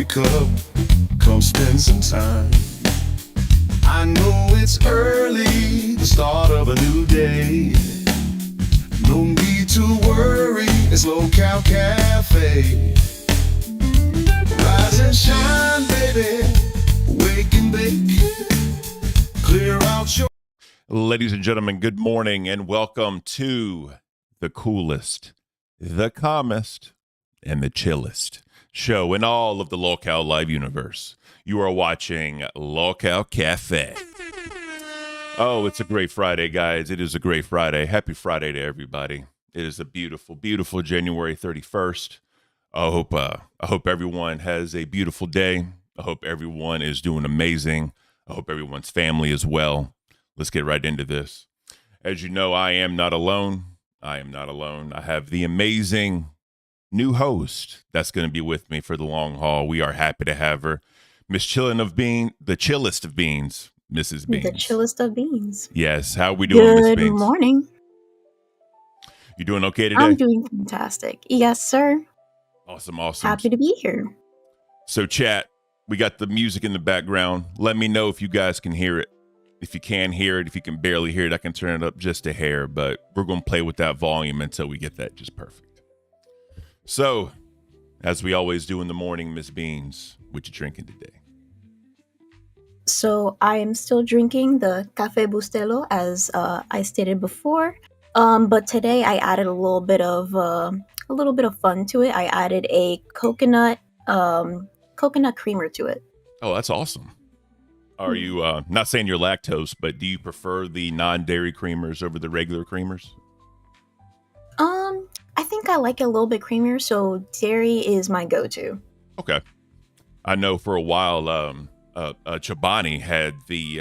Cup, come spend some time. I know it's early, the start of a new day. No need to worry, it's LolCow Cafe. Rise and shine, baby, wake and bake. Clear out your... Ladies and gentlemen, good morning and welcome to the coolest, the calmest, and the chillest show in all of the LolCow live universe. You are watching LolCow Cafe. Oh, it's a great Friday, guys. It is a great Friday. Happy Friday to everybody. It is a beautiful, beautiful January 31st. I hope everyone has a beautiful day. I hope everyone is doing amazing. I hope everyone's family is well. Let's get right into this. As you know, I am not alone. I am not alone. I have the amazing new host that's going to be with me for the long haul. We are happy to have her, Miss Chillin' of Bean, the chillest of beans, Mrs. Beans. The chillest of beans. Yes. How are we doing, Miss Beans? Good morning. You doing okay today? I'm doing fantastic. Yes, sir. Awesome, awesome. Happy to be here. So, chat, we got the music in the background. Let me know if you guys can hear it. If you can hear it, if you can barely hear it, I can turn it up just a hair, but we're going to play with that volume until we get that just perfect. So, as we always do in the morning, Miss Beans, what you drinking today? So I am still drinking the Café Bustelo, as I stated before. But today I added a little bit of fun to it. I added a coconut creamer to it. Oh, that's awesome. Are you not saying you're lactose, but do you prefer the non-dairy creamers over the regular creamers? I think I like it a little bit creamier, so dairy is my go-to. Okay. I know for a while, Chobani had the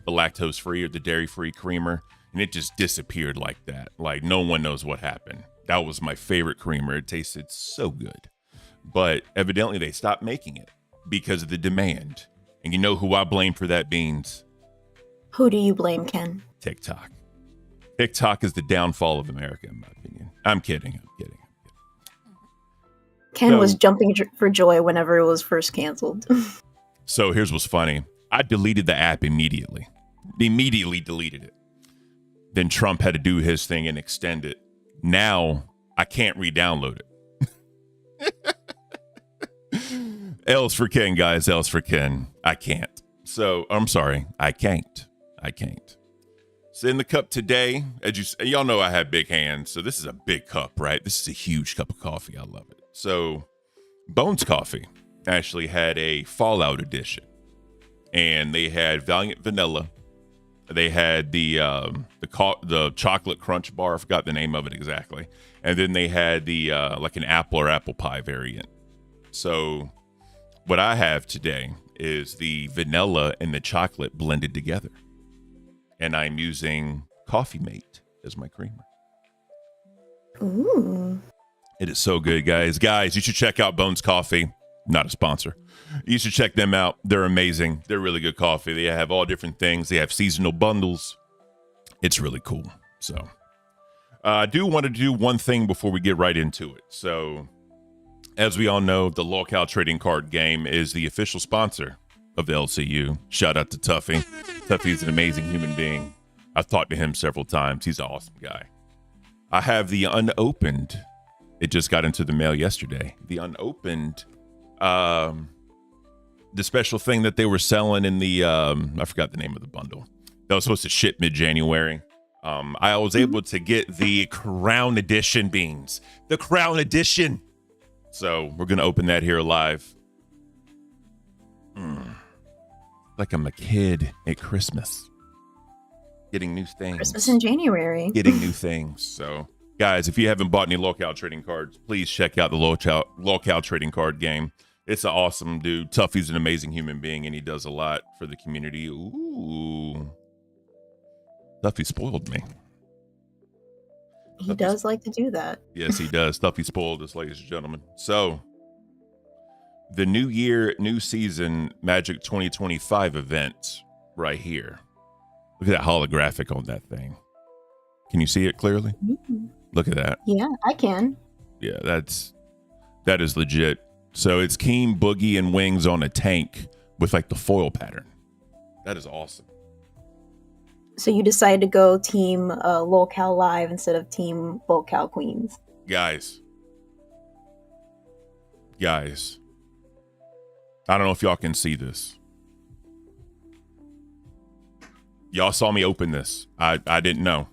lactose-free or the dairy-free creamer, and it just disappeared like that. Like, no one knows what happened. That was my favorite creamer. It tasted so good. But evidently, they stopped making it because of the demand. And you know who I blame for that, Beans? Who do you blame, Ken? TikTok. TikTok is the downfall of America, in my opinion. I'm kidding. Ken was jumping for joy whenever it was first canceled. So here's what's funny. I deleted the app immediately. Immediately deleted it. Then Trump had to do his thing and extend it. Now I can't re-download it. L's for Ken, guys. L's for Ken. I can't. So I'm sorry. I can't. So in the cup today, as y'all know, I have big hands. So this is a big cup, right? This is a huge cup of coffee. I love it. So Bones Coffee actually had a Fallout edition, and they had Valiant Vanilla. They had the chocolate crunch bar. I forgot the name of it exactly. And then they had the like an apple or apple pie variant. So what I have today is the vanilla and the chocolate blended together. And I'm using Coffee Mate as my creamer. Ooh. It is so good, guys. Guys, you should check out Bones Coffee. Not a sponsor. You should check them out. They're amazing. They're really good coffee. They have all different things. They have seasonal bundles. It's really cool. So I do want to do one thing before we get right into it. So as we all know, the LolCow trading card game is the official sponsor of the LCU. Shout out to Tuffy. Tuffy's an amazing human being. I've talked to him several times. He's an awesome guy. I have the unopened. It just got into the mail yesterday. The unopened, the special thing that they were selling in the, I forgot the name of the bundle. That was supposed to ship mid-January. I was able to get the Crown Edition beans. The Crown Edition. So we're going to open that here live. Like I'm a kid at Christmas. Getting new things. Christmas in January. Getting new things. So, guys, if you haven't bought any LolCow trading cards, please check out the LolCow trading card game. It's an awesome dude. Tuffy's an amazing human being, and he does a lot for the community. Ooh. Tuffy spoiled me. He does like to do that. Yes, he does. Tuffy spoiled us, ladies and gentlemen. So, the New Year, New Season Magic 2025 event right here. Look at that holographic on that thing. Can you see it clearly? Mm-hmm. Look at that. Yeah, I can. Yeah, that is legit. So it's Keem, Boogie, and Wings on a tank with like the foil pattern. That is awesome. So you decided to go team LolCow Live instead of team LolCow Queens. Guys. I don't know if y'all can see this. Y'all saw me open this. I didn't know.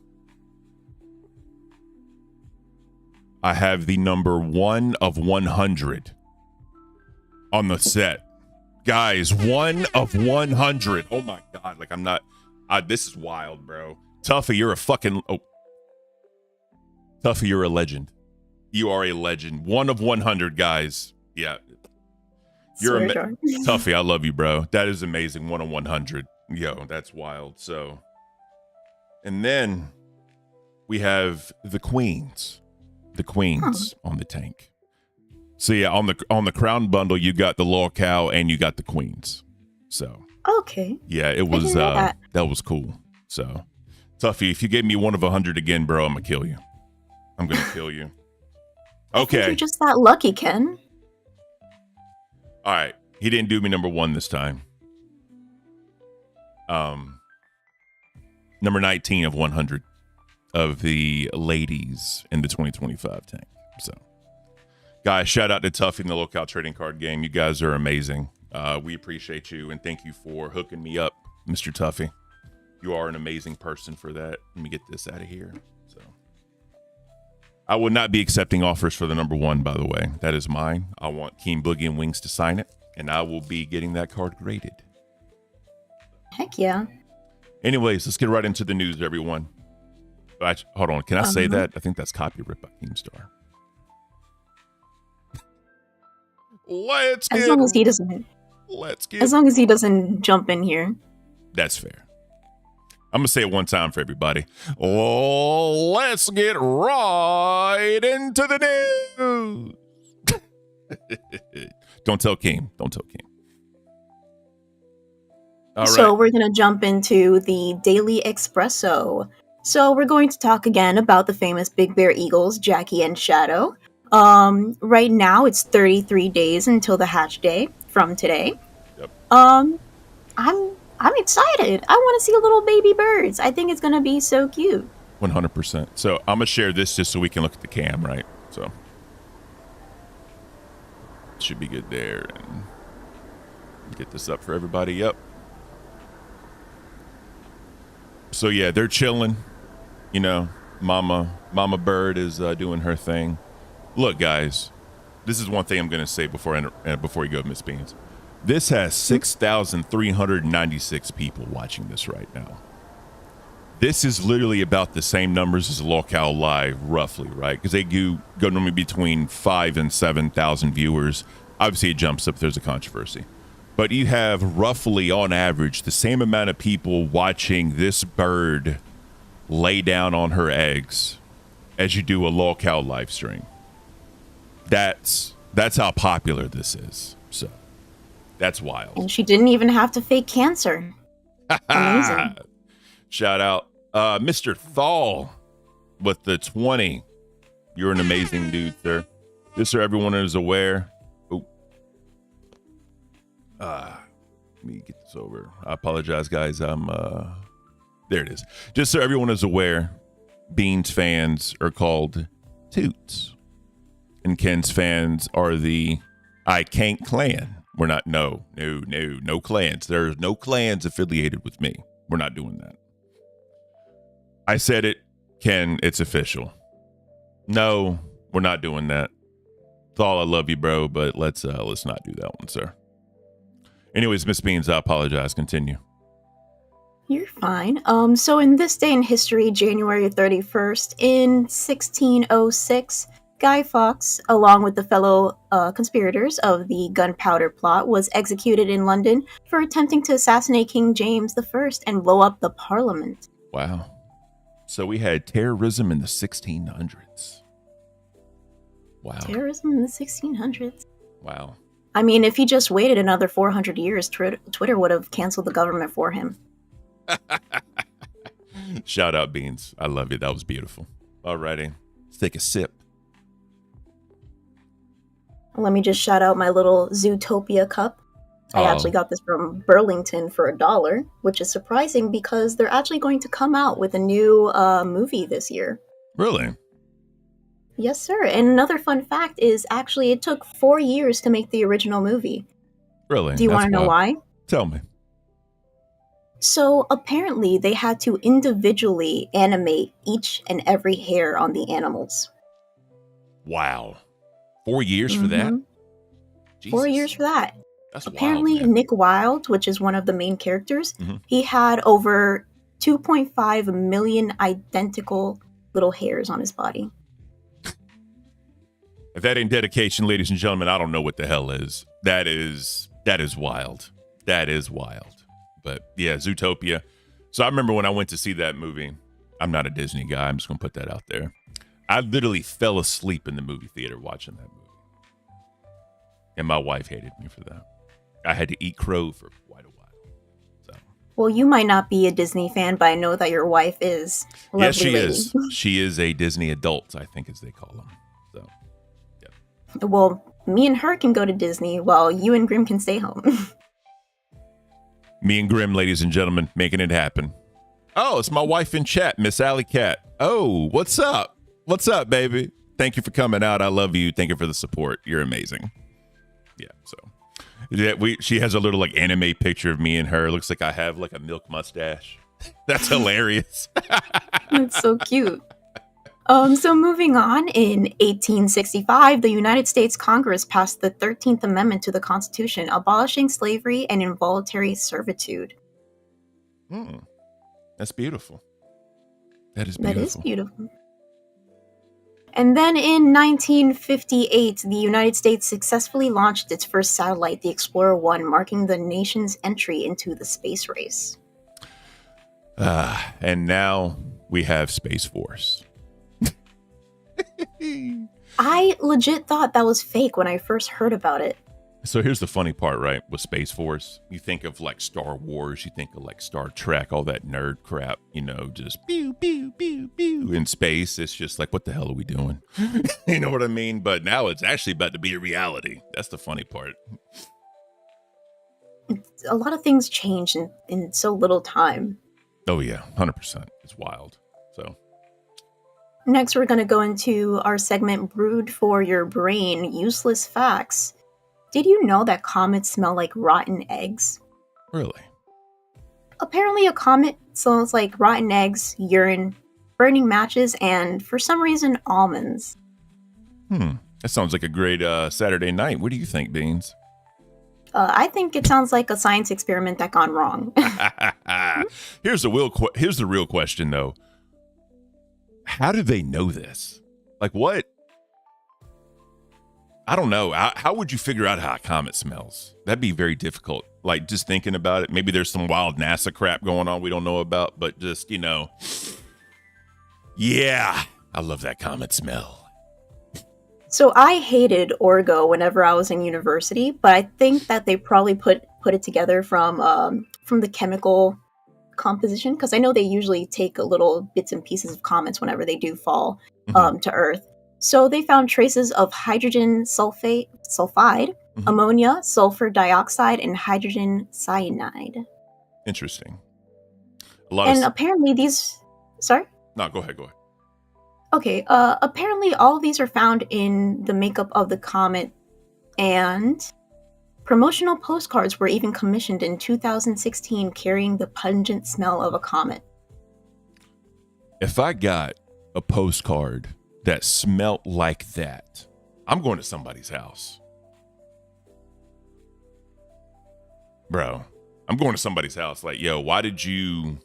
I have the number 1 of 100 on the set. Guys, 1 of 100. Oh my God. Like I'm not, this is wild, bro. Tuffy, you're a fucking, Tuffy, you're a legend. You are a legend. 1 of 100, guys. Yeah. You're Tuffy, I love you, bro. That is amazing. 1 of 100. Yo, that's wild. So, and then we have the queens. The queens on the tank. So yeah, on the crown bundle, you got the LolCow and you got the queens. So okay, yeah, it was that was cool. So Tuffy, if you gave me 1 of 100 again, bro, I'm gonna kill you. I'm gonna kill you. Okay, you're just that lucky, Ken. All right, he didn't do me number 1 this time. Number 19 of 100. Of the ladies in the 2025 tank. So, guys, shout out to Tuffy in the LolCow trading card game. You guys are amazing. We appreciate you and thank you for hooking me up, Mr. Tuffy. You are an amazing person for that. Let me get this out of here. So, I will not be accepting offers for the number 1, by the way. That is mine. I want Keem, Boogie, and Wings to sign it, and I will be getting that card graded. Heck yeah. Anyways, let's get right into the news, everyone. Hold on, can I say that? I think that's copyright by Keemstar. As long as he doesn't jump in here. That's fair. I'm gonna say it one time for everybody. Oh, let's get right into the news. Don't tell Keem. All right. So we're gonna jump into the Daily Espresso. So we're going to talk again about the famous Big Bear Eagles, Jackie and Shadow. Right now it's 33 days until the hatch day from today. Yep. I'm excited. I want to see little baby birds. I think it's gonna be so cute. 100%. So I'm gonna share this just so we can look at the cam, right? So should be good there, and get this up for everybody. Yep. So yeah, they're chilling. You know, Mama Bird is doing her thing. Look, guys, this is one thing I'm going to say before you go, Miss Beans. This has 6,396 people watching this right now. This is literally about the same numbers as LolCow Live, roughly, right? Because they go normally between 5,000 and 7,000 viewers. Obviously, it jumps up if there's a controversy. But you have roughly, on average, the same amount of people watching this bird lay down on her eggs as you do a LolCow live stream. That's how popular this is. So that's wild. And she didn't even have to fake cancer. Amazing. Shout out Mr. Thal with the 20. You're an amazing dude, sir. Just so everyone is aware. Let me get this over. I apologize, guys. There it is. Just so everyone is aware, Beans fans are called Toots. And Ken's fans are the I Can't clan. We're not, no clans. There's no clans affiliated with me. We're not doing that. I said it, Ken, it's official. No, we're not doing that. Thal, I love you, bro, but let's not do that one, sir. Anyways, Miss Beans, I apologize. Continue. You're fine. So in this day in history, January 31st, in 1606, Guy Fawkes, along with the fellow conspirators of the gunpowder plot, was executed in London for attempting to assassinate King James I and blow up the Parliament. Wow. So we had terrorism in the 1600s. Wow. Terrorism in the 1600s. Wow. I mean, if he just waited another 400 years, Twitter would have canceled the government for him. Shout out, Beans. I love you. That was beautiful. Alrighty. Let's take a sip. Let me just shout out my little Zootopia cup. I actually got this from Burlington for $1, which is surprising because they're actually going to come out with a new movie this year. Really? Yes, sir. And another fun fact is actually it took 4 years to make the original movie. Really? Do you want to know why? Tell me. So apparently they had to individually animate each and every hair on the animals. Wow. 4 years for that? Jesus. 4 years for that. That's apparently wild, man. Nick Wilde, which is one of the main characters, he had over 2.5 million identical little hairs on his body. If that ain't dedication, ladies and gentlemen, I don't know what the hell is. That is wild. That is wild. But yeah, Zootopia. So I remember when I went to see that movie. I'm not a Disney guy. I'm just going to put that out there. I literally fell asleep in the movie theater watching that movie. And my wife hated me for that. I had to eat crow for quite a while. So. Well, you might not be a Disney fan, but I know that your wife is. Yes, she lady. is. She is a Disney adult, I think, as they call them. So, yeah. Well, me and her can go to Disney while you and Grim can stay home. Me and Grim, ladies and gentlemen, making it happen. Oh, it's my wife in chat, Miss Alley Cat. Oh, what's up? What's up, baby? Thank you for coming out. I love you. Thank you for the support. You're amazing. Yeah, so yeah, she has a little like anime picture of me and her. Looks like I have like a milk mustache. That's hilarious. That's so cute. So moving on, in 1865, the United States Congress passed the 13th Amendment to the Constitution, abolishing slavery and involuntary servitude. That's beautiful. That is beautiful. That is beautiful. And then in 1958, the United States successfully launched its first satellite, the Explorer 1, marking the nation's entry into the space race. And now we have Space Force. I legit thought that was fake when I first heard about it. So here's the funny part, right? With Space Force, you think of like Star Wars, you think of like Star Trek, all that nerd crap, you know, just pew, pew, pew, pew. In space, it's just like, what the hell are we doing? You know what I mean? But now it's actually about to be a reality. That's the funny part. A lot of things change in so little time. Oh, yeah, 100%. It's wild. So. Next, we're going to go into our segment, Brewed for Your Brain, Useless Facts. Did you know that comets smell like rotten eggs? Really? Apparently, a comet smells like rotten eggs, urine, burning matches, and, for some reason, almonds. That sounds like a great Saturday night. What do you think, Beans? I think it sounds like a science experiment that gone wrong. Here's the real question, though. How do they know this? Like, what? I don't know. How would you figure out how a comet smells? That'd be very difficult. Like, just thinking about it. Maybe there's some wild NASA crap going on we don't know about, but just, you know. Yeah, I love that comet smell. So I hated Orgo whenever I was in university, but I think that they probably put it together from the chemical composition, because I know they usually take little bits and pieces of comets whenever they do fall to Earth. So they found traces of hydrogen sulfide, ammonia, sulfur dioxide, and hydrogen cyanide. Interesting. Apparently these... Sorry? No, go ahead. Okay, apparently all of these are found in the makeup of the comet, and promotional postcards were even commissioned in 2016 carrying the pungent smell of a comet. If I got a postcard that smelt like that, I'm going to somebody's house. Bro, I'm going to somebody's house. Like, yo, why did you...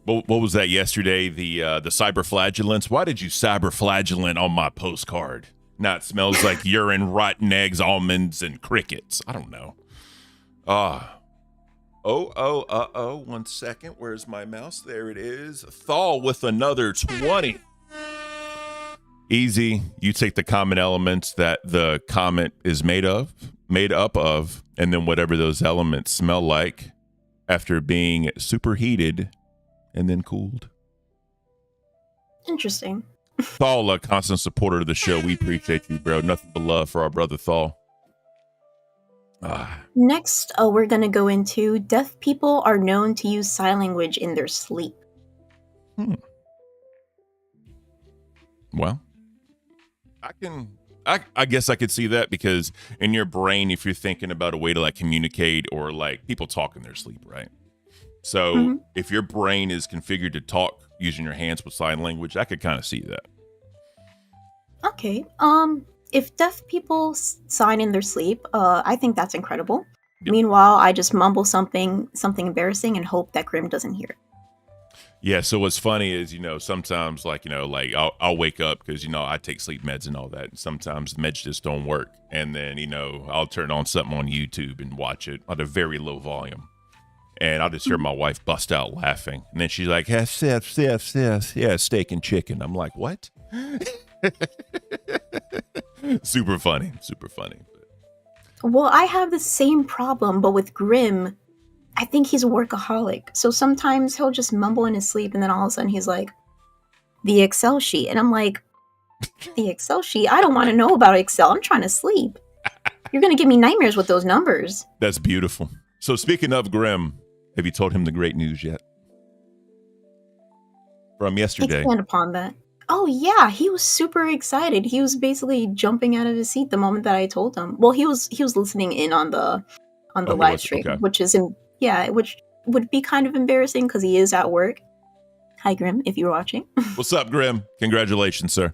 What was that yesterday? The cyber flagellants? Why did you cyber flagellant on my postcard? Now it smells like urine, rotten eggs, almonds, and crickets. I don't know. Oh, 1 second. Where's my mouse? There it is. Thaw with another 20. Easy. You take the common elements that the comment is made up of, and then whatever those elements smell like after being superheated and then cooled. Interesting. Thaw, a constant supporter of the show. We appreciate you, bro. Nothing but love for our brother Thaw. Next, we're going to go into deaf people are known to use sign language in their sleep. Well, I guess I could see that, because in your brain, if you're thinking about a way to like communicate, or like people talk in their sleep, right? So if your brain is configured to talk using your hands with sign language, I could kind of see that. Okay. If deaf people sign in their sleep, I think that's incredible. Yep. Meanwhile, I just mumble something embarrassing and hope that Grim doesn't hear it. Yeah. So what's funny is, sometimes like I'll wake up because, I take sleep meds and all that. And sometimes the meds just don't work. And then, I'll turn on something on YouTube and watch it at a very low volume. And I'll just hear my wife bust out laughing. And then she's like, yeah, steak and chicken. I'm like, what? Super funny. Well, I have the same problem, but with Grim, I think he's a workaholic. So sometimes he'll just mumble in his sleep, and then all of a sudden he's like, the Excel sheet. And I'm like, the Excel sheet? I don't want to know about Excel. I'm trying to sleep. You're going to give me nightmares with those numbers. That's beautiful. So speaking of Grim, have you told him the great news yet? From yesterday. Expand upon that. Oh yeah, he was super excited. He was basically jumping out of his seat the moment that I told him. Well, he was listening in on the live stream, okay. which would be kind of embarrassing because he is at work. Hi Grim, if you're watching. What's up, Grim? Congratulations, sir.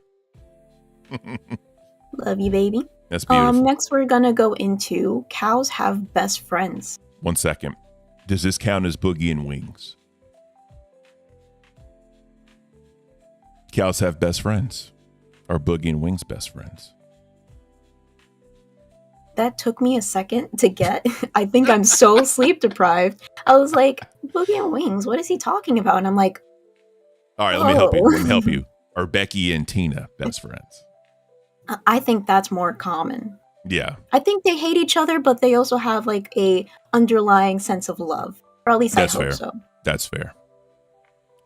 Love you, baby. That's beautiful. Next we're gonna go into cows have best friends. 1 second. Does this count as Boogie and Wings? Cows have best friends. Are Boogie and Wings best friends? That took me a second to get. I think I'm so sleep deprived. I was like, Boogie and Wings, what is he talking about? And I'm like, all right, let me help you. Are Becky and Tina best friends? I think that's more common. Yeah. I think they hate each other, but they also have like a underlying sense of love. Or at least That's I hope fair. so. That's fair.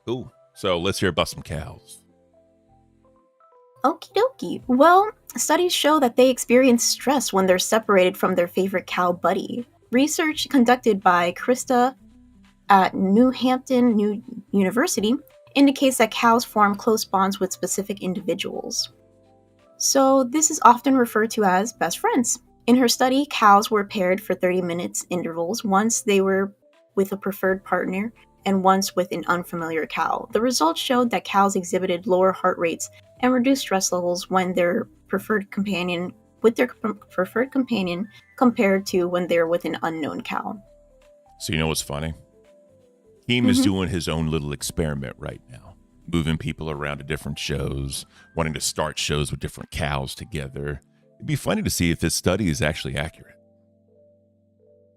Ooh. So let's hear about some cows. Okie dokie. Well, studies show that they experience stress when they're separated from their favorite cow buddy. Research conducted by Krista at New Hampton University indicates that cows form close bonds with specific individuals. So this is often referred to as best friends. In her study, cows were paired for 30 minutes intervals. Once they were with a preferred partner and once with an unfamiliar cow. The results showed that cows exhibited lower heart rates and reduced stress levels when their preferred companion compared to when they're with an unknown cow. So you know what's funny? Keem is doing his own little experiment right now, moving people around to different shows, wanting to start shows with different cows together. It'd be funny to see if this study is actually accurate.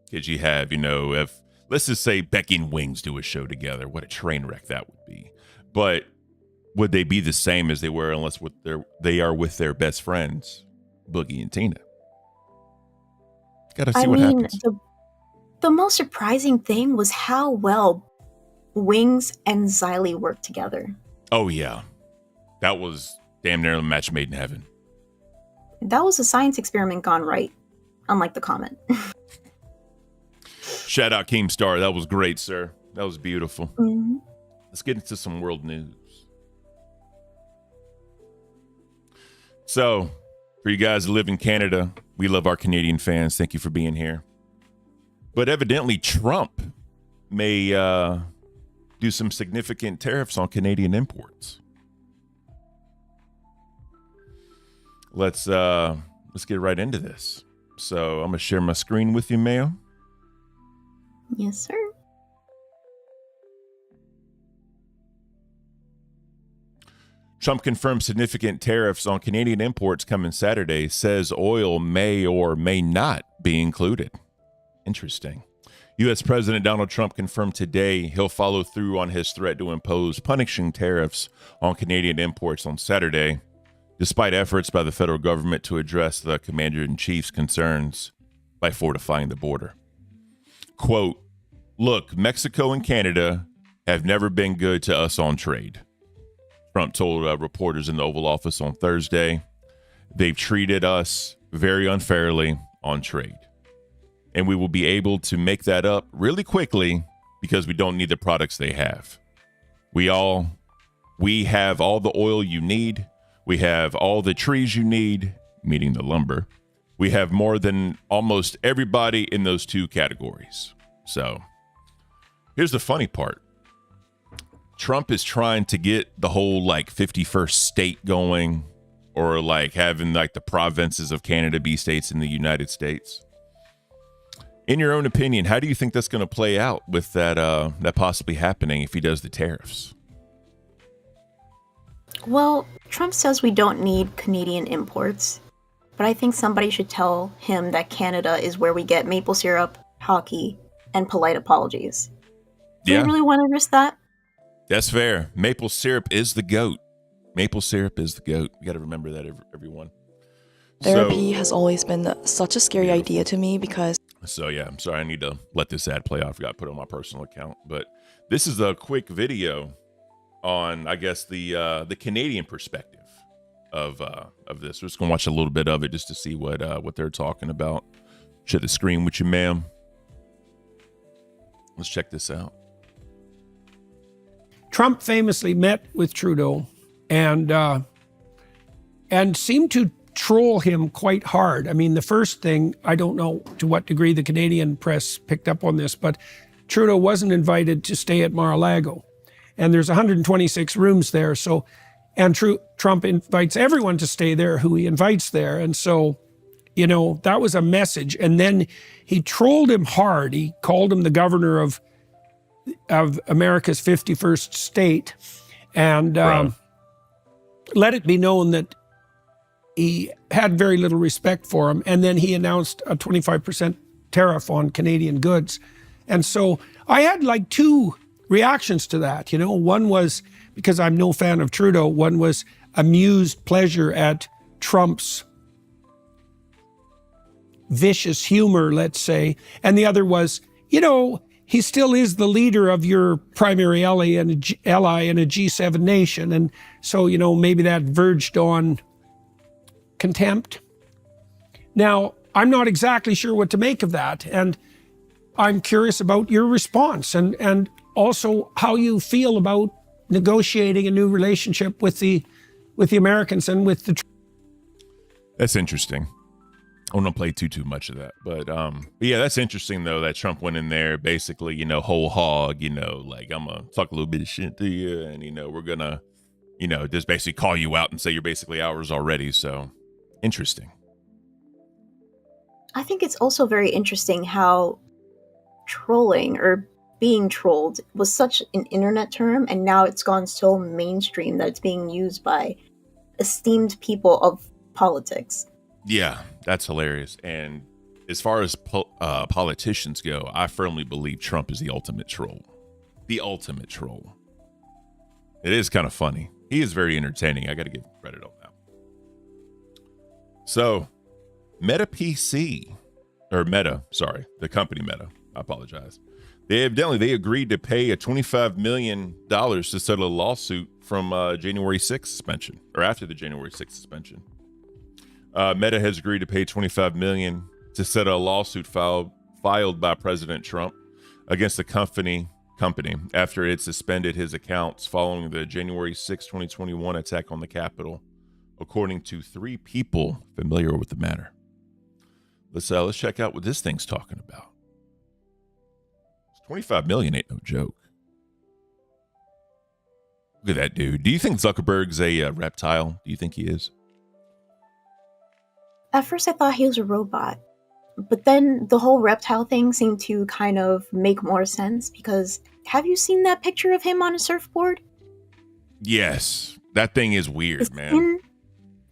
Because you have, if let's just say Becky and Wings do a show together, what a train wreck that would be. But would they be the same as they were unless they are with their best friends, Boogie and Tina? Gotta see what happens. The most surprising thing was how well Wings and Xylee worked together. Oh, yeah. That was damn near a match made in heaven. That was a science experiment gone right, unlike the comment. Shout out Keemstar. That was great, sir. That was beautiful. Mm-hmm. Let's get into some world news. So, for you guys who live in Canada, we love our Canadian fans. Thank you for being here. But evidently, Trump may do some significant tariffs on Canadian imports. Let's get right into this. So, I'm gonna share my screen with you, Mayo. Yes, sir. Trump confirmed significant tariffs on Canadian imports coming Saturday, says oil may or may not be included. Interesting. U.S. President Donald Trump confirmed today he'll follow through on his threat to impose punishing tariffs on Canadian imports on Saturday, despite efforts by the federal government to address the commander-in-chief's concerns by fortifying the border. Quote, "Look, Mexico and Canada have never been good to us on trade," Trump told reporters in the Oval Office on Thursday. "They've treated us very unfairly on trade. And we will be able to make that up really quickly because we don't need the products they have. We have all the oil you need. We have all the trees you need," meaning the lumber. "We have more than almost everybody in those two categories." So here's the funny part. Trump is trying to get the whole like 51st state going, or like having like the provinces of Canada be states in the United States. In your own opinion, how do you think that's going to play out with that possibly happening if he does the tariffs? Well, Trump says we don't need Canadian imports, but I think somebody should tell him that Canada is where we get maple syrup, hockey, and polite apologies. Do you really want to risk that? That's fair. Maple syrup is the GOAT. Maple syrup is the GOAT. You got to remember that, everyone. Therapy has always been such a scary idea to me because... So, yeah, I'm sorry. I need to let this ad play. I forgot to put it on my personal account. But this is a quick video on, I guess, the Canadian perspective of this. We're just going to watch a little bit of it just to see what they're talking about. Share the screen with you, ma'am. Let's check this out. Trump famously met with Trudeau and seemed to troll him quite hard. I mean, the first thing, I don't know to what degree the Canadian press picked up on this, but Trudeau wasn't invited to stay at Mar-a-Lago. And there's 126 rooms there. So, and Trump invites everyone to stay there who he invites there. And so, you know, that was a message. And then he trolled him hard. He called him the governor of America's 51st state, and let it be known that he had very little respect for him. And then he announced a 25% tariff on Canadian goods. And so I had like two reactions to that. You know, one was, because I'm no fan of Trudeau, one was amused pleasure at Trump's vicious humor, let's say. And the other was, you know, he still is the leader of your primary ally in a G7 nation. And so, you know, maybe that verged on contempt. Now, I'm not exactly sure what to make of that. And I'm curious about your response and also how you feel about negotiating a new relationship with the Americans and with the... That's interesting. I don't play too much of that, but yeah, that's interesting though that Trump went in there basically, you know, whole hog, you know, like I'm gonna talk a little bit of shit to you, and you know we're gonna, you know, just basically call you out and say you're basically ours already. So interesting. I think it's also very interesting how trolling or being trolled was such an internet term, and now it's gone so mainstream that it's being used by esteemed people of politics. Yeah, that's hilarious. And as far as politicians go, I firmly believe Trump is the ultimate troll. The ultimate troll. It is kind of funny. He is very entertaining. I got to give him credit on that. So, Meta, the company Meta, I apologize. They agreed to pay a $25 million to settle a lawsuit from January 6th suspension, or after the January 6th suspension. Meta has agreed to pay $25 million to settle a lawsuit filed by President Trump against the company after it suspended his accounts following the January 6, 2021 attack on the Capitol, according to 3 people familiar with the matter. Let's check out what this thing's talking about. $25 million ain't no joke. Look at that dude. Do you think Zuckerberg's a reptile? Do you think he is? At first I thought he was a robot, but then the whole reptile thing seemed to kind of make more sense, because have you seen that picture of him on a surfboard? Yes. That thing is weird, man.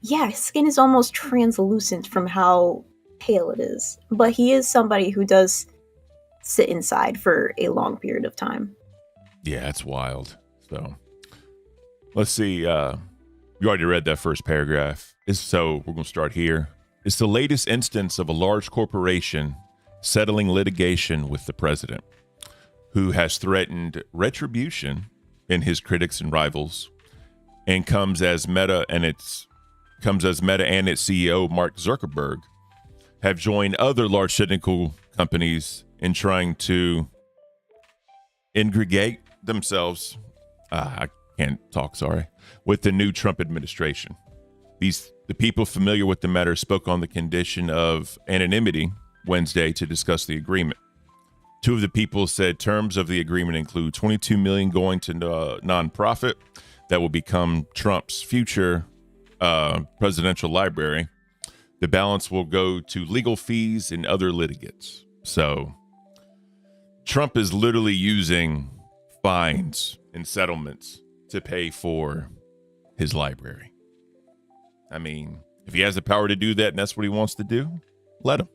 His skin is almost translucent from how pale it is. But he is somebody who does sit inside for a long period of time. Yeah, it's wild. So let's see. You already read that first paragraph. So we're going to start here. It's the latest instance of a large corporation settling litigation with the president, who has threatened retribution in his critics and rivals, and comes as Meta and its CEO Mark Zuckerberg have joined other large technical companies in trying to ingregate themselves. I can't talk, sorry. With the new Trump administration. The people familiar with the matter spoke on the condition of anonymity Wednesday to discuss the agreement. Two of the people said terms of the agreement include $22 million going to a nonprofit that will become Trump's future presidential library. The balance will go to legal fees and other litigants. So Trump is literally using fines and settlements to pay for his library. I mean, if he has the power to do that and that's what he wants to do, let him.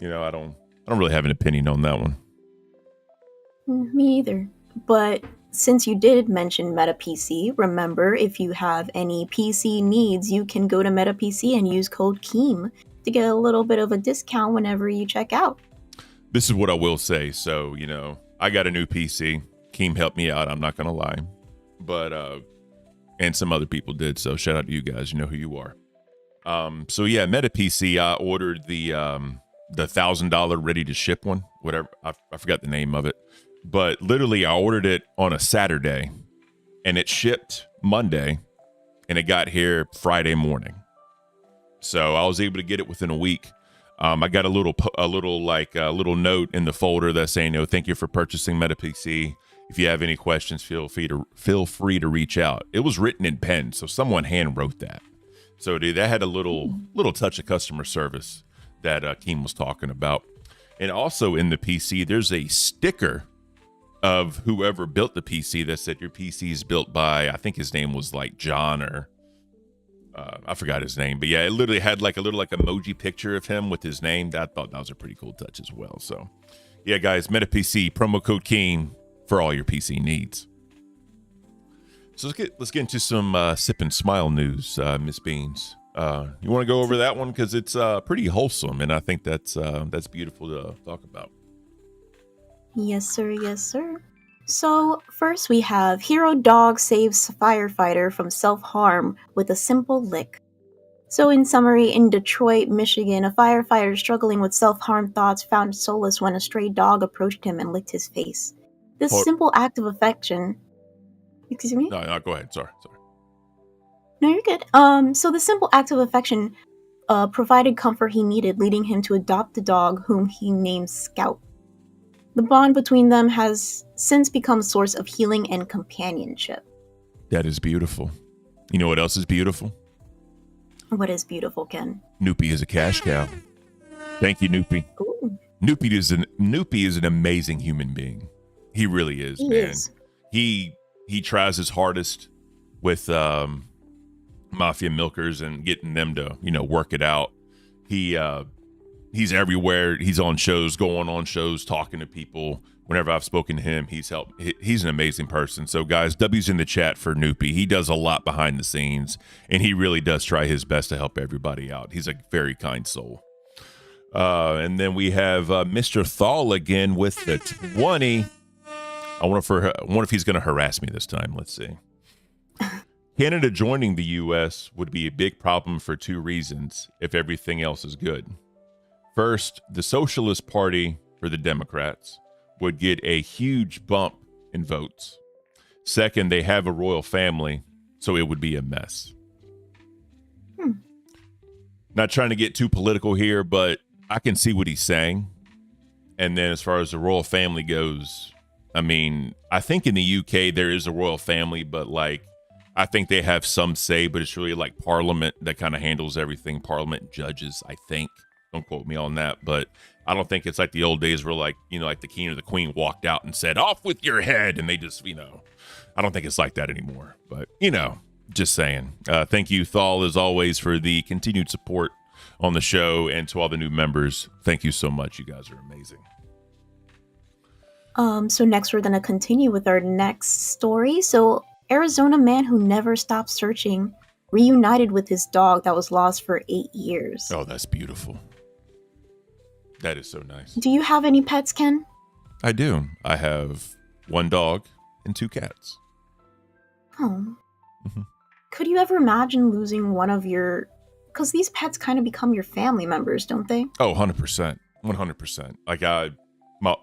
You know, I don't really have an opinion on that one. Me either. But since you did mention Meta PC, remember, if you have any PC needs, you can go to Meta PC and use code Keem to get a little bit of a discount whenever you check out. This is what I will say. So, you know, I got a new PC. Keem helped me out. I'm not going to lie. But, and some other people did. So shout out to you guys. You know who you are. So yeah, Meta PC, I ordered the $1,000 ready to ship one, whatever. I forgot the name of it, but literally I ordered it on a Saturday and it shipped Monday and it got here Friday morning. So I was able to get it within a week. I got a little note in the folder that's saying, "Oh, thank you for purchasing Meta PC. If you have any questions, feel free to reach out." It was written in pen, so someone hand wrote that. So dude, that had a little touch of customer service that Keem was talking about. And also in the PC, there's a sticker of whoever built the PC that said your PC is built by, I think his name was like John or I forgot his name, but yeah, it literally had like a little emoji picture of him with his name. I thought that was a pretty cool touch as well. So yeah, guys, Meta PC, promo code Keem for all your PC needs. So let's get into some sip and smile news, Miss Beans. You want to go over that one because it's pretty wholesome, and I think that's beautiful to talk about. Yes, sir. Yes, sir. So first we have Hero Dog saves firefighter from self-harm with a simple lick. So in summary, in Detroit, Michigan, a firefighter struggling with self-harm thoughts found solace when a stray dog approached him and licked his face. This simple act of affection... Excuse me? No, go ahead. Sorry. No, you're good. So the simple act of affection provided comfort he needed, leading him to adopt the dog, whom he named Scout. The bond between them has since become a source of healing and companionship. That is beautiful. You know what else is beautiful? What is beautiful, Ken? Noopy is a cash cow. Thank you, Noopy. Ooh. Noopy is an amazing human being. He really is, He man. is. He tries his hardest with Mafia Milkers and getting them to, work it out. He's everywhere. He's on shows, going on shows, talking to people. Whenever I've spoken to him, he's helped. He's an amazing person. So guys, W's in the chat for Noopy. He does a lot behind the scenes, and he really does try his best to help everybody out. He's a very kind soul. And then we have Mr. Thal again with the 20. I wonder if he's going to harass me this time. Let's see. Canada joining the U.S. would be a big problem for two reasons if everything else is good. First, the Socialist Party, for the Democrats, would get a huge bump in votes. Second, they have a royal family, so it would be a mess. Not trying to get too political here, but I can see what he's saying. And then as far as the royal family goes, I mean, I think in the UK there is a royal family, but I think they have some say, but it's really Parliament that kind of handles everything. Parliament judges, I think. Don't quote me on that, but I don't think it's like the old days where like, like the king or the queen walked out and said, off with your head. And they just, I don't think it's like that anymore. But, just saying. Thank you, Thal, as always, for the continued support on the show, and to all the new members. Thank you so much. You guys are amazing. So next we're going to continue with our next story. So Arizona man who never stopped searching reunited with his dog that was lost for 8 years. Oh, that's beautiful. That is so nice. Do you have any pets, Ken? I do. I have 1 dog and 2 cats. Oh. Mhm. Could you ever imagine losing one of your... Because these pets kind of become your family members, don't they? Oh, 100%. 100%. Like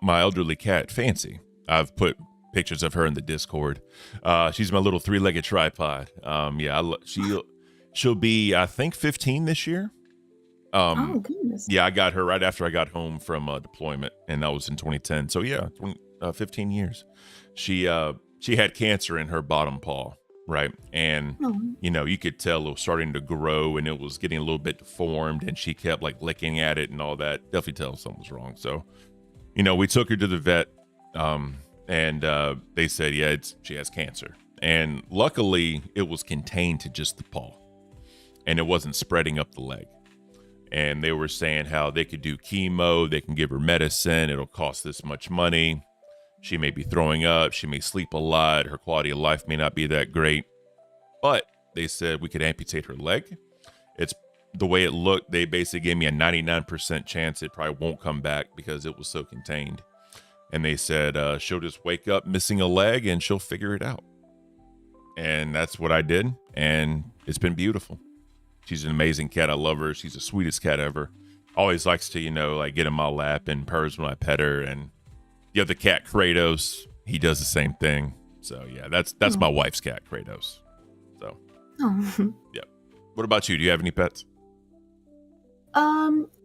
my elderly cat, Fancy, I've put pictures of her in the Discord. She's my little 3-legged tripod. She'll be, I think, 15 this year. Oh, goodness. Yeah, I got her right after I got home from deployment, and that was in 2010. So yeah, 15 years. She had cancer in her bottom paw, right? And you could tell it was starting to grow, and it was getting a little bit deformed, and she kept like licking at it and all that. Definitely tell something was wrong. So, we took her to the vet, and they said, yeah, she has cancer. And luckily, it was contained to just the paw, and it wasn't spreading up the leg. And they were saying how they could do chemo, they can give her medicine, it'll cost this much money. She may be throwing up, she may sleep a lot, her quality of life may not be that great. But they said we could amputate her leg. It's the way it looked, they basically gave me a 99% chance it probably won't come back because it was so contained. And they said she'll just wake up missing a leg and she'll figure it out. And that's what I did, and it's been beautiful. She's an amazing cat. I love her. She's the sweetest cat ever. Always likes to, like get in my lap and purrs when I pet her. And the other cat, Kratos, he does the same thing. So yeah, that's my wife's cat, Kratos. So yeah. What about you? Do you have any pets?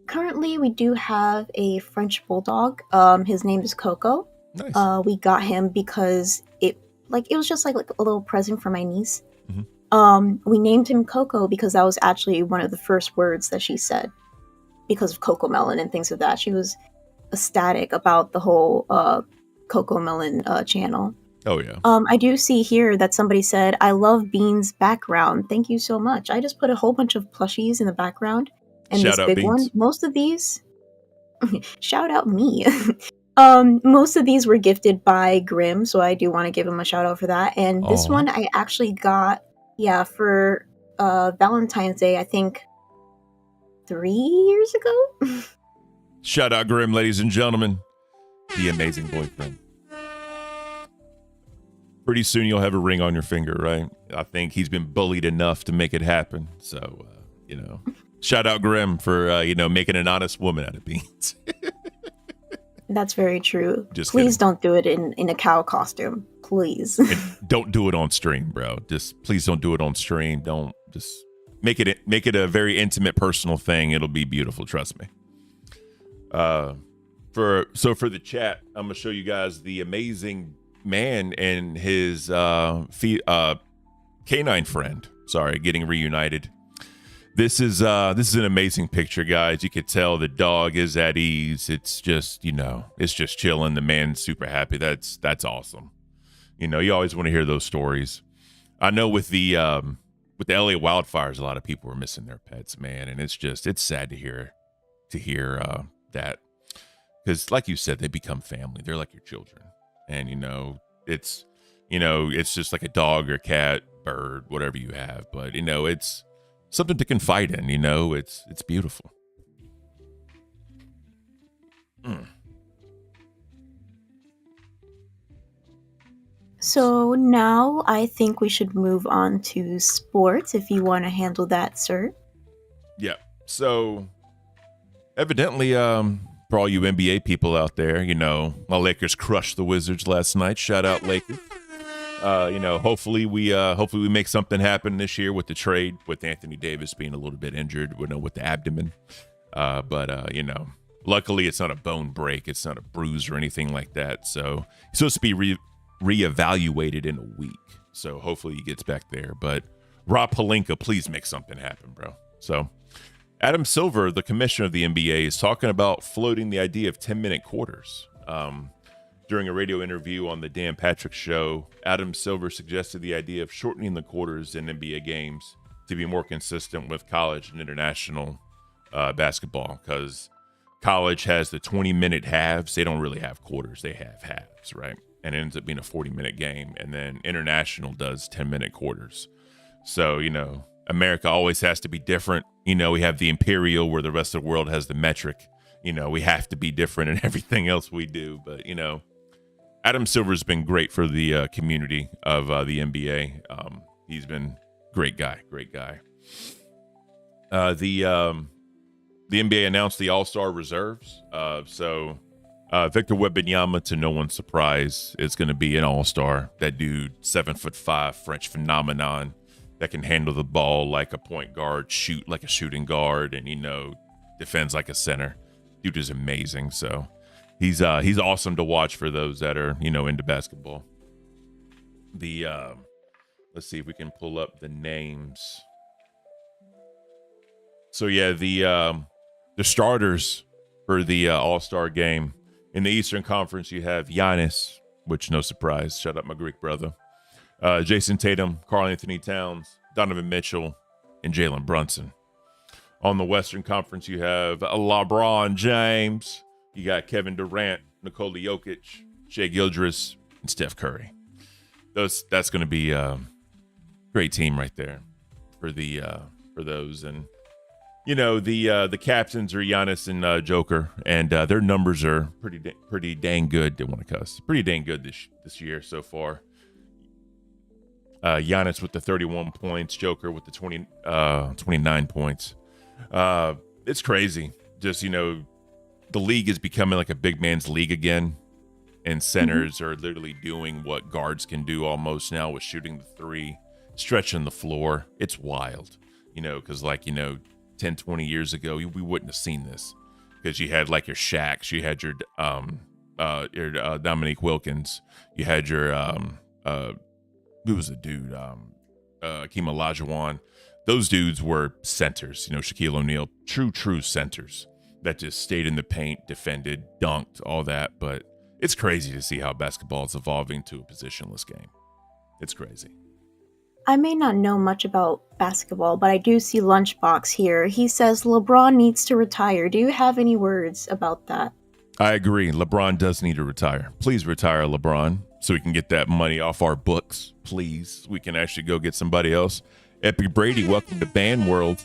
Currently we do have a French bulldog. His name is Coco. Nice. We got him because it was just like a little present for my niece. Mm-hmm. We named him Coco because that was actually one of the first words that she said because of Coco Melon and things of that. She was ecstatic about the whole Coco Melon channel. Oh, yeah. I do see here that somebody said, I love Bean's background. Thank you so much. I just put a whole bunch of plushies in the background. And Shout this out big Beans. one, most of these, shout out me. Most of these were gifted by Grimm, so I do want to give him a shout out for that. And this Aw. one I actually got, for Valentine's Day, I think 3 years ago. Shout out Grim, ladies and gentlemen. The amazing boyfriend. Pretty soon you'll have a ring on your finger, right? I think he's been bullied enough to make it happen. So, shout out Grim for, making an honest woman out of Beans. That's very true. Just Please kidding. don't do it in a cow costume. Please. And don't do it on stream, bro. Just please don't do it on stream. Don't just make it a very intimate, personal thing. It'll be beautiful. Trust me. For the chat, I'm gonna show you guys the amazing man and his canine friend. Sorry, getting reunited. This is an amazing picture, guys. You could tell the dog is at ease. It's just, it's just chilling. The man's super happy. That's awesome. You always want to hear those stories. I know with the LA wildfires, a lot of people were missing their pets, man, and it's sad to hear that, because like you said, they become family. They're like your children, and it's just like a dog or cat, bird, whatever you have, but it's something to confide in. It's beautiful. So now I think we should move on to sports if you want to handle that, sir. Yeah. So evidently, for all you NBA people out there, my Lakers crushed the Wizards last night. Shout out Lakers. Hopefully we make something happen this year with the trade, with Anthony Davis being a little bit injured, with the abdomen. But luckily it's not a bone break. It's not a bruise or anything like that. So he's supposed to be reevaluated in a week. So hopefully he gets back there. But Rob Pelinka, please make something happen, bro. So Adam Silver, the commissioner of the NBA, is talking about floating the idea of 10-minute quarters. During a radio interview on the Dan Patrick Show, Adam Silver suggested the idea of shortening the quarters in NBA games to be more consistent with college and international basketball, because college has the 20-minute halves. They don't really have quarters. They have halves, right? And it ends up being a 40-minute game. And then international does 10-minute quarters. So, America always has to be different. We have the imperial where the rest of the world has the metric. We have to be different in everything else we do. But, Adam Silver's been great for the community of the NBA. He's been great guy. The NBA announced the All-Star reserves. So Victor Wembanyama, to no one's surprise, is going to be an All-Star. That dude, 7'5", French phenomenon that can handle the ball like a point guard, shoot like a shooting guard, and defends like a center. Dude is amazing. So he's awesome to watch for those that are into basketball. Let's see if we can pull up the names. So yeah, the starters for the All-Star game in the Eastern Conference, you have Giannis, which no surprise, shut up my Greek brother. Jason Tatum, Karl Anthony Towns, Donovan Mitchell, and Jalen Brunson. On the Western Conference, you have LeBron James. You got Kevin Durant, Nikola Jokic, Shai Gilgeous, and Steph Curry. That's going to be a great team right there for those. And the captains are Giannis and Joker, and their numbers are pretty dang good. Didn't want to cuss. Pretty dang good this year so far. Giannis with the 31 points, Joker with the 29 points. It's crazy. Just the league is becoming like a big man's league again, and centers are literally doing what guards can do almost now with shooting the three, stretching the floor. It's wild, because 10, 20 years ago, we wouldn't have seen this, because you had like your Shaqs, you had your Dominique Wilkins, you had your who was the dude, Hakeem Olajuwon. Those dudes were centers, Shaquille O'Neal, true centers that just stayed in the paint, defended, dunked, all that. But it's crazy to see how basketball is evolving to a positionless game. It's crazy. I may not know much about basketball, but I do see Lunchbox here. He says LeBron needs to retire. Do you have any words about that? I agree. LeBron does need to retire. Please retire, LeBron, so we can get that money off our books. Please. We can actually go get somebody else. Epic Brady, welcome to Band World.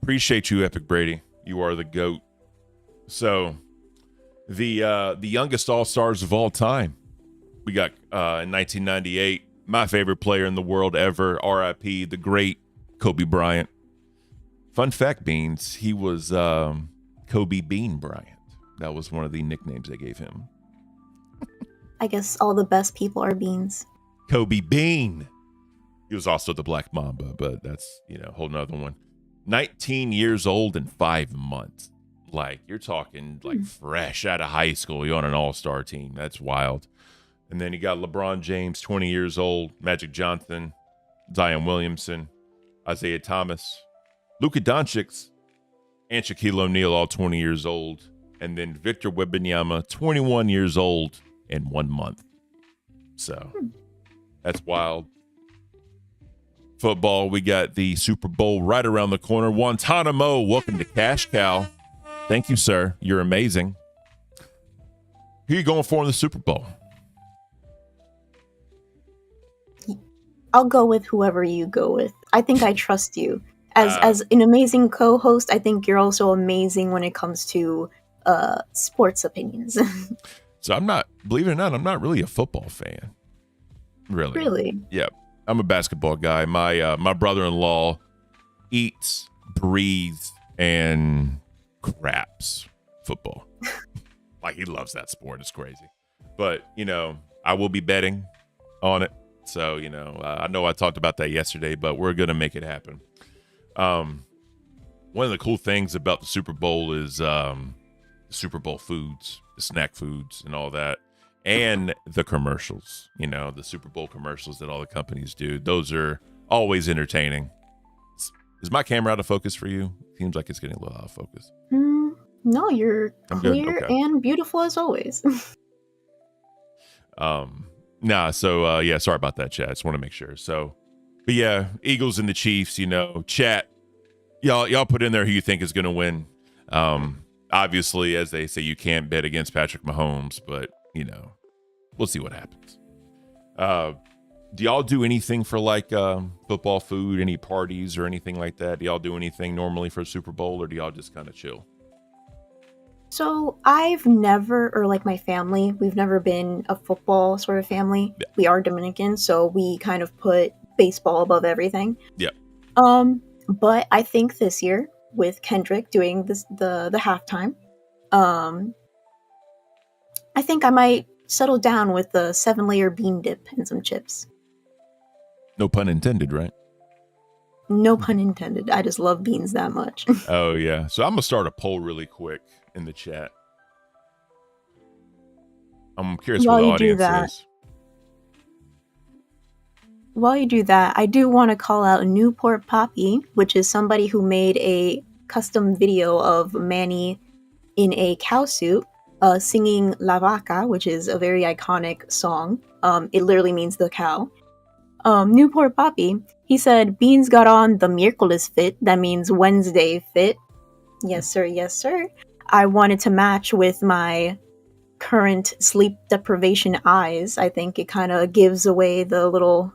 Appreciate you, Epic Brady. You are the GOAT. So, the youngest All-Stars of all time. We got in 1998, my favorite player in the world ever, RIP, the great Kobe Bryant. Fun fact, Beans, he was Kobe Bean Bryant. That was one of the nicknames they gave him. I guess all the best people are beans. Kobe Bean. He was also the Black Mamba, but that's, a whole nother one. 19 years old and 5 months. Like, you're talking like fresh out of high school. You're on an all-star team. That's wild. And then you got LeBron James, 20 years old, Magic Johnson, Zion Williamson, Isaiah Thomas, Luka Doncic, and Shaquille O'Neal, all 20 years old. And then Victor Wembanyama, 21 years old and 1 month. So that's wild. Football, we got the Super Bowl right around the corner. Guantanamo, welcome to Cash Cow. Thank you, sir. You're amazing. Who are you going for in the Super Bowl? I'll go with whoever you go with. I think I trust you. As an amazing co-host, I think you're also amazing when it comes to sports opinions. So believe it or not, I'm not really a football fan. Really? Yeah. I'm a basketball guy. My brother-in-law eats, breathes, and craps football. Like, he loves that sport. It's crazy. But, I will be betting on it. So, I know I talked about that yesterday, but we're going to make it happen. One of the cool things about the Super Bowl is the Super Bowl foods, the snack foods and all that. And the commercials, the Super Bowl commercials that all the companies do. Those are always entertaining. Is my camera out of focus for you? Seems like it's getting a little out of focus. No, you're I'm good, clear okay. and beautiful as always. Nah, so yeah, sorry about that, chat. Just want to make sure. So, but yeah, Eagles and the Chiefs, you know, chat, y'all put in there who you think is gonna win. Obviously, as they say, you can't bet against Patrick Mahomes, but you know, we'll see what happens. Do y'all do anything for like football food, any parties or anything like that? Do y'all do anything normally for Super Bowl, or do y'all just kind of chill? So I've never, or like my family, we've never been a football sort of family. Yeah. We are Dominican, so we kind of put baseball above everything. Yeah. But I think this year with Kendrick doing this, the halftime, I think I might settle down with the 7-layer bean dip and some chips. No pun intended, right? No pun intended. I just love beans that much. Oh yeah. So I'm gonna start a poll really quick in the chat. I'm curious While what the you do audience that, is. While you do that, I do want to call out Newport Poppy, which is somebody who made a custom video of Manny in a cow suit singing La Vaca, which is a very iconic song. It literally means the cow. Newport Poppy, he said, Beans got on the miércoles fit. That means Wednesday fit. Yes, sir. Yes, sir. I wanted to match with my current sleep deprivation eyes. I think it kind of gives away the little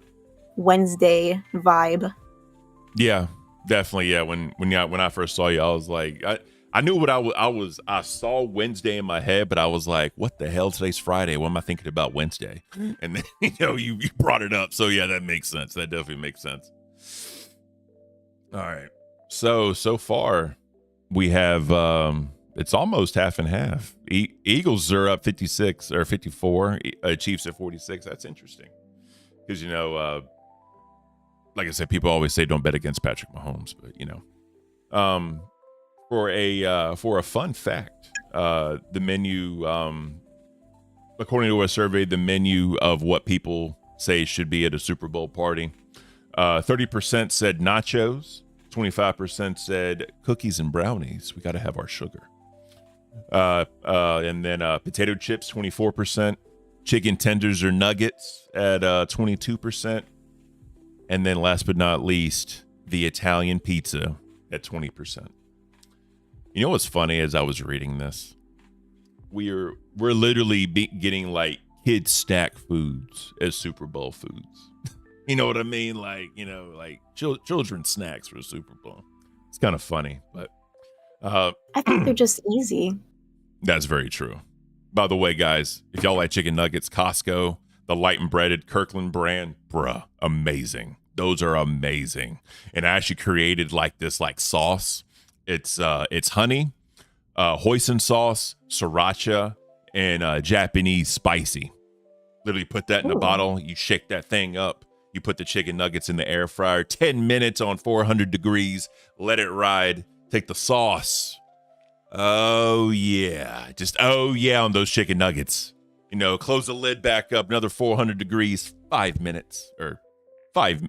Wednesday vibe. Yeah, definitely. Yeah, when I first saw you, I was like, I knew what I saw Wednesday in my head, but I was like, what the hell? Today's Friday. What am I thinking about Wednesday? And then you brought it up, so yeah, that makes sense. That definitely makes sense. All right, so far we have it's almost half and half. Eagles are up 56 or 54. Chiefs at 46. That's interesting because like I said, people always say don't bet against Patrick Mahomes, but for a fun fact, the menu, according to a survey, the menu of what people say should be at a Super Bowl party, 30% said nachos, 25% said cookies and brownies. We got to have our sugar. And then potato chips, 24%, chicken tenders or nuggets at 22%. And then last but not least, the Italian pizza at 20%. You know what's funny as I was reading this? We're literally getting like kid snack foods as Super Bowl foods. You know what I mean? Like, like children's snacks for Super Bowl. It's kind of funny, but I think they're just easy. That's very true. By the way, guys, if y'all like chicken nuggets, Costco, the light and breaded Kirkland brand, bruh, amazing. Those are amazing. And I actually created like this like sauce. It's honey, hoisin sauce, sriracha, and Japanese spicy. Literally put that in a bottle. You shake that thing up. You put the chicken nuggets in the air fryer, 10 minutes on 400 degrees. Let it ride. Take the sauce. Oh yeah, on those chicken nuggets. Close the lid back up, another 400 degrees, 5 minutes or five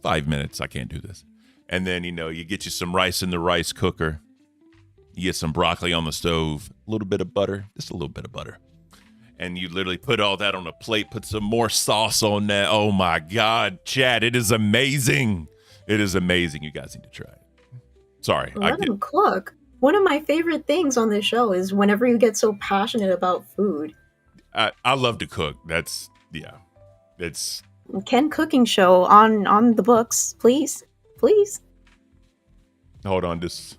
minutes. I can't do this. And then, you get you some rice in the rice cooker. You get some broccoli on the stove, a little bit of butter, just a little bit of butter. And you literally put all that on a plate, put some more sauce on that. Oh my God, Chad, it is amazing. It is amazing. You guys need to try it. Sorry. Let him cook. One of my favorite things on this show is whenever you get so passionate about food. I love to cook. It's Ken Cooking Show on the books, please. Hold on, just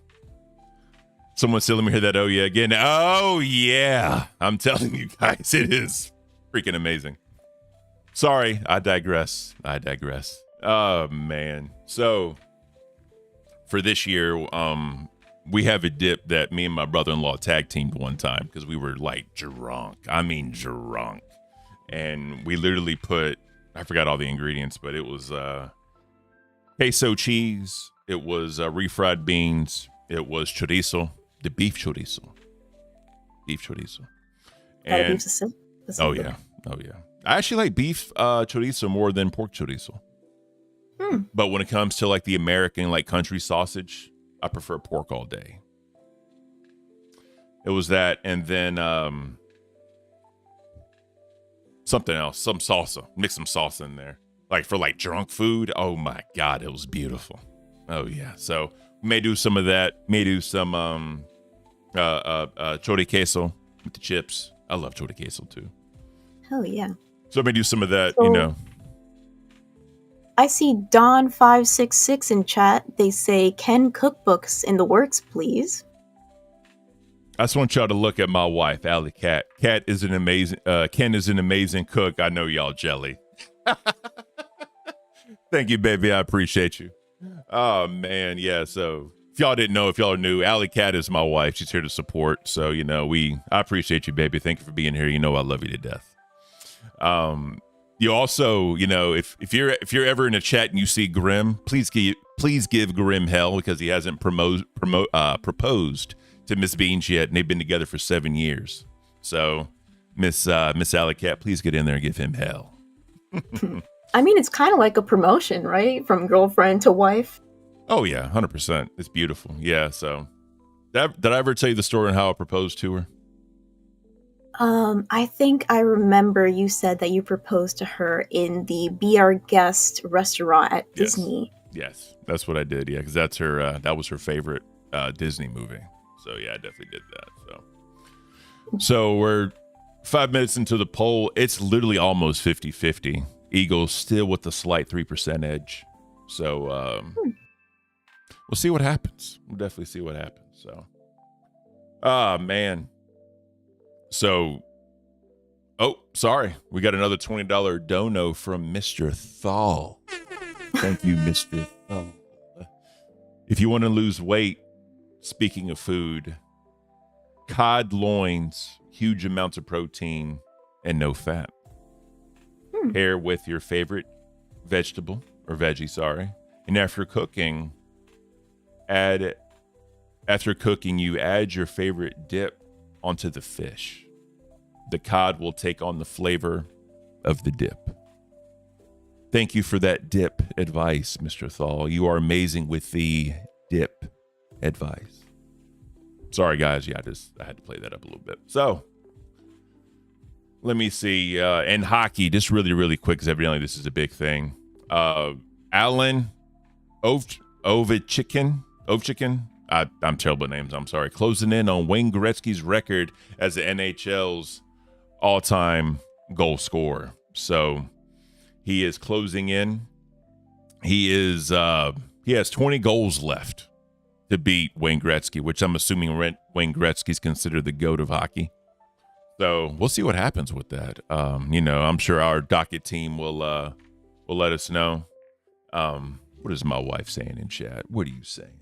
someone still let me hear that. Oh yeah, again. Oh yeah, I'm telling you guys, it is freaking amazing. Sorry, I digress. Oh man. So for this year, we have a dip that me and my brother-in-law tag teamed one time because we were like drunk. I mean drunk. And we literally put, I forgot all the ingredients, but it was queso cheese, it was refried beans, it was chorizo, the beef chorizo. And oh yeah. I actually like beef chorizo more than pork chorizo. Hmm. But when it comes to like the American like country sausage, I prefer pork all day. It was that, and then something else, some salsa. Mix some salsa in there, like for like drunk food. Oh my God, it was beautiful. Oh yeah. So may do some of that. May do some chori queso with the chips. I love chori queso too. Hell yeah. So may do some of that. So- I see Don566 in chat. They say, Ken cookbooks in the works, please. I just want y'all to look at my wife, Alley Cat. Cat is an amazing. Ken is an amazing cook. I know y'all jelly. Thank you, baby. I appreciate you. Oh man, yeah. So if y'all didn't know, if y'all are new, Alley Cat is my wife. She's here to support. So I appreciate you, baby. Thank you for being here. You know I love you to death. You also, if you're ever in a chat and you see Grim, please give Grim hell because he hasn't proposed to Miss Beans yet, and they've been together for 7 years. So, Miss Alley Cat, please get in there and give him hell. I mean, it's kind of like a promotion, right? From girlfriend to wife. Oh yeah, 100%. It's beautiful. Yeah. So, did I ever tell you the story on how I proposed to her? I think I remember you said that you proposed to her in the Be Our Guest restaurant at Yes. Disney. Yes, that's what I did. Yeah, because that's her. That was her favorite Disney movie. So yeah, I definitely did that. So we're 5 minutes into the poll. It's literally almost 50-50. Eagles still with a slight 3% edge. So we'll see what happens. We'll definitely see what happens. So, man. So, sorry. We got another $20 dono from Mr. Thal. Thank you, Mr. Thal. If you want to lose weight, speaking of food, cod loins, huge amounts of protein and no fat. Pair with your favorite vegetable or veggie, sorry. And after cooking, you add your favorite dip onto the fish. The cod will take on the flavor of the dip. Thank you for that dip advice, Mr. Thal. You are amazing with the dip advice. Sorry, guys. Yeah, I had to play that up a little bit. So, let me see. And hockey, just really, really quick, because evidently this is a big thing. Alan Ovechkin. I'm terrible at names. I'm sorry. Closing in on Wayne Gretzky's record as the NHL's all-time goal scorer. So he is closing in. He has 20 goals left to beat Wayne Gretzky, which I'm assuming Wayne Gretzky's considered the GOAT of hockey. So we'll see what happens with that. I'm sure our docket team will let us know. What is my wife saying in chat? What are you saying?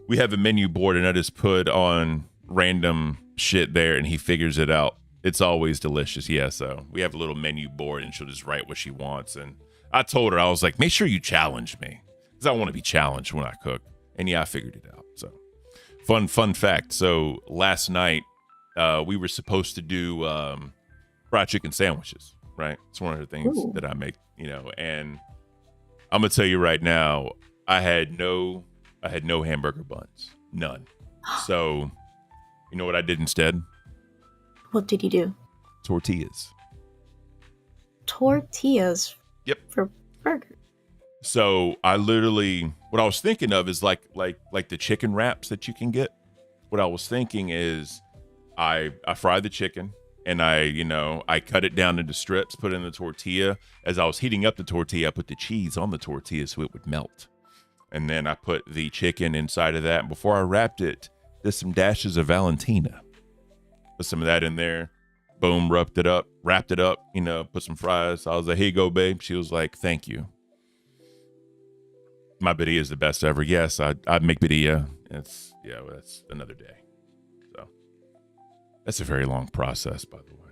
We have a menu board, and I just put on random shit there, and he figures it out. It's always delicious. Yeah, so we have a little menu board, and she'll just write what she wants. And I told her, I was like, make sure you challenge me, because I want to be challenged when I cook. And yeah, I figured it out. So fun fact. So last night, we were supposed to do fried chicken sandwiches, right? It's one of the things that I make, and I'm going to tell you right now, I had no hamburger buns, none. So, you know what I did instead? What did you do? Tortillas. Tortillas. Yep. For burger. So I literally, what I was thinking of is like the chicken wraps that you can get. What I was thinking is, I fry the chicken and I cut it down into strips, put it in the tortilla. As I was heating up the tortilla, I put the cheese on the tortilla so it would melt. And then I put the chicken inside of that. And before I wrapped it, there's some dashes of Valentina. Put some of that in there. Boom, wrapped it up, put some fries. I was like, here you go, babe. She was like, thank you. My bidilla is the best ever. Yes, I'd make bidilla. That's another day. So that's a very long process, by the way.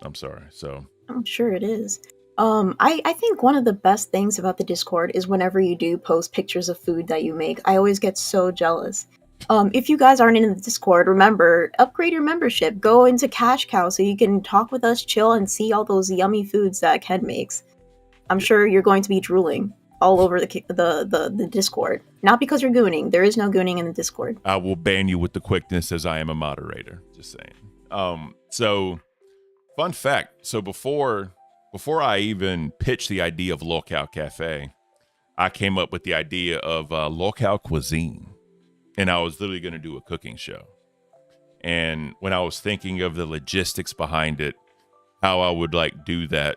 I'm sorry. So I'm sure it is. I think one of the best things about the Discord is whenever you do post pictures of food that you make, I always get so jealous. If you guys aren't in the Discord, remember, upgrade your membership. Go into Cash Cow so you can talk with us, chill, and see all those yummy foods that Ken makes. I'm sure you're going to be drooling all over the Discord. Not because you're gooning. There is no gooning in the Discord. I will ban you with the quickness as I am a moderator. Just saying. So fun fact. So before I even pitched the idea of LolCow Cafe, I came up with the idea of LolCow cuisine, and I was literally going to do a cooking show. And when I was thinking of the logistics behind it, how I would like do that.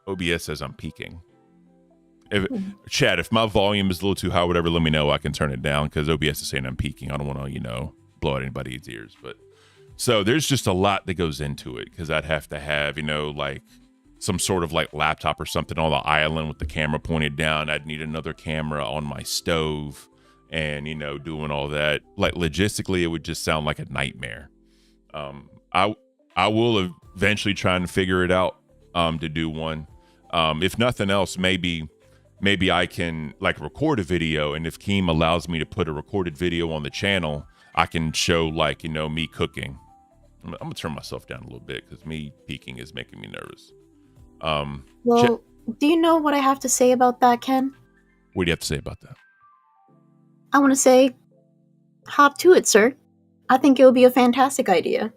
OBS says I'm peaking. Chat, if my volume is a little too high, whatever, let me know. I can turn it down because OBS is saying I'm peaking. I don't want to, blow out anybody's ears. But so there's just a lot that goes into it because I'd have to have, like some sort of like laptop or something on the island with the camera pointed down. I'd need another camera on my stove and, doing all that. Like logistically, it would just sound like a nightmare. I will eventually try and figure it out to do one. If nothing else, maybe I can like record a video, and if Keem allows me to put a recorded video on the channel, I can show like, me cooking. I'm gonna turn myself down a little bit because me peeking is making me nervous. Well, do you know what I have to say about that, Ken? What do you have to say about that? I want to say, hop to it, sir. I think it would be a fantastic idea.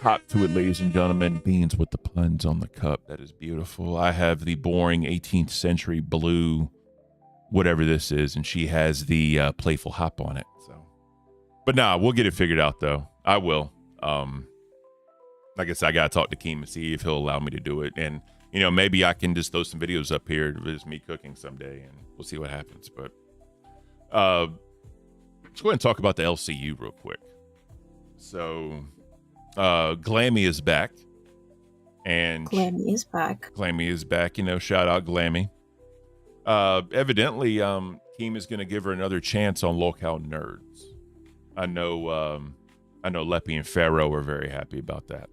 Hop to it, ladies and gentlemen. Beans with the puns on the cup. That is beautiful. I have the boring 18th century blue, whatever this is, and she has the playful hop on it. So, but nah, we'll get it figured out though. I will. Like I said, I gotta talk to Keem and see if he'll allow me to do it, and maybe I can just throw some videos up here of just me cooking someday, and we'll see what happens. But let's go ahead and talk about the LCU real quick. So. Glammy is back, and Glammy is back. Shout out Glammy. Evidently, Keem is going to give her another chance on LolCow Nerds. I know Leppy and Pharaoh are very happy about that.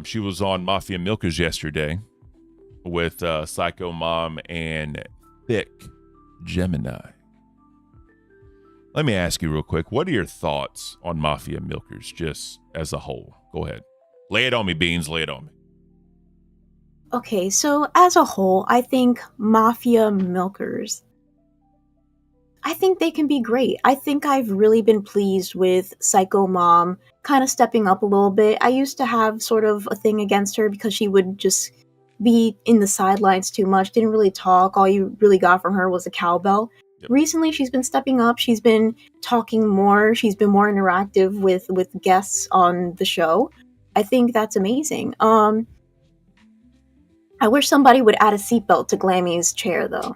She was on Mafia Milkers yesterday with Psycho Mom and Thick Gemini. Let me ask you real quick, what are your thoughts on Mafia Milkers just as a whole? Go ahead. Lay it on me, Beans. Lay it on me. Okay, so as a whole, I think Mafia Milkers, I think they can be great. I think I've really been pleased with Psycho Mom kind of stepping up a little bit. I used to have sort of a thing against her because she would just be in the sidelines too much, didn't really talk. All you really got from her was a cowbell. Yep. Recently, she's been stepping up. She's been talking more. She's been more interactive with guests on the show. I think that's amazing. I wish somebody would add a seatbelt to Glammy's chair, though.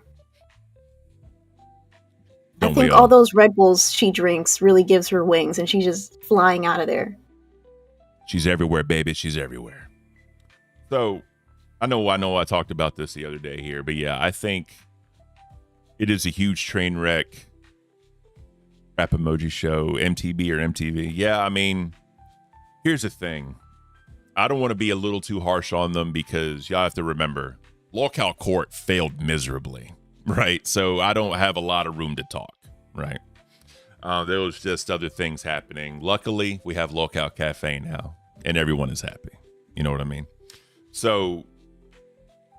I think all those Red Bulls she drinks really gives her wings, and she's just flying out of there. She's everywhere, baby. She's everywhere. So, I know I talked about this the other day here, but yeah, I think it is a huge train wreck. Rap emoji show, MTB or MTV. Yeah, I mean, here's the thing. I don't want to be a little too harsh on them because y'all have to remember, LolCow Court failed miserably, right? So I don't have a lot of room to talk, right? There was just other things happening. Luckily, we have LolCow Cafe now, and everyone is happy. You know what I mean? So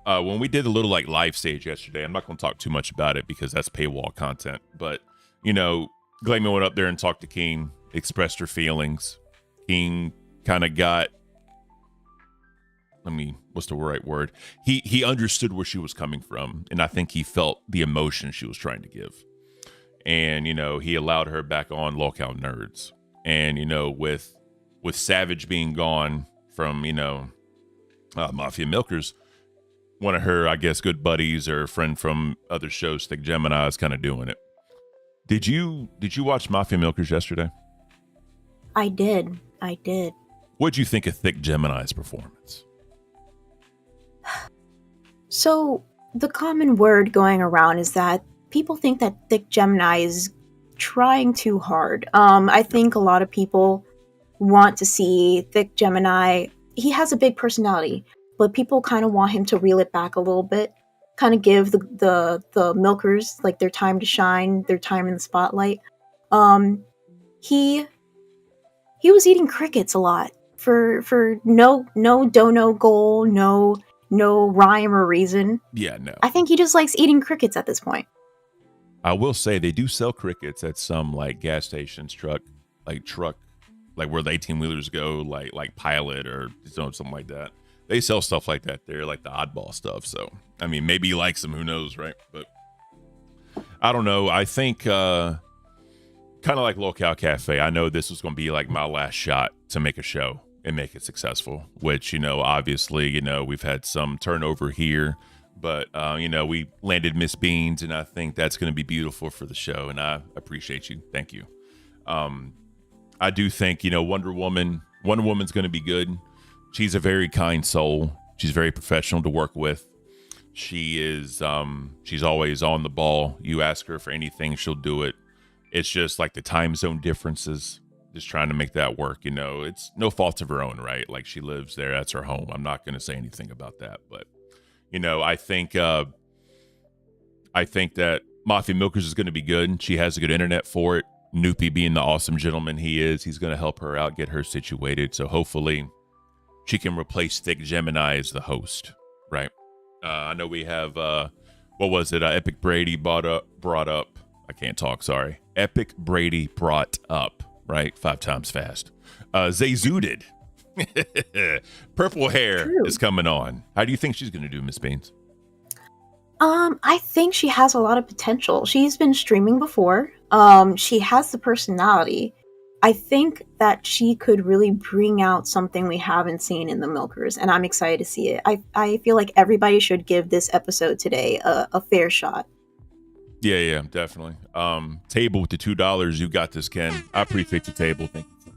when we did a little like live stage yesterday, I'm not going to talk too much about it because that's paywall content. But, Glammy went up there and talked to Keem, expressed her feelings. Keem kind of got, what's the right word? He understood where she was coming from. And I think he felt the emotion she was trying to give. And, he allowed her back on LolCow Nerds. And, with Savage being gone from, Mafia Milkers, one of her, I guess, good buddies or a friend from other shows, Thick Gemini, is kind of doing it. Did you watch Mafia Milkers yesterday? I did. What'd you think of Thick Gemini's performance? So, the common word going around is that people think that Thick Gemini is trying too hard. I think a lot of people want to see Thick Gemini. He has a big personality, but people kind of want him to reel it back a little bit, kind of give the milkers like their time to shine, their time in the spotlight. He was eating crickets a lot for no dono goal, no no rhyme or reason. Yeah, no. I think he just likes eating crickets at this point. I will say they do sell crickets at some like gas stations, truck, like where the 18-wheelers go, like Pilot or something like that. They sell stuff like that there, like the oddball stuff. So, I mean, maybe he likes them, who knows, right? But I don't know. I think kind of like LolCow Cafe. I know this was going to be like my last shot to make a show and make it successful, which, obviously, we've had some turnover here, but, we landed Miss Beans, and I think that's going to be beautiful for the show, and I appreciate you. Thank you. I do think, Wonder Woman's going to be good. She's a very kind soul. She's very professional to work with. She is, she's always on the ball. You ask her for anything, she'll do it. It's just like the time zone differences, just trying to make that work. It's no fault of her own, right? Like she lives there. That's her home. I'm not going to say anything about that, but I think that Mafia Milkers is going to be good. She has a good internet for it. Noopy being the awesome gentleman he is, he's going to help her out, get her situated. So hopefully she can replace Thick Gemini as the host, right? I know we have, what was it? Epic Brady brought up. I can't talk, sorry. Epic Brady brought up, right? 5 times fast. Zayzooted. Purple hair is coming on. How do you think she's going to do, Miss Beans? I think she has a lot of potential. She's been streaming before. She has the personality. I think that she could really bring out something we haven't seen in the Milkers, and I'm excited to see it. I feel like everybody should give this episode today a fair shot. Yeah, definitely. Table with the $2. You got this, Ken. I appreciate the table. Thank you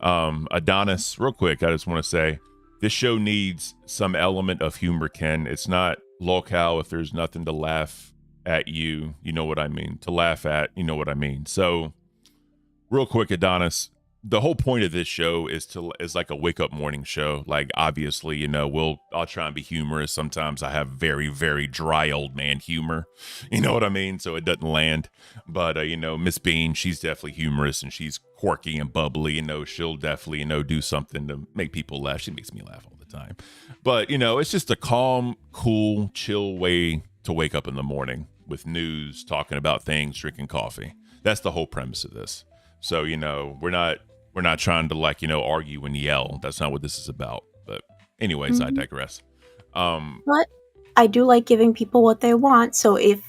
so much. Adonis, real quick, I just want to say this show needs some element of humor, Ken. It's not LolCow if there's nothing to laugh at you know what I mean. To laugh at, you know what I mean. So, real quick, Adonis, the whole point of this show is like a wake up morning show. Like, obviously, I'll try and be humorous. Sometimes I have very, very dry old man humor. You know what I mean? So it doesn't land. But, Miss Bean, she's definitely humorous and she's quirky and bubbly. She'll definitely, do something to make people laugh. She makes me laugh all the time. But, it's just a calm, cool, chill way to wake up in the morning with news, talking about things, drinking coffee. That's the whole premise of this. So, we're not trying to argue and yell. That's not what this is about. But anyways, I digress. But I do like giving people what they want. So if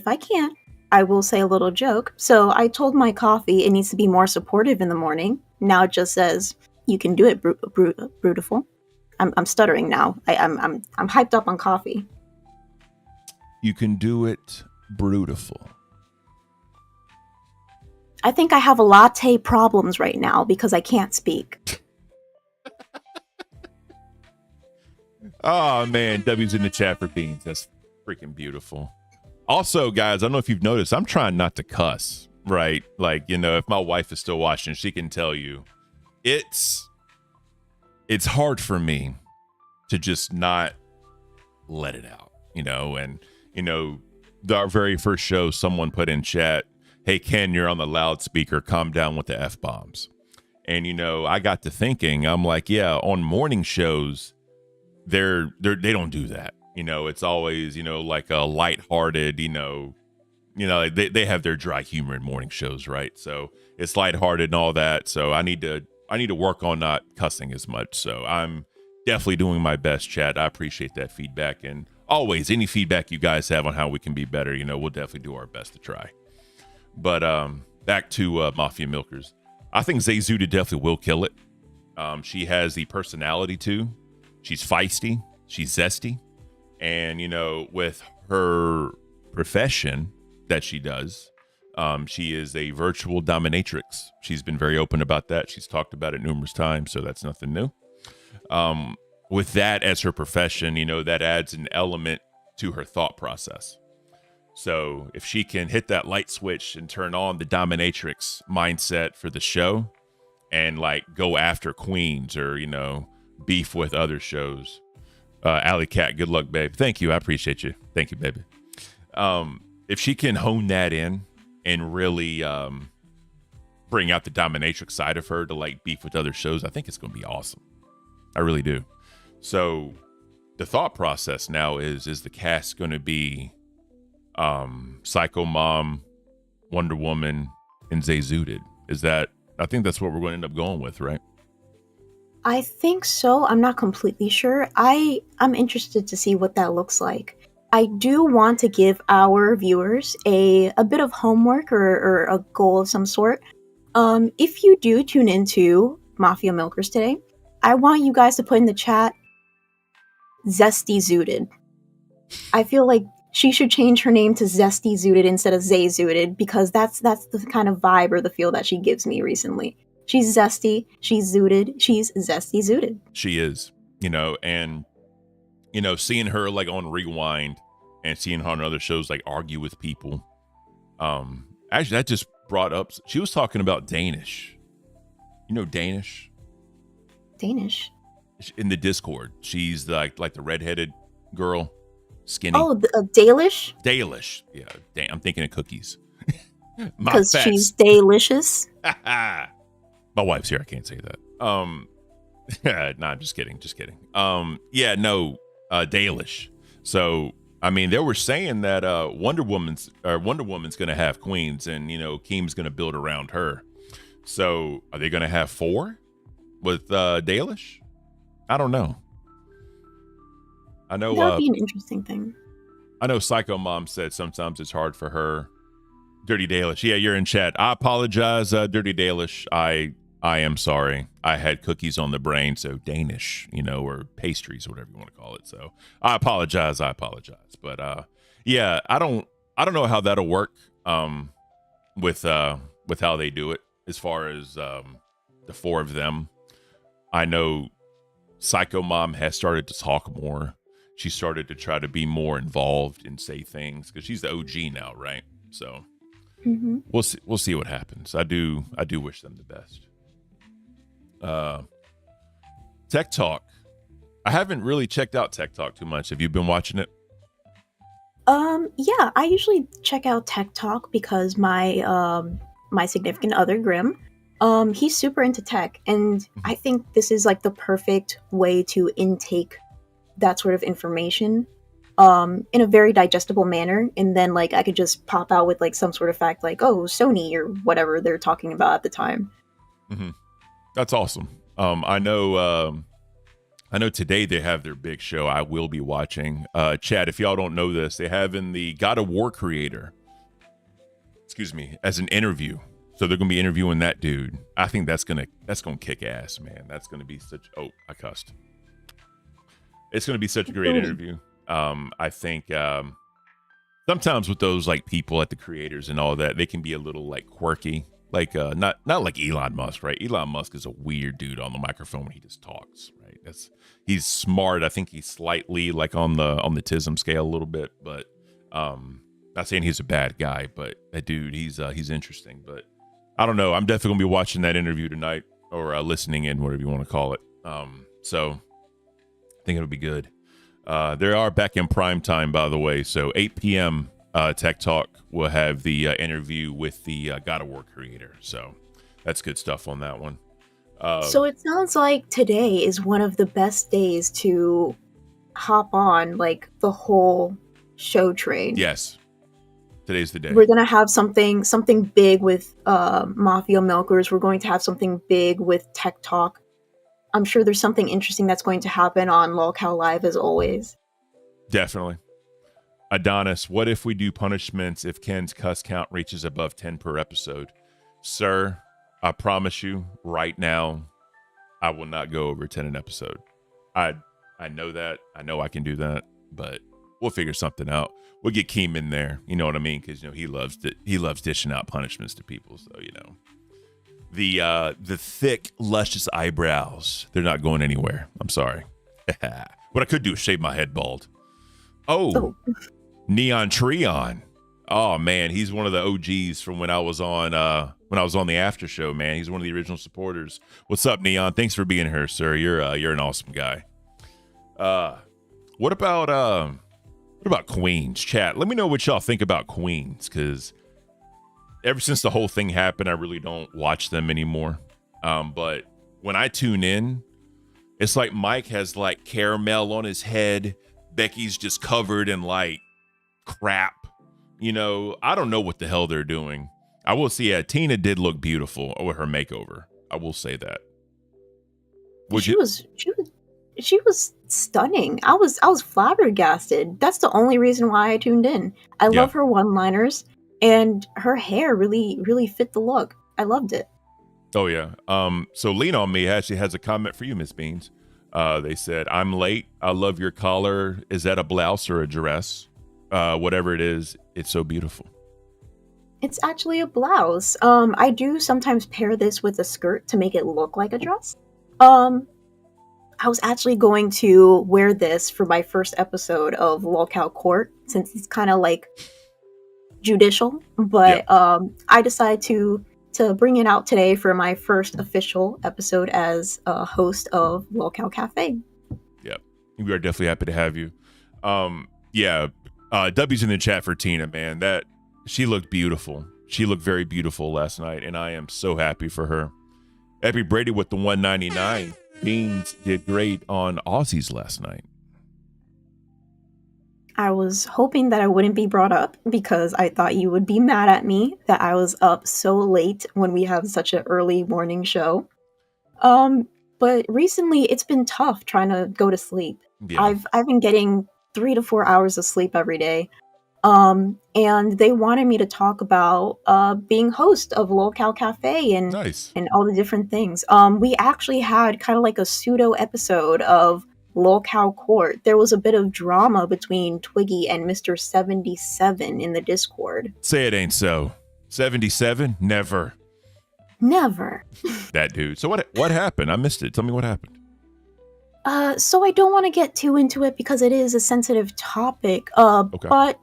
I can, I will say a little joke. So I told my coffee it needs to be more supportive in the morning. Now it just says you can do it, beautiful. I'm stuttering now. I'm hyped up on coffee. You can do it, beautiful. I think I have a latte problems right now because I can't speak. Oh, man. W's in the chat for Beans. That's freaking beautiful. Also, guys, I don't know if you've noticed, I'm trying not to cuss, right? Like, if my wife is still watching, she can tell you it's hard for me to just not let it out, and, our very first show, someone put in chat, hey, Ken, you're on the loudspeaker. Calm down with the F-bombs. And, I got to thinking, I'm like, yeah, on morning shows, they don't do that. It's always, like a lighthearted, they have their dry humor in morning shows, right? So it's lighthearted and all that. So I need to work on not cussing as much. So I'm definitely doing my best, chat. I appreciate that feedback. And always, any feedback you guys have on how we can be better, we'll definitely do our best to try. But back to Mafia Milkers. I think Zayzooted definitely will kill it. She has the personality too. She's feisty. She's zesty. And, with her profession that she does, she is a virtual dominatrix. She's been very open about that. She's talked about it numerous times, so that's nothing new. With that as her profession, that adds an element to her thought process. So if she can hit that light switch and turn on the dominatrix mindset for the show and go after queens or, beef with other shows. Alley Cat, good luck, babe. Thank you. I appreciate you. Thank you, baby. If she can hone that in and really bring out the dominatrix side of her to beef with other shows, I think it's going to be awesome. I really do. So the thought process now is the cast going to be Psycho Mom, Wonder Woman, and Zay Zooted? Is that, I think that's what we're going to end up going with, right? I think so. I'm not completely sure. I'm interested to see what that looks like. I do want to give our viewers a bit of homework or a goal of some sort. If you do tune into Mafia Milkers today, I want you guys to put in the chat Zesty Zooted. I feel like she should change her name to Zesty Zooted instead of Zay Zooted, because that's the kind of vibe or the feel that she gives me recently. She's zesty, she's zooted, she's zesty zooted. She is, and seeing her like on Rewind and seeing her on other shows like argue with people. Actually, that just brought up, she was talking about Danish. Danish? Danish? In the Discord, she's like the redheaded girl, skinny. Oh, Dalish? Dalish. Yeah, I'm thinking of cookies. Because she's delicious. My wife's here. I can't say that. Nah, I'm just kidding. Dalish. So, I mean, they were saying that Wonder Woman's going to have queens, and Keem's going to build around her. So, are they going to have 4 with Dalish? I don't know. I know that would be an interesting thing. I know Psycho Mom said sometimes it's hard for her. Dirty Dalish. Yeah, you're in chat. I apologize, Dirty Dalish. I am sorry. I had cookies on the brain, so Danish, or pastries or whatever you want to call it. So I apologize. But yeah, I don't know how that'll work with how they do it as far as the 4 of them. I know Psycho Mom has started to talk more. She started to try to be more involved and say things because she's the OG now, right? So we'll see what happens. I do wish them the best. Tech Talk. I haven't really checked out Tech Talk too much. Have you been watching it? Yeah, I usually check out Tech Talk because my significant other, Grim, he's super into tech, and I think this is like the perfect way to intake that sort of information in a very digestible manner, and then like I could just pop out with like some sort of fact like, oh, Sony or whatever they're talking about at the time. That's awesome. I know today they have their big show I will be watching. Chad, if y'all don't know this, they have in the God of War creator, as an interview. So they're going to be interviewing that dude. I think that's going to kick ass, man. That's going to be I cussed. It's going to be such a great interview. I think sometimes with those like people at the creators and all that, they can be a little like quirky. Like not like Elon Musk, right? Elon Musk is a weird dude on the microphone when he just talks, right? He's smart. I think he's slightly like on the autism scale a little bit, but not saying he's a bad guy, but that dude, he's interesting. But I don't know. I'm definitely gonna be watching that interview tonight or listening in, whatever you want to call it. So I think it'll be good. They are back in prime time, by the way. So 8 p.m. Tech Talk will have the interview with the God of War creator. So that's good stuff on that one. So it sounds like today is one of the best days to hop on like the whole show train. Yes. Today's the day. We're going to have something big with Mafia Milkers. We're going to have something big with Tech Talk. I'm sure there's something interesting that's going to happen on LolCow Live as always. Definitely. Adonis, what if we do punishments if Ken's cuss count reaches above 10 per episode? Sir, I promise you right now, I will not go over 10 an episode. I know that. I know I can do that, but we'll figure something out. We'll get Keem in there. You know what I mean? Because he loves dishing out punishments to people. So the thick, luscious eyebrows, they're not going anywhere. I'm sorry. What I could do is shave my head bald. Oh. Neon Treon. Oh man, he's one of the OGs from when I was on the after show, man. He's one of the original supporters. What's up, Neon? Thanks for being here, sir. You're an awesome guy. What about Queens? Chat, let me know what y'all think about Queens, because ever since the whole thing happened, I really don't watch them anymore. But when I tune in, It's like Mike has like caramel on his head. Becky's just covered in like crap. You know, I don't know what the hell they're doing. I will say, yeah, Tina did look beautiful with her makeover. I will say that. She was stunning. I was flabbergasted. That's the only reason why I tuned in. I love her one-liners, and her hair really fit the look. I loved it. Oh yeah. So Lean on Me actually has a comment for you, Miss Beans. They said, "I'm late. I love your collar. Is that a blouse or a dress? Whatever it is, it's so beautiful." It's actually a blouse. I do sometimes pair this with a skirt to make it look like a dress. I was actually going to wear this for my first episode of LolCow Court, since it's kind of like judicial, but I decided to bring it out today for my first official episode as a host of LolCow Cafe. Yep. We are definitely happy to have you. W's in the chat for Tina, man. That she looked beautiful. She looked very beautiful last night, and I am so happy for her. Epi Brady with the 199. Beans did great on Aussies last night. I was hoping that I wouldn't be brought up because I thought you would be mad at me that I was up so late when we have such an early morning show. But recently it's been tough trying to go to sleep. Yeah. I've been getting 3 to 4 hours of sleep every day. And they wanted me to talk about being host of LolCow Cafe and Nice. and all the different things. We actually had kind of like a pseudo episode of LolCow Court. There was a bit of drama between Twiggy and Mr. 77 in the Discord. Say it ain't so. 77? Never. That dude. So what happened? I missed it. Tell me what happened. So I don't want to get too into it because it is a sensitive topic. Okay. But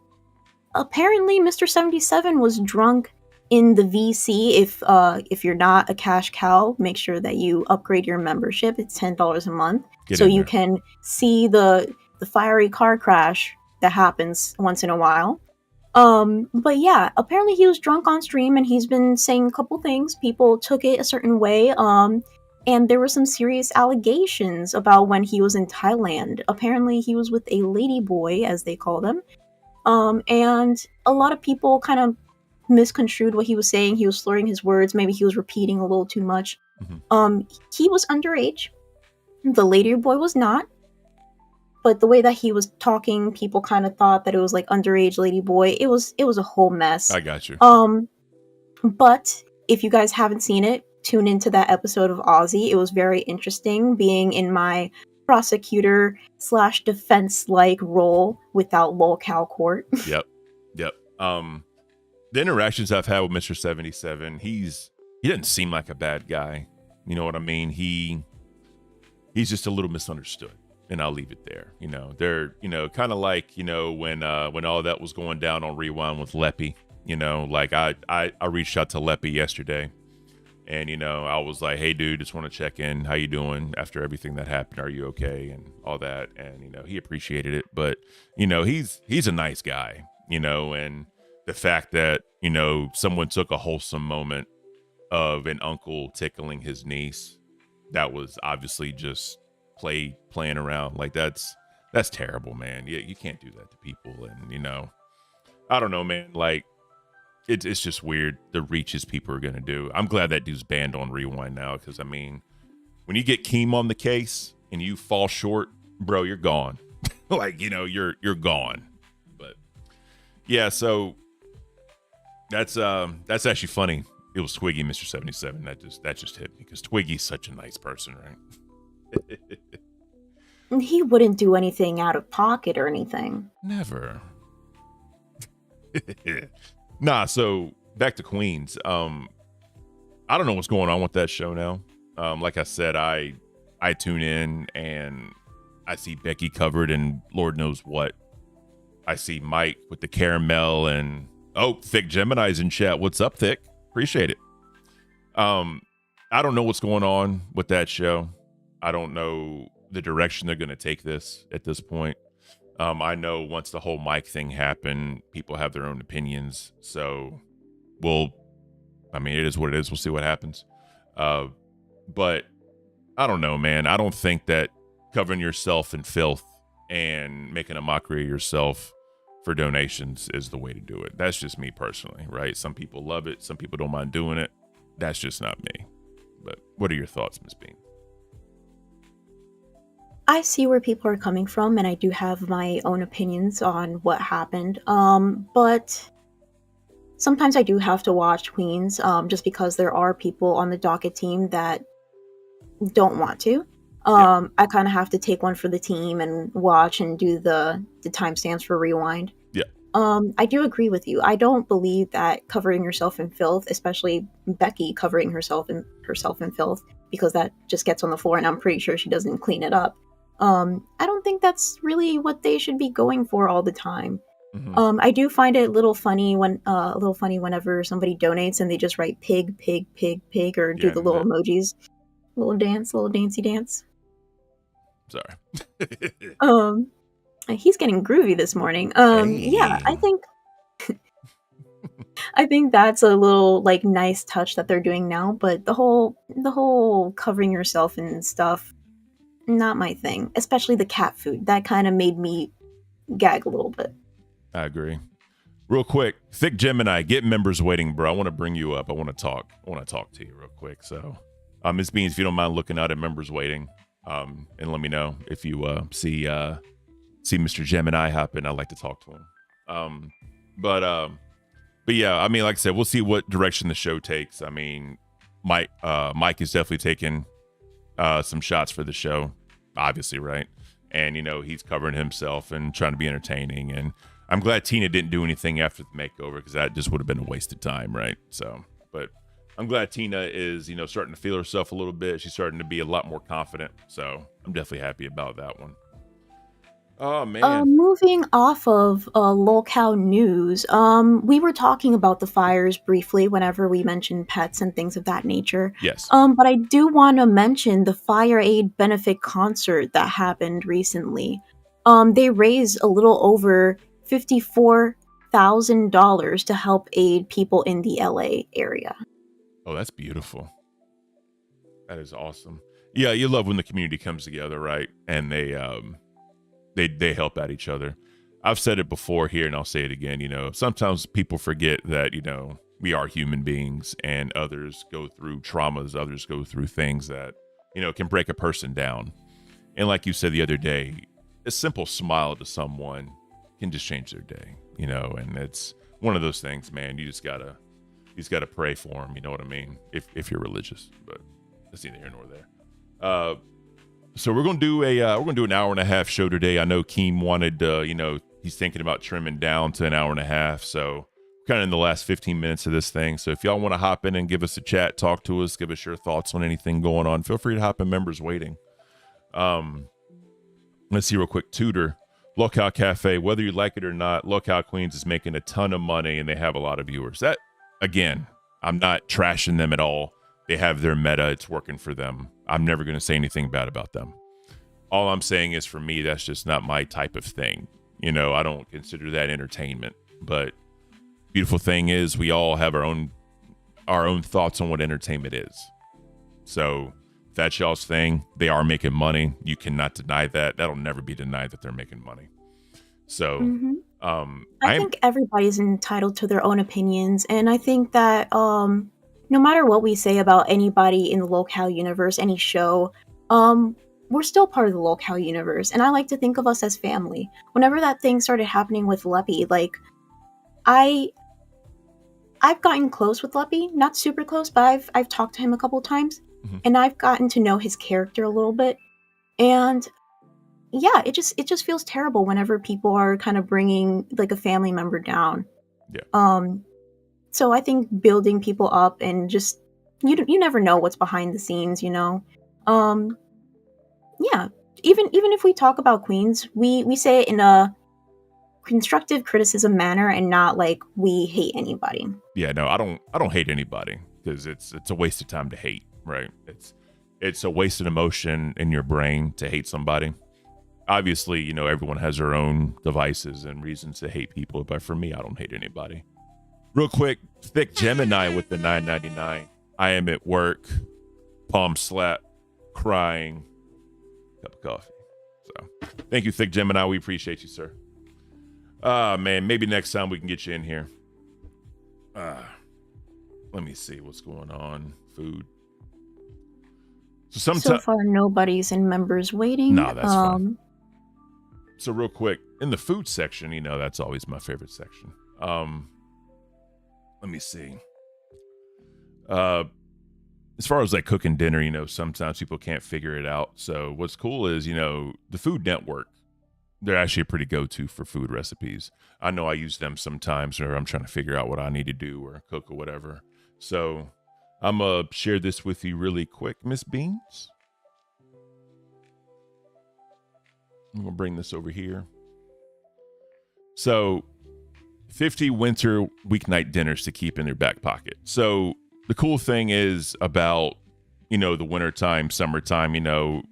apparently Mr. 77 was drunk in the VC. If you're not a cash cow, make sure that you upgrade your membership. It's $10 a month. So you can see the fiery car crash that happens once in a while. But yeah, apparently he was drunk on stream and he's been saying a couple things. People took it a certain way. And there were some serious allegations about when he was in Thailand. Apparently he was with a lady boy, as they call them. And a lot of people kind of misconstrued what he was saying. He was slurring his words. Maybe he was repeating a little too much. Mm-hmm. He was underage. The lady boy was not. But the way that he was talking, people kind of thought that it was like underage lady boy. It was a whole mess. I got you. But if you guys haven't seen it, tune into that episode of Aussie. It was very interesting being in my prosecutor / defense like role without LolCow Court. Yep. The interactions I've had with Mr. 77, he doesn't seem like a bad guy. You know what I mean? He's just a little misunderstood, and I'll leave it there. You know, they're, you know, kind of like, you know, when all that was going down on Rewind with Leppy, you know, like I reached out to Leppy yesterday. And, you know, I was like, hey, dude, just want to check in. How you doing after everything that happened? Are you okay? And all that. And, you know, he appreciated it. But, you know, he's a nice guy, you know, and the fact that, you know, someone took a wholesome moment of an uncle tickling his niece, that was obviously just playing around. Like, that's terrible, man. You can't do that to people. And, you know, I don't know, man. Like, it's just weird the reaches people are going to do. I'm glad that dude's banned on Rewind now because, I mean, when you get Keem on the case and you fall short, bro, you're gone. Like, you know, you're gone. But, yeah, so that's actually funny. It was Twiggy, Mr. 77. That just hit me because Twiggy's such a nice person, right? He wouldn't do anything out of pocket or anything. Never. Nah, so back to Queens. I don't know what's going on with that show now. Like I said, I tune in and I see Becky covered in Lord knows what. I see Mike with the caramel and Thick Gemini's in chat. What's up, Thick? Appreciate it. I don't know what's going on with that show. I don't know the direction they're going to take this at this point. I know once the whole Mike thing happened, people have their own opinions. So it is what it is. We'll see what happens. But I don't know, man. I don't think that covering yourself in filth and making a mockery of yourself for donations is the way to do it. That's just me personally, right? Some people love it. Some people don't mind doing it. That's just not me. But what are your thoughts, Miss Bean? I see where people are coming from, and I do have my own opinions on what happened. But sometimes I do have to watch Queens, just because there are people on the docket team that don't want to. I kind of have to take one for the team and watch and do the timestamps for rewind. Yeah. I do agree with you. I don't believe that covering yourself in filth, especially Becky covering herself in filth, because that just gets on the floor and I'm pretty sure she doesn't clean it up. I don't think that's really what they should be going for all the time. Mm-hmm. I do find it a little funny whenever somebody donates and they just write pig, pig, pig, pig, or do the little emojis, little dancey dance. Sorry. He's getting groovy this morning. Yeah, I think that's a little like nice touch that they're doing now, but the whole covering yourself and stuff, not my thing. Especially the cat food. That kind of made me gag a little bit. I agree. Real quick, Thick Gemini, get members waiting, bro. I want to bring you up. I want to talk to you real quick. So, Ms. Beans, if you don't mind looking out at members waiting, and let me know if you see Mr. Gemini happen. I'd like to talk to him. But yeah, I mean, like I said, we'll see what direction the show takes. I mean, Mike is definitely taking some shots for the show, obviously, right? And he's covering himself and trying to be entertaining. And I'm glad Tina didn't do anything after the makeover, because that just would have been a waste of time, right? So, but I'm glad Tina is starting to feel herself a little bit. She's starting to be a lot more confident. So I'm definitely happy about that one. Oh man. Moving off of LolCow news, we were talking about the fires briefly whenever we mentioned pets and things of that nature. Yes. But I do want to mention the Fire Aid benefit concert that happened recently. They raised a little over $54,000 to help aid people in the LA area. Oh, that's beautiful. That is awesome. Yeah, you love when the community comes together, right? And they help out each other. I've said it before here, and I'll say it again. Sometimes people forget that we are human beings, and others go through traumas. Others go through things that can break a person down. And like you said the other day, a simple smile to someone can just change their day. And it's one of those things, man. You just gotta pray for them. You know what I mean? If you're religious, but that's neither here nor there. So we're gonna do an hour and a half show today. I know Keem wanted, he's thinking about trimming down to an hour and a half. So kind of in the last 15 minutes of this thing. So if y'all want to hop in and give us a chat, talk to us, give us your thoughts on anything going on, feel free to hop in. Members waiting. Let's see real quick. Tudor, LolCow Cafe, whether you like it or not, LolCow Queens is making a ton of money and they have a lot of viewers. That, again, I'm not trashing them at all. They have their meta. It's working for them. I'm never going to say anything bad about them. All I'm saying is, for me, that's just not my type of thing. I don't consider that entertainment. But beautiful thing is, we all have our own thoughts on what entertainment is. So if that's y'all's thing, they are making money. You cannot deny that. That'll never be denied that they're making money. So I think everybody's entitled to their own opinions, and I think that no matter what we say about anybody in the LolCow universe, any show, we're still part of the LolCow universe, and I like to think of us as family. Whenever that thing started happening with Leppy, I've gotten close with Leppy, not super close, but I've talked to him a couple times, and I've gotten to know his character a little bit, and yeah, it just feels terrible whenever people are kind of bringing a family member down. Yeah. So I think building people up and just you never know what's behind the scenes, Yeah. Even if we talk about Queens, we say it in a constructive criticism manner and not like we hate anybody. Yeah, no, I don't hate anybody, because it's a waste of time to hate, right? It's a wasted emotion in your brain to hate somebody. Obviously, everyone has their own devices and reasons to hate people, but for me, I don't hate anybody. Real quick, Thick Gemini with the $9.99. I am at work. Palm slap. crying cup of coffee. So thank you, Thick Gemini. We appreciate you, sir. Man, maybe next time we can get you in here. Let me see what's going on. Food. So far, nobody's in members waiting. No, that's fine. So real quick, in the food section, that's always my favorite section. Let me see. As far as like cooking dinner, sometimes people can't figure it out. So what's cool is, the Food Network, they're actually a pretty go-to for food recipes. I know I use them sometimes where I'm trying to figure out what I need to do or cook or whatever. So I'm going to share this with you really quick, Miss Beans. I'm going to bring this over here. So 50 winter weeknight dinners to keep in your back pocket. So the cool thing is about, the wintertime, summertime,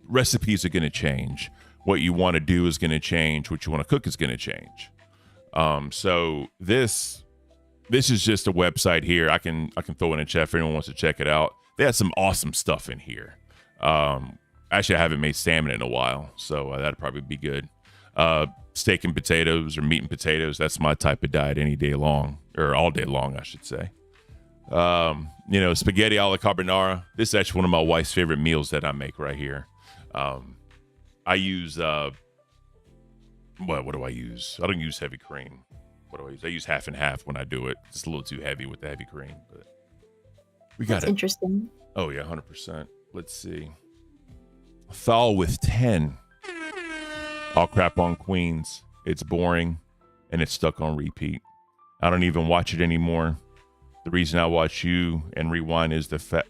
recipes are going to change. What you want to do is going to change. What you want to cook is going to change. So this is just a website here. I can throw in a chat if anyone wants to check it out. They have some awesome stuff in here. Actually, I haven't made salmon in a while, so that'd probably be good. Steak and potatoes or meat and potatoes. That's my type of diet any day long, or all day long, I should say. Spaghetti alla carbonara. This is actually one of my wife's favorite meals that I make right here. I use, what do I use? I don't use heavy cream. What do I use? I use half and half when I do it. It's a little too heavy with the heavy cream, but we got it. That's interesting. Oh yeah, 100%. Let's see. Thal with 10. All crap on Queens. It's boring and it's stuck on repeat. I don't even watch it anymore. The reason I watch you and Rewind is the fact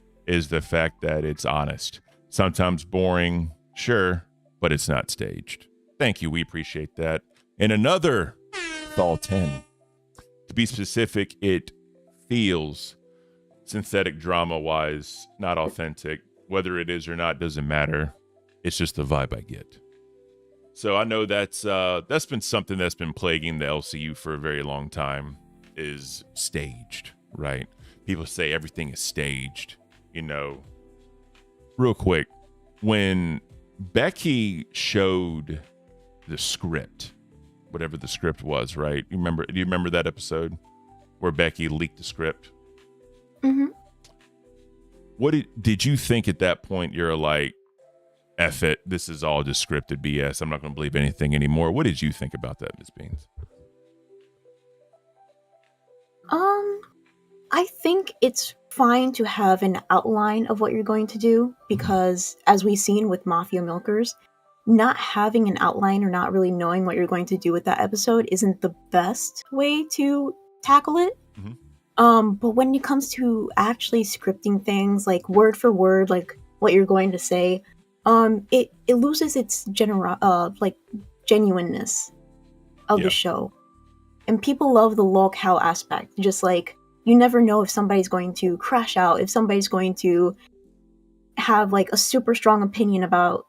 that it's honest. Sometimes boring, sure, but it's not staged. Thank you. We appreciate that. And another Thal 10. To be specific, it feels synthetic drama-wise, not authentic. Whether it is or not doesn't matter. It's just the vibe I get. So I know that's been something that's been plaguing the LCU for a very long time, is staged, right? People say everything is staged, Real quick, when Becky showed the script, whatever the script was, right? Do you remember that episode where Becky leaked the script? Mm-hmm. What did you think at that point? You're like, F it, this is all just scripted BS. I'm not going to believe anything anymore. What did you think about that, Ms. Beans? I think it's fine to have an outline of what you're going to do because, as we've seen with Mafia Milkers, not having an outline or not really knowing what you're going to do with that episode isn't the best way to tackle it. Mm-hmm. But when it comes to actually scripting things, like word for word, like what you're going to say, it loses its genuineness of the show. And people love the LolCow aspect. Just like, you never know if somebody's going to crash out, if somebody's going to have like a super strong opinion about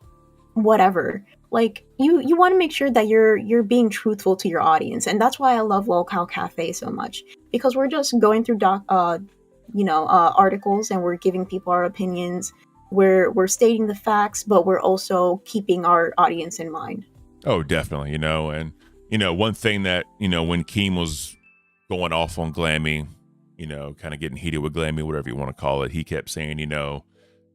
whatever. Like, you want to make sure that you're being truthful to your audience. And that's why I love LolCow Cafe so much. Because we're just going through articles and we're giving people our opinions. We're stating the facts, but we're also keeping our audience in mind. Oh, definitely. And one thing that, when Keem was going off on Glammy, kind of getting heated with Glammy, whatever you want to call it, he kept saying,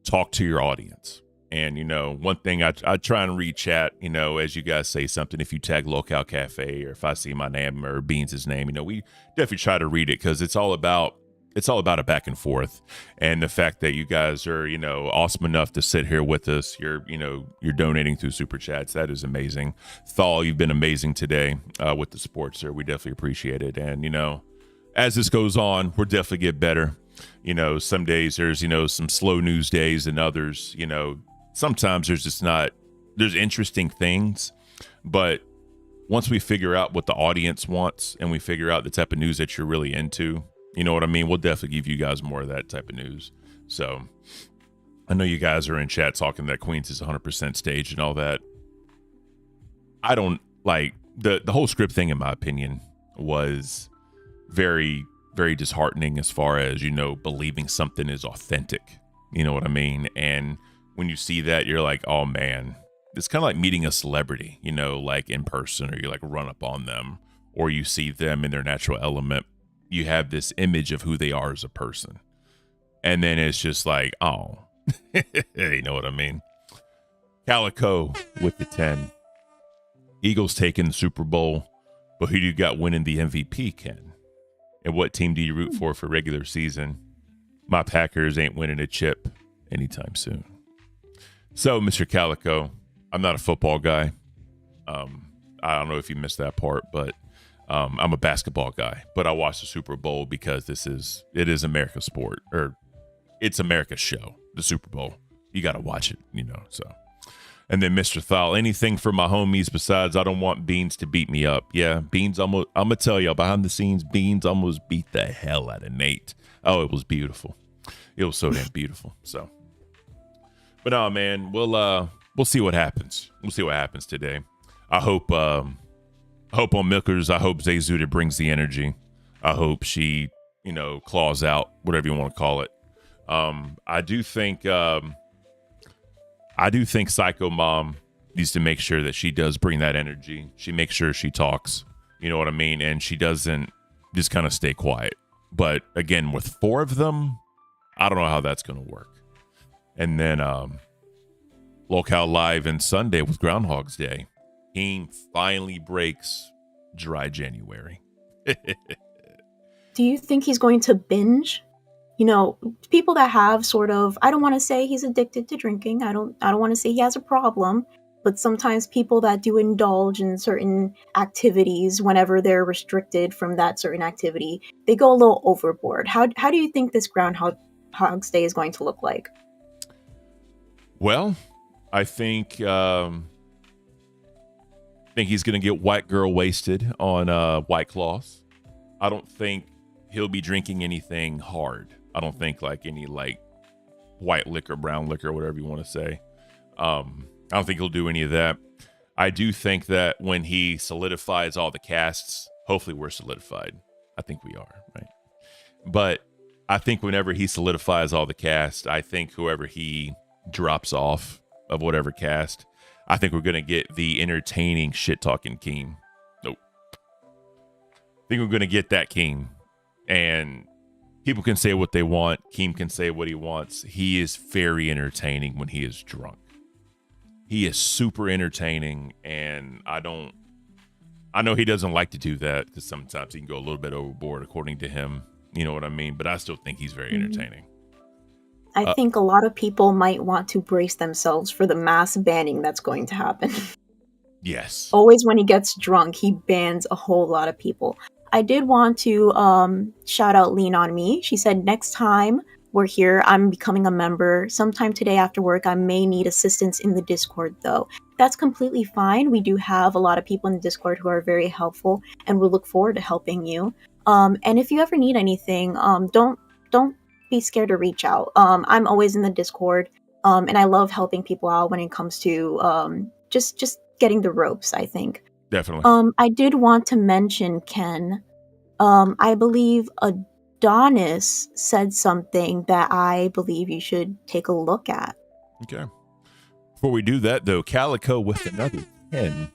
talk to your audience. And, one thing I try and read chat, as you guys say something, if you tag LolCow Cafe or if I see my name or Beans' name, we definitely try to read it because it's all about a back and forth. And the fact that you guys are, awesome enough to sit here with us, you're donating through super chats. That is amazing. Thal, you've been amazing today with the support, sir. We definitely appreciate it. And, as this goes on, we'll definitely get better. Some days there's, some slow news days and others, sometimes there's interesting things, but once we figure out what the audience wants and we figure out the type of news that you're really into, you know what I mean? We'll definitely give you guys more of that type of news. So I know you guys are in chat talking that Queens is 100% staged and all that. I don't like the whole script thing, in my opinion, was very, very disheartening as far as, believing something is authentic. You know what I mean? And when you see that, you're like, oh man, it's kind of like meeting a celebrity, like in person, or you like run up on them, or you see them in their natural element. You have this image of who they are as a person. And then it's just like, oh, you know what I mean? Calico with the 10. Eagles taking the Super Bowl, but who do you got winning the MVP, Ken? And what team do you root for regular season? My Packers ain't winning a chip anytime soon. So, Mr. Calico, I'm not a football guy. I don't know if you missed that part, but I'm a basketball guy. But I watch the Super Bowl because it is America's sport, or it's America's show, the Super Bowl. You got to watch it, so. And then Mr. Thal, anything for my homies besides I don't want Beans to beat me up. Yeah, Beans I'm going to tell y'all, behind the scenes, Beans almost beat the hell out of Nate. Oh, it was beautiful. It was so damn beautiful. So, but no, man, we'll see what happens. We'll see what happens today. I hope on Milkers, I hope Zayzuda brings the energy. I hope she, claws out, whatever you want to call it. I do think Psycho Mom needs to make sure that she does bring that energy. She makes sure she talks, you know what I mean? And she doesn't just kind of stay quiet. But again, with 4 of them, I don't know how that's going to work. And then LolCow Live and Sunday with Groundhog's Day. King finally breaks dry January. Do you think he's going to binge? People that have sort of, I don't want to say he's addicted to drinking. I don't want to say he has a problem, but sometimes people that do indulge in certain activities whenever they're restricted from that certain activity, they go a little overboard. How do you think this Groundhog's Day is going to look like? Well, I think he's going to get white girl wasted on White Claws. I don't think he'll be drinking anything hard. I don't think like any like white liquor, brown liquor, whatever you want to say. I don't think he'll do any of that. I do think that when he solidifies all the casts, hopefully we're solidified. I think we are, right? But I think whenever he solidifies all the cast, I think whoever he drops off of whatever cast, I think we're going to get the entertaining shit-talking Keem. Nope. I think we're going to get that Keem. And people can say what they want. Keem can say what he wants. He is very entertaining when he is drunk. He is super entertaining, and I know he doesn't like to do that because sometimes he can go a little bit overboard, according to him. You know what I mean? But I still think he's very entertaining. I think a lot of people might want to brace themselves for the mass banning that's going to happen. Yes. Always when he gets drunk, he bans a whole lot of people. I did want to shout out Lean On Me. She said, next time we're here, I'm becoming a member. Sometime today after work, I may need assistance in the Discord, though. That's completely fine. We do have a lot of people in the Discord who are very helpful, and we look forward to helping you. And if you ever need anything, don't be scared to reach out. I'm always in the Discord, and I love helping people out when it comes to just getting the ropes, I think. Definitely. I did want to mention, Ken, I believe Adonis said something that I believe you should take a look at. Okay. Before we do that, though, Calico with another 10.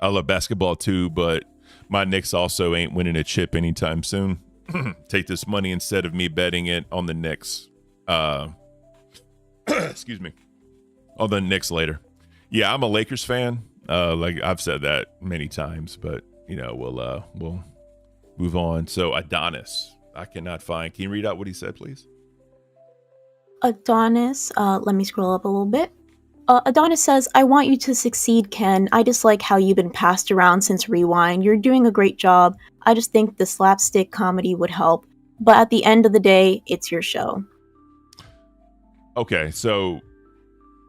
I love basketball too, but my Knicks also ain't winning a chip anytime soon. Take this money instead of me betting it on the Knicks. Excuse me. On the Knicks later. Yeah, I'm a Lakers fan. Like I've said that many times, but we'll move on. So Adonis, I cannot find. Can you read out what he said, please? Adonis, let me scroll up a little bit. Adonis says, I want you to succeed, Ken. I dislike how you've been passed around since Rewind. You're doing a great job. I just think the slapstick comedy would help. But at the end of the day, it's your show. Okay, so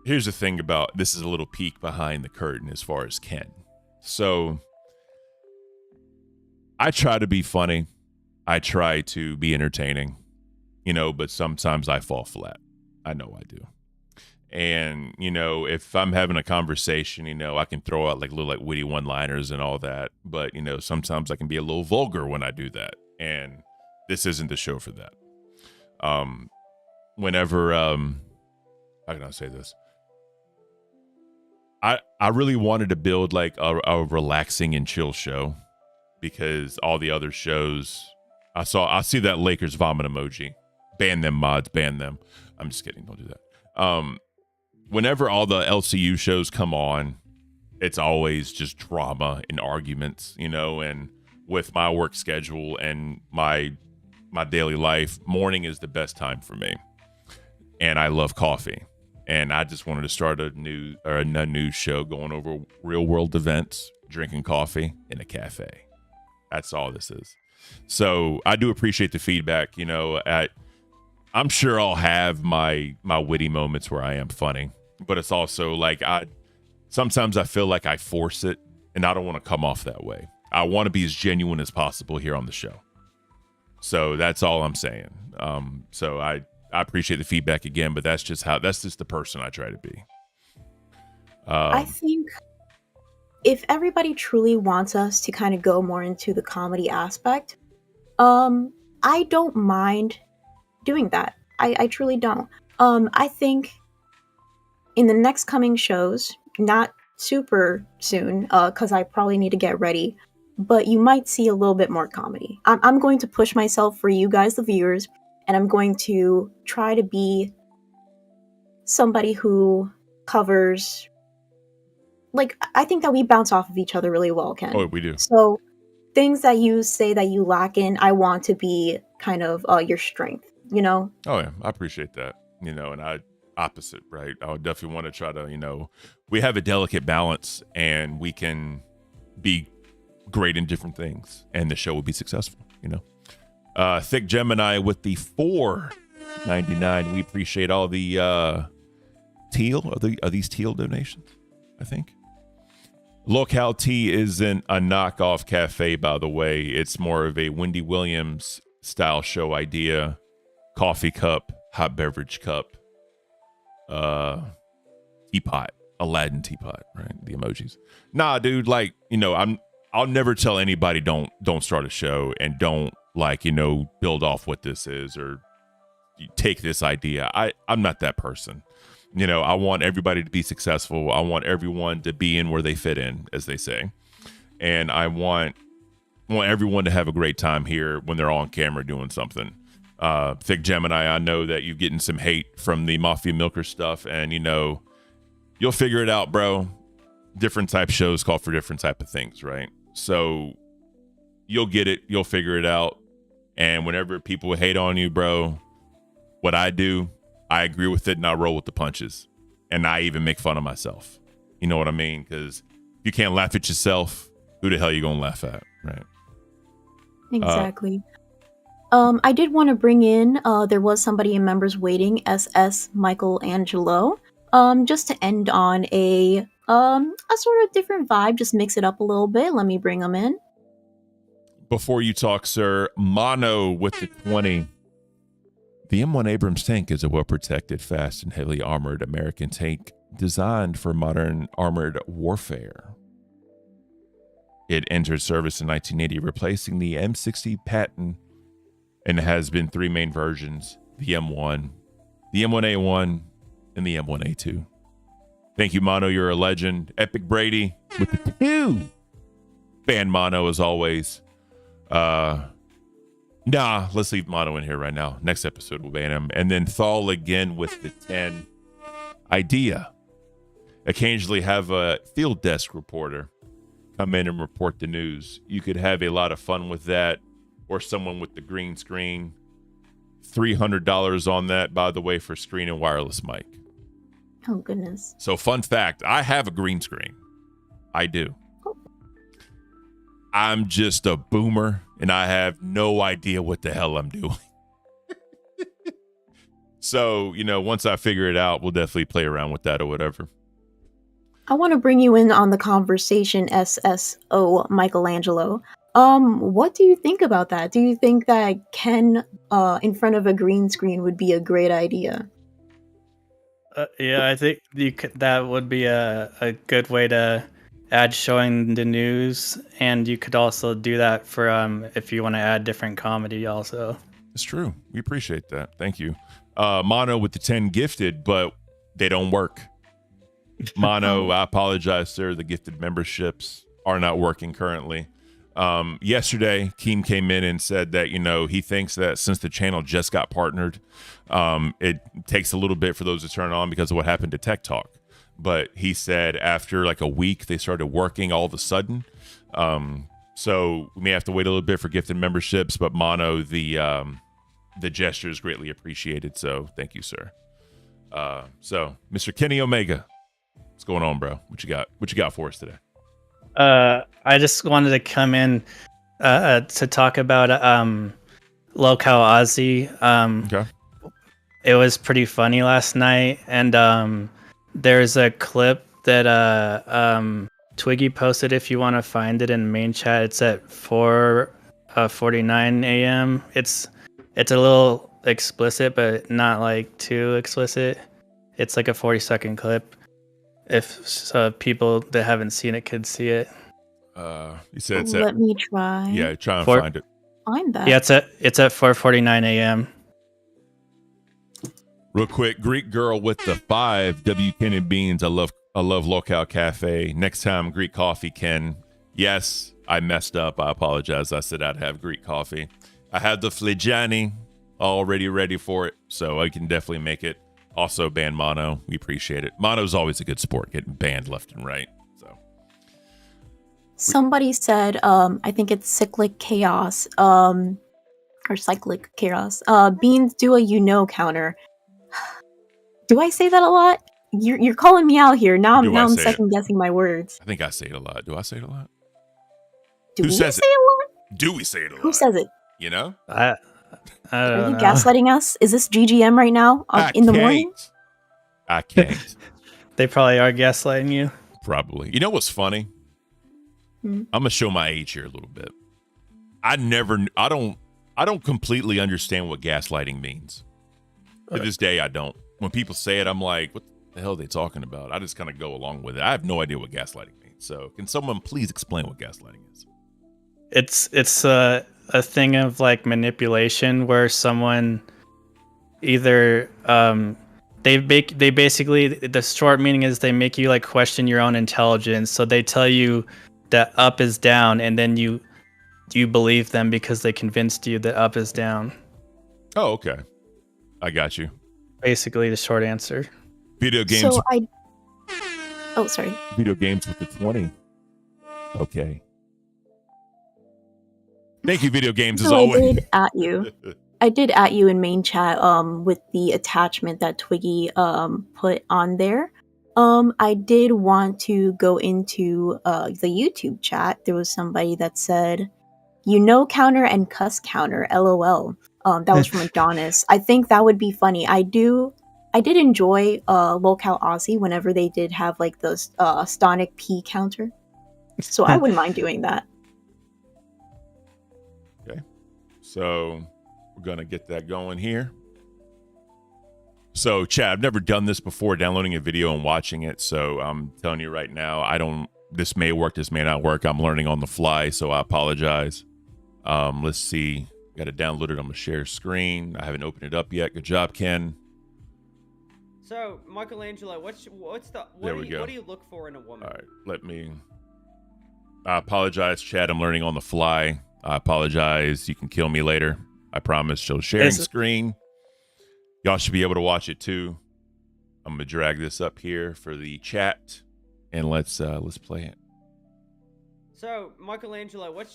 here's the thing about this is a little peek behind the curtain as far as Ken. So I try to be funny. I try to be entertaining, but sometimes I fall flat. I know I do. And, if I'm having a conversation, I can throw out like little witty one-liners and all that. But, sometimes I can be a little vulgar when I do that. And this isn't the show for that. Whenever how can I say this? I really wanted to build like a relaxing and chill show, because all the other shows I see that Lakers vomit emoji. Ban them, mods, ban them. I'm just kidding. Don't do that. Whenever all the LCU shows come on, it's always just drama and arguments, and with my work schedule and my daily life, morning is the best time for me. And I love coffee. And I just wanted to start a news show going over real world events, drinking coffee in a cafe. That's all this is. So I do appreciate the feedback. I'm sure I'll have my witty moments where I am funny, but it's also like sometimes I feel like I force it, and I don't want to come off that way. I want to be as genuine as possible here on the show. So that's all I'm saying. So I appreciate the feedback again, but that's just the person I try to be. I think if everybody truly wants us to kind of go more into the comedy aspect, I don't mind doing that. I truly don't. I think in the next coming shows, not super soon, because I probably need to get ready, but you might see a little bit more comedy. I'm going to push myself for you guys, the viewers, and I'm going to try to be somebody who covers, like, I think that we bounce off of each other really well, Ken. Oh, we do. So things that you say that you lack in, I want to be kind of your strength, Oh yeah, I appreciate that. And I opposite, right? I would definitely want to try to, we have a delicate balance, and we can be great in different things, and the show will be successful, Thick Gemini with the $4.99. We appreciate all the teal. Are these teal donations? I think. LolCow Tea isn't a knockoff cafe, by the way. It's more of a Wendy Williams style show idea. Coffee cup, hot beverage cup, teapot, Aladdin teapot, right? The emojis. Nah, dude, like, I'll never tell anybody don't start a show, and don't build off what this is, or you take this idea. I'm not that person. I want everybody to be successful. I want everyone to be in where they fit in, as they say. And I want everyone to have a great time here when they're on camera doing something. Thick Gemini, I know that you're getting some hate from the Mafia Milkers stuff, and you'll figure it out, bro. Different type shows call for different type of things, right? So you'll get it, you'll figure it out. And whenever people hate on you, bro, what I do, I agree with it, and I roll with the punches, and I even make fun of myself. You know what I mean? Because if you can't laugh at yourself, who the hell you gonna laugh at, right? Exactly. I did want to bring in, there was somebody in members waiting, SS Michelangelo, just to end on a sort of different vibe, just mix it up a little bit. Let me bring them in. Before you talk, sir, Mono with the 20. The M1 Abrams tank is a well-protected, fast, and heavily armored American tank designed for modern armored warfare. It entered service in 1980, replacing the M60 Patton, and has been 3 main versions: the M1, the M1A1, and the M1A2. Thank you, Mono. You're a legend. Epic Brady with the 2. Ban Mono as always. Nah, let's leave Mono in here right now. Next episode we'll ban him. And then Thal again with the 10. Idea. Occasionally have a field desk reporter come in and report the news. You could have a lot of fun with that, or someone with the green screen. $300 on that, by the way, for screen and wireless mic. Oh, goodness. So fun fact, I have a green screen. I do. I'm just a boomer, and I have no idea what the hell I'm doing. So, once I figure it out, we'll definitely play around with that or whatever. I want to bring you in on the conversation, SSO Michelangelo. What do you think about that? Do you think that Ken in front of a green screen would be a great idea? Yeah, I think that would be a good way to add showing the news, and you could also do that for if you want to add different comedy also. It's true. We appreciate that. Thank you. Mono with the 10 gifted, but They don't work. Mono, I apologize, sir. The gifted memberships are not working currently. Yesterday, Keem came in and said that, he thinks that since the channel just got partnered, it takes a little bit for those to turn on because of what happened to Tech Talk. But he said after like a week, they started working all of a sudden. So we may have to wait a little bit for gifted memberships, but Mono, the gesture is greatly appreciated. So thank you, sir. So Mr. Kenny Omega, what's going on, bro? What you got for us today? I just wanted to come in to talk about LolCow Ozzy. Okay. It was pretty funny last night, and there's a clip that Twiggy posted. If you want to find it in main chat, it's at 4:49 a.m. It's a little explicit, but not like too explicit. It's like a 40-second clip. If people that haven't seen it could see it. You said it's Let me try. Yeah, try and find it. Find that. Yeah, it's at 4:49 a.m. Real quick, Greek girl with the 5 W Kenny beans. I love LolCow Cafe. Next time, Greek coffee, Ken. Yes, I messed up. I apologize. I said I'd have Greek coffee. I had the Fligiani already ready for it, so I can definitely make it. Also, ban Mono. We appreciate it. Mono's always a good sport, getting banned left and right. So Somebody said, I think it's cyclic chaos, or cyclic chaos. Beans do a counter. Do I say that a lot? You're calling me out here. Now I'm second guessing my words. I think I say it a lot. Do I say it a lot? Do Who we says say it? it a lot? Do we say it a lot? Who says it? I Are don't you know. gaslighting us? Is this GGM right now in the morning? I can't. They probably are gaslighting you. Probably. You know what's funny? I'm gonna show my age here a little bit. I don't completely understand what gaslighting means. To this day, I don't. When people say it, I'm like, what the hell are they talking about? I just kind of go along with it. I have no idea what gaslighting means. So can someone please explain what gaslighting is? It's a thing of like manipulation where someone either they basically, the short meaning is they make you like question your own intelligence. So they tell you that up is down, and then you believe them because they convinced you that up is down. Oh, okay. I got you. Basically, the short answer. Video games. Oh, sorry. Video games with the 20. Okay. Thank you, video games, as So always. I did at you. I did at you in main chat with the attachment that Twiggy put on there. I did want to go into the YouTube chat. There was somebody that said, counter and cuss counter, LOL. That was from Adonis. I think that would be funny. I did enjoy LolCow Aussie whenever they did have like the Stonic P counter. So I wouldn't mind doing that. Okay. So we're going to get that going here. So, Chad, I've never done this before, downloading a video and watching it. So I'm telling you right now, this may work, this may not work. I'm learning on the fly, so I apologize. Let's see. Got to download it on my share screen. I haven't opened it up yet. Good job, Ken. So, Michelangelo, what do you look for in a woman? All right, I apologize, Chad. I'm learning on the fly. I apologize. You can kill me later. I promise. Show sharing screen. Y'all should be able to watch it too. I'm gonna drag this up here for the chat, and let's play it. So, Michelangelo, what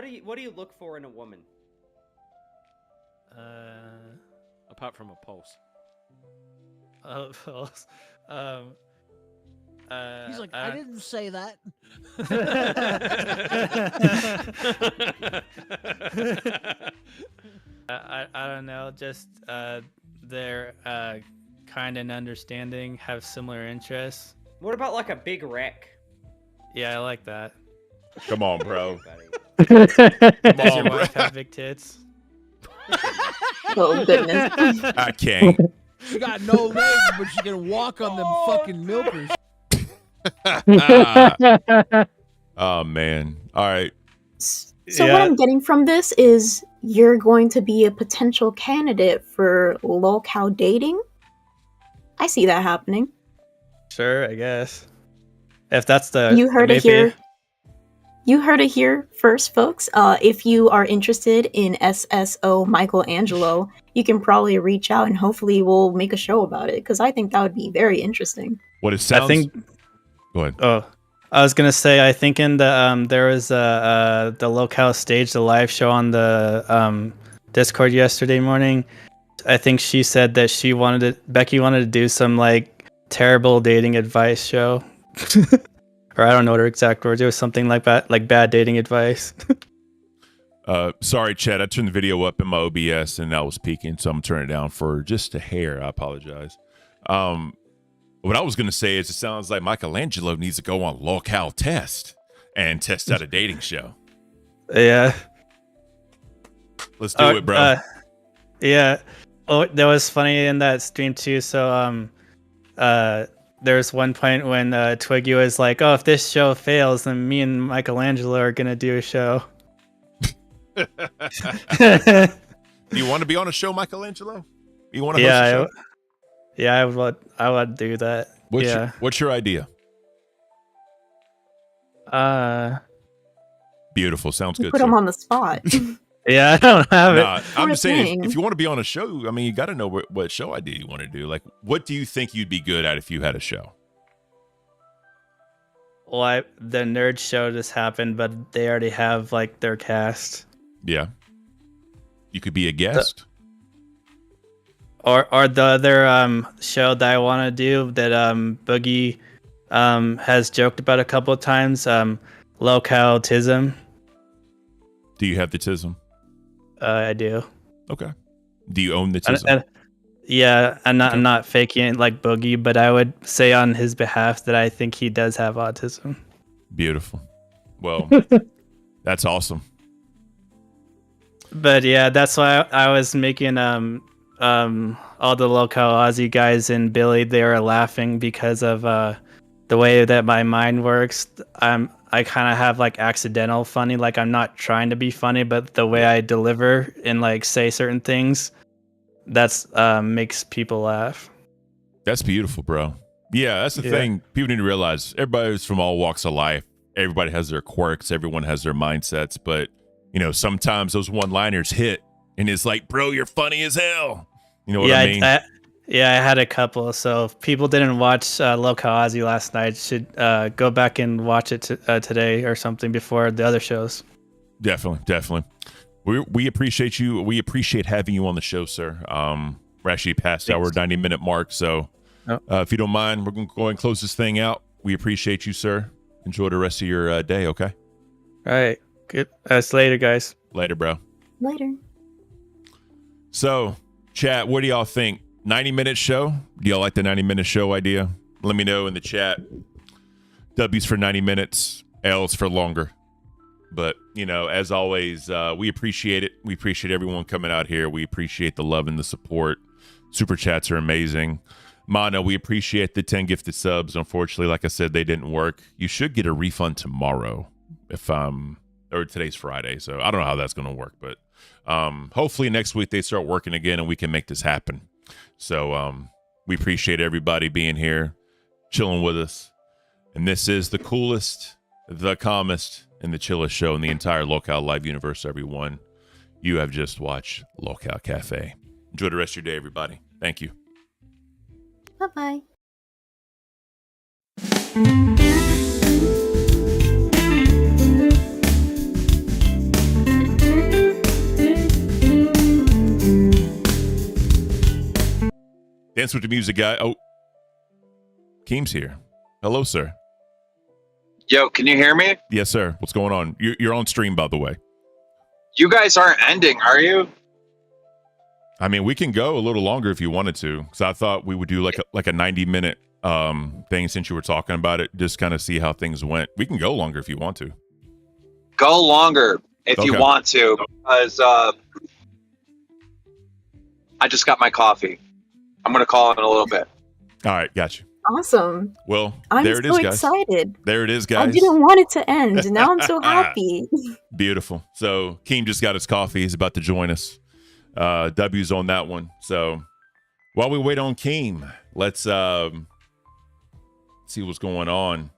do you look for in a woman? Apart from a pulse. Pulse. He's like, I didn't say that. I don't know. Just they're kind and understanding, have similar interests. What about like a big wreck? Yeah, I like that. Come on, bro. Does your wife have big tits? Oh, goodness. I can't. She got no legs, but she can walk on them fucking milkers. Oh, man. All right. So what I'm getting from this is you're going to be a potential candidate for LolCow dating? I see that happening. Sure, I guess. If that's the You heard it maybe- here. You heard it here first, folks. If you are interested in SSO Michelangelo, you can probably reach out and hopefully we'll make a show about it because I think that would be very interesting. What it sounds. I think. Go ahead. Oh, I was gonna say. I think in the there was the LolCow stage, the live show on the Discord yesterday morning. I think she said that Becky wanted to do some like terrible dating advice show. Or I don't know what her exact words. It was something like that, like bad dating advice. Sorry, Chad. I turned the video up in my OBS and I was peaking, so I'm turning it down for just a hair. I apologize. What I was going to say is it sounds like Michelangelo needs to go on LolCow test and test out a dating show. Yeah. Let's do it, bro. Yeah. Oh, that was funny in that stream too. So, there's one point when Twiggy was like, "Oh, if this show fails, then me and Michelangelo are gonna do a show." Do you want to be on a show, Michelangelo? You want to Yeah, host a show? yeah, I would do that. What's your idea? Beautiful. Sounds good. Put sir. him on the spot. Yeah, I don't have it. I'm Poor just saying, thing. if you want to be on a show, I mean, you got to know what show idea you want to do. Like, what do you think you'd be good at if you had a show? Well, the nerd show just happened, but they already have like their cast. Yeah. You could be a guest. Or the other show that I want to do that Boogie has joked about a couple of times, LolCow Tism. Do you have the tism? I do. Okay. Do you own the tism? Yeah, I'm not faking it like Boogie, but I would say on his behalf that I think he does have autism. Beautiful. Well, that's awesome. But yeah, that's why I was making all the LolCow Aussie guys and Billy, they were laughing because of the way that my mind works. I kind of have like accidental funny, like I'm not trying to be funny, but the way I deliver and like say certain things, that's makes people laugh. That's beautiful, bro. Yeah, that's the thing. People need to realize everybody's from all walks of life. Everybody has their quirks. Everyone has their mindsets. But, you know, sometimes those one-liners hit and it's like, bro, you're funny as hell. You know what I mean? I had a couple. So if people didn't watch LolCow Aussie last night, should go back and watch it today or something before the other shows. Definitely. We appreciate you. We appreciate having you on the show, sir. We're actually past our 90-minute mark. So if you don't mind, we're going to go and close this thing out. We appreciate you, sir. Enjoy the rest of your day, okay? All right. Good. See you later, guys. Later, bro. Later. So, chat, what do y'all think? 90-minute show? Do y'all like the 90-minute show idea? Let me know in the chat. W's for 90 minutes, L's for longer. But, you know, as always, we appreciate it. We appreciate everyone coming out here. We appreciate the love and the support. Super chats are amazing. Mono, we appreciate the 10 gifted subs. Unfortunately, like I said, they didn't work. You should get a refund tomorrow or today's Friday. So I don't know how that's going to work, but hopefully next week they start working again and we can make this happen. So we appreciate everybody being here, chilling with us. And this is the coolest, the calmest, and the chillest show in the entire LolCow live universe, everyone. You have just watched LolCow Cafe. Enjoy the rest of your day, everybody. Thank you. Bye-bye. Dance with the music guy. Oh, Keem's here. Hello, sir. Yo, can you hear me? Yes, sir. What's going on? You're on stream, by the way. You guys aren't ending, are you? I mean, we can go a little longer if you wanted to, because I thought we would do like a 90-minute thing since you were talking about it, just kind of see how things went. We can go longer if you want to. Go longer if you want to, because I just got my coffee. I'm going to call in a little bit. All right, got you. Awesome. Well, I'm there it is, so guys. excited. There it is, guys. I didn't want it to end. Now I'm so happy. Beautiful. So Keem just got his coffee. He's about to join us. W's on that one. So While we wait on Keem, let's see what's going on.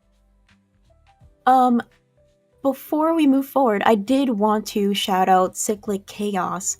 Before we move forward, I did want to shout out Cyclic Chaos.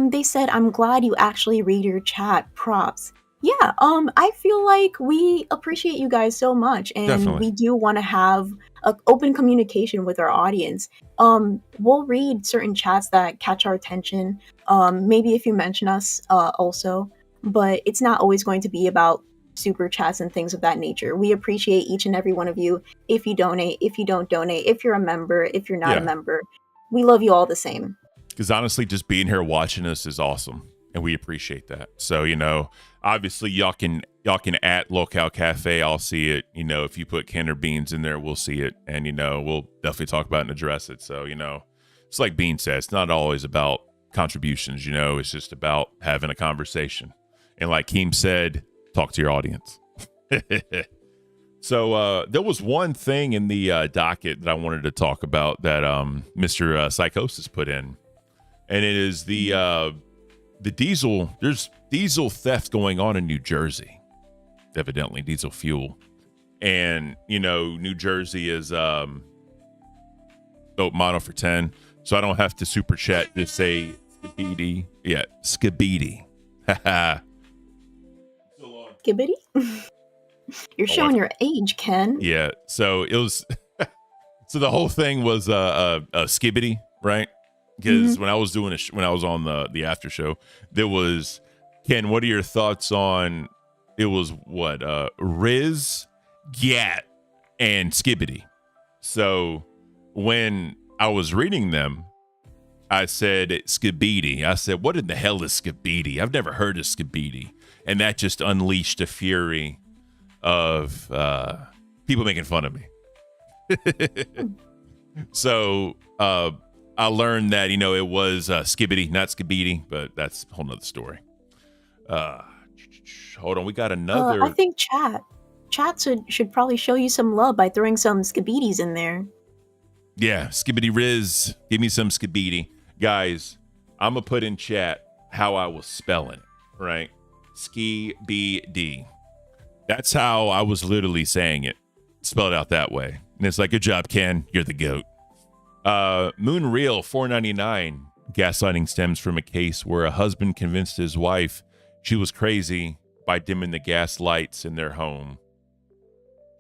They said, I'm glad you actually read your chat. Props. Yeah, I feel like we appreciate you guys so much, and Definitely. we do want to have an open communication with our audience. We'll read certain chats that catch our attention, maybe if you mention us also, but it's not always going to be about super chats and things of that nature. We appreciate each and every one of you. If you donate, if you don't donate, if you're a member, if you're not a member, we love you all the same. Because honestly, just being here watching us is awesome, and we appreciate that. So, you know, obviously y'all can at LolCow Cafe. I'll see it. You know, if you put Canner Beans in there, we'll see it, and you know, we'll definitely talk about it and address it. So, you know, it's like Bean said, it's not always about contributions. You know, it's just about having a conversation. And like Keem said, talk to your audience. So there was one thing in the docket that I wanted to talk about that Mr. Psychosis put in, and it is the diesel. There's diesel theft going on in New Jersey, evidently diesel fuel, and you know New Jersey is mono for 10, so I don't have to super chat to say Skibidi. Yeah, Skibidi. Skibbity? You're showing your age, Ken. Yeah, so it was. So the whole thing was a Skibbity, right? Because when I was doing when I was on the after show, there was Ken. What are your thoughts on? It was what Riz, Gat, and Skibbity. So when I was reading them, I said Skibidi. I said, "What in the hell is Skibidi? I've never heard of Skibidi." And that just unleashed a fury of people making fun of me. So I learned that, you know, it was Skibbity, not Skibidi, but that's a whole nother story. Hold on, we got another. I think chat should probably show you some love by throwing some Skibidis in there. Yeah, Skibbity Riz, give me some Skibidi. Guys, I'm going to put in chat how I was spelling it, right? Ski-B-D. That's how I was literally saying it. Spell it out that way. And it's like, good job, Ken. You're the GOAT. Moonreal 499. Gaslighting stems from a case where a husband convinced his wife she was crazy by dimming the gas lights in their home.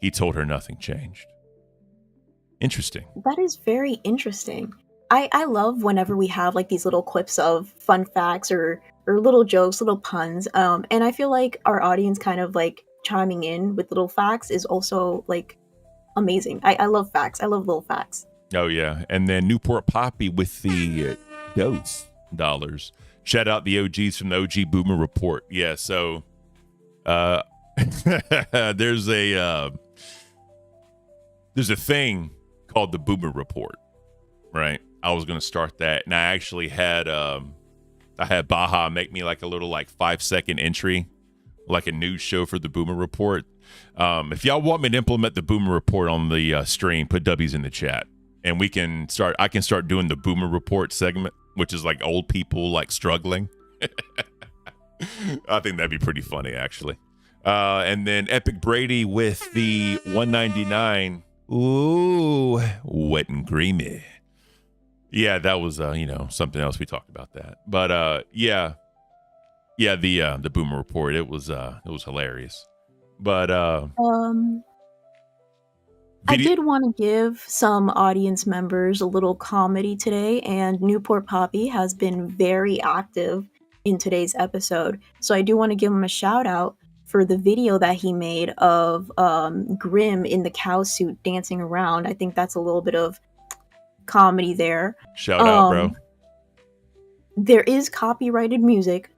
He told her nothing changed. Interesting. That is very interesting. I love whenever we have like these little clips of fun facts or little jokes, little puns. And I feel like our audience kind of like chiming in with little facts is also like amazing. I love facts. I love little facts. Oh, yeah. And then Newport Poppy with the dose dollars. Shout out the OGs from the OG Boomer Report. Yeah, so there's a thing called the Boomer Report, right? I was going to start that, and I actually had Baja make me like a little like 5-second entry, like a news show for the Boomer Report. If y'all want me to implement the Boomer Report on the stream, put W's in the chat, and I can start doing the Boomer Report segment, which is like old people like struggling. I think that'd be pretty funny, actually. And then Epic Brady with the 199. Ooh, wet and creamy. Yeah, that was something else. We talked about that, but the Boomer Report. It was hilarious, but I did want to give some audience members a little comedy today, and Newport Poppy has been very active in today's episode, so I do want to give him a shout out for the video that he made of Grim in the cow suit dancing around. I think that's a little bit of comedy there. Shout out, bro. There is copyrighted music,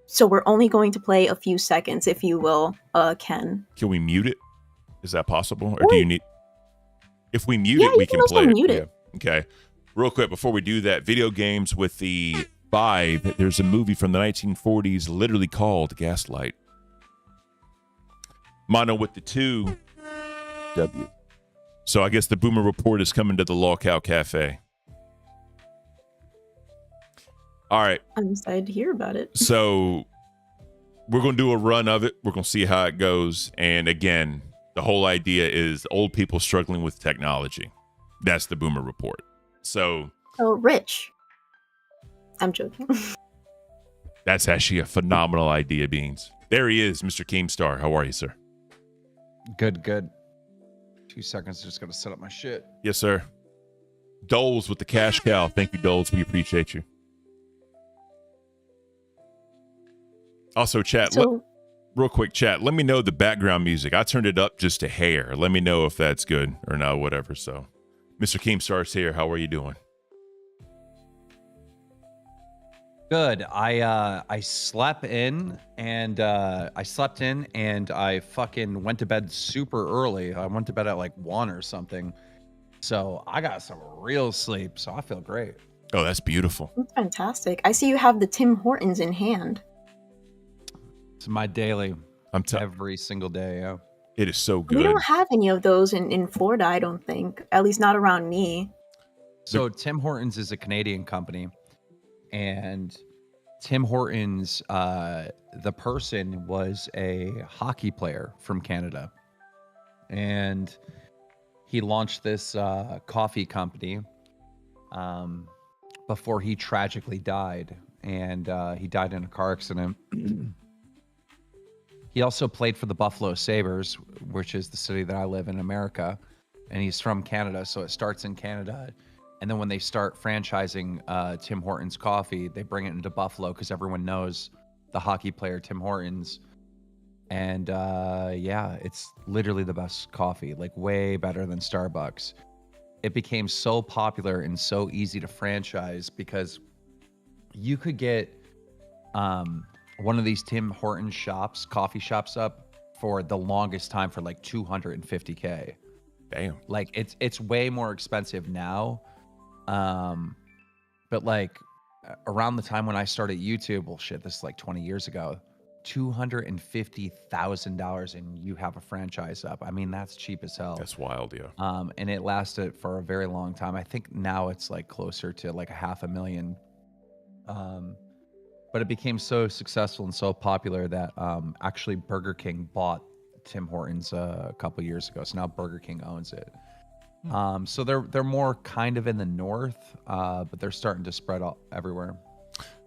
so we're only going to play a few seconds, if you will, Ken. Can we mute it? Is that possible? Or do you need... If we mute it, we can play mute it. Yeah. Okay. Real quick, before we do that, video games with the 5, there's a movie from the 1940s literally called Gaslight. Mono with the 2, W. So I guess the Boomer Report is coming to the LolCow Cafe. All right. I'm excited to hear about it. So we're going to do a run of it. We're going to see how it goes. And again, the whole idea is old people struggling with technology. That's the Boomer Report. So rich. I'm joking. That's actually a phenomenal idea, Beans. There he is, Mr. Keemstar. How are you, sir? Good. 2 seconds. Just got to set up my shit. Yes, sir. Doles with the cash cow. Thank you, Doles. We appreciate you. Also, chat. Real quick, chat. Let me know the background music. I turned it up just a hair. Let me know if that's good or not, whatever. So, Mr. Keemstar's here. How are you doing? Good. I slept in and I fucking went to bed super early. I went to bed at like 1 or something. So I got some real sleep. So I feel great. Oh, that's beautiful. That's fantastic. I see you have the Tim Hortons in hand. It's my daily. Every single day. Yeah. It is so good. We don't have any of those in Florida, I don't think. At least not around me. So Tim Hortons is a Canadian company. And Tim Hortons, the person was a hockey player from Canada. And he launched this coffee company before he tragically died. And he died in a car accident. He also played for the Buffalo Sabres, which is the city that I live in America. And he's from Canada, so it starts in Canada. And then when they start franchising Tim Hortons coffee, they bring it into Buffalo because everyone knows the hockey player Tim Hortons. And yeah, it's literally the best coffee, like way better than Starbucks. It became so popular and so easy to franchise because you could get one of these Tim Hortons shops, coffee shops up for the longest time for like $250K. Damn. Like it's way more expensive now. But like around the time when I started YouTube, well shit, this is like 20 years ago, $250,000 and you have a franchise up. I mean, that's cheap as hell. That's wild, yeah. And it lasted for a very long time. I think now it's like closer to like $500,000. But it became so successful and so popular that actually Burger King bought Tim Hortons a couple years ago. So now Burger King owns it. So they're more kind of in the north, but they're starting to spread out everywhere.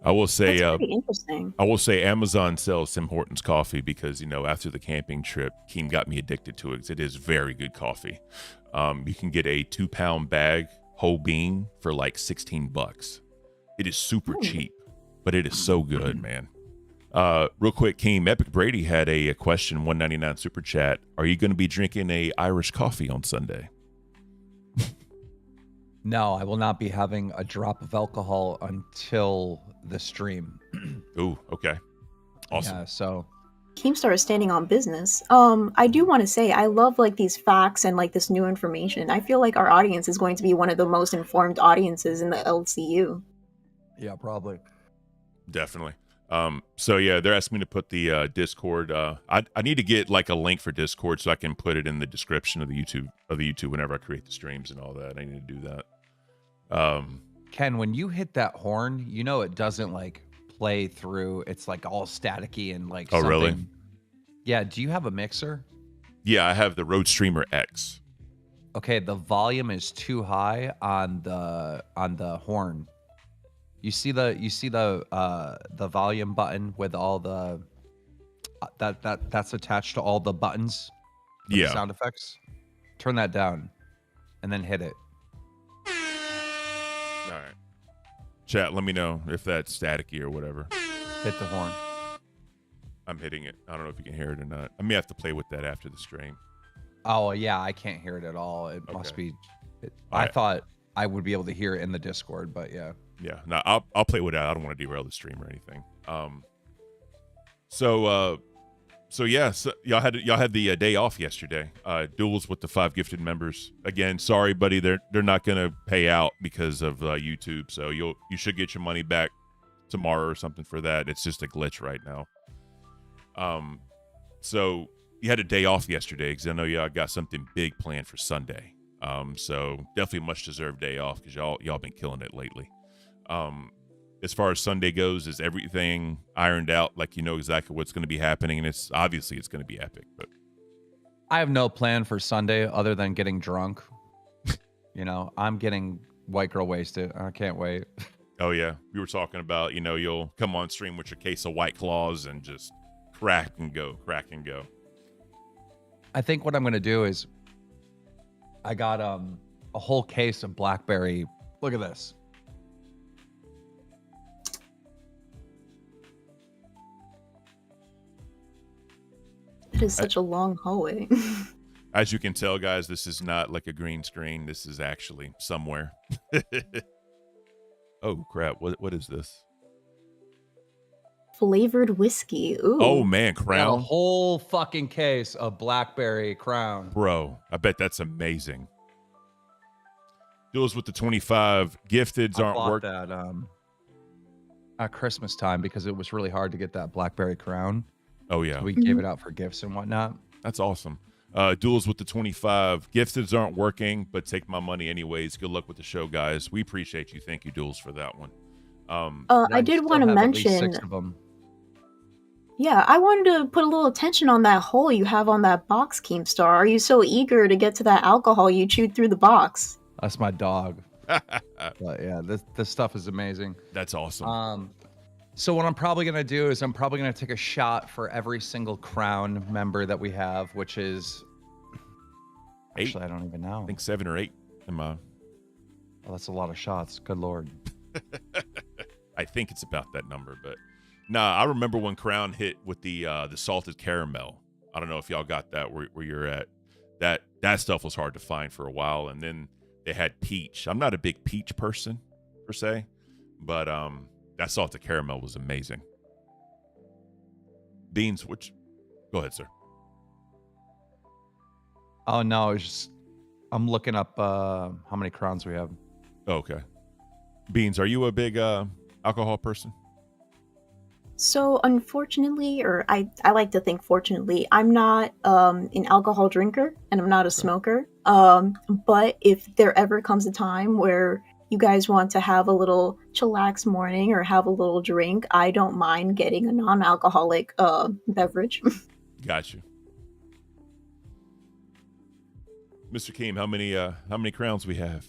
I will say, That's pretty interesting. I will say Amazon sells Tim Hortons coffee because, you know, after the camping trip, Keem got me addicted to it because it is very good coffee. You can get a 2-pound bag whole bean for like $16. It is super cheap, but it is so good, man. Real quick, Keem, Epic Brady had a question, $1.99 super chat. Are you going to be drinking a Irish coffee on Sunday? No, I will not be having a drop of alcohol until the stream. Ooh, okay. Awesome. Yeah, so Keemstar is standing on business. I do want to say I love like these facts and like this new information. I feel like our audience is going to be one of the most informed audiences in the LCU. Yeah, probably. Definitely. So yeah, they're asking me to put the Discord. I need to get like a link for Discord so I can put it in the description of the YouTube whenever I create the streams and all that. I need to do that. Ken, when you hit that horn, you know it doesn't like play through. It's like all staticky and like. Oh, something. really? Yeah. Do you have a mixer? Yeah, I have the Rode Streamer X. Okay, the volume is too high on the horn. You see the volume button with all the that's attached to all the buttons. Yeah. The sound effects. Turn that down, and then hit it. All right. Chat, let me know if that's staticky or whatever. Hit the horn. I'm hitting it. I don't know if you can hear it or not. I may have to play with that after the stream. Oh yeah, I can't hear it at all. It must be. I thought I would be able to hear it in the Discord, but yeah. Yeah, no, I'll play with that. I don't want to derail the stream or anything. So yeah, so y'all had the day off yesterday. Duels with the 5 gifted members. Again, sorry, buddy, they're not gonna pay out because of YouTube. So you should get your money back tomorrow or something for that. It's just a glitch right now. So you had a day off yesterday because I know y'all got something big planned for Sunday. So definitely much deserved day off because y'all been killing it lately. as far as Sunday goes, is everything ironed out? Like, you know exactly what's going to be happening, and it's going to be epic. But I have no plan for Sunday other than getting drunk. You know, I'm getting white girl wasted. I can't wait. Oh yeah, we were talking about, you know, you'll come on stream with your case of White Claws and just crack and go. I think what I'm gonna do is, I got a whole case of blackberry. Look at this. It is such a long hallway. As you can tell, guys, this is not like a green screen. This is actually somewhere. Oh crap! What is this? Flavored whiskey. Ooh. Oh man, Crown. Got a whole fucking case of blackberry Crown. Bro, I bet that's amazing. Duels with the 25 gifteds aren't working. That at Christmas time because it was really hard to get that blackberry Crown. Oh yeah, so we gave it out for gifts and whatnot. That's awesome. Duels with the 25 gifteds aren't working, but take my money anyways. Good luck with the show, guys. We appreciate you. Thank you, Duels, for that one. I did want to mention. 6 of them. Yeah, I wanted to put a little attention on that hole you have on that box, Keemstar. Are you so eager to get to that alcohol you chewed through the box? That's my dog. But yeah, this stuff is amazing. That's awesome. So what I'm probably gonna do is I'm probably gonna take a shot for every single Crown member that we have, which is 8. Actually, I don't even know. I think 7 or 8. Oh, that's a lot of shots. Good Lord. I think it's about that number, but nah, I remember when Crown hit with the salted caramel. I don't know if y'all got that where you're at. That stuff was hard to find for a while, and then they had peach. I'm not a big peach person per se, but that salted caramel was amazing. Beans, go ahead, sir. Oh no, it's just I'm looking up how many Crowns we have. Oh, okay. Beans, are you a big alcohol person? So unfortunately, or I like to think fortunately, I'm not an alcohol drinker and I'm not a smoker. But if there ever comes a time where you guys want to have a little chillax morning or have a little drink, I don't mind getting a non-alcoholic beverage. Got you. Mr. Keem, how many Crowns we have?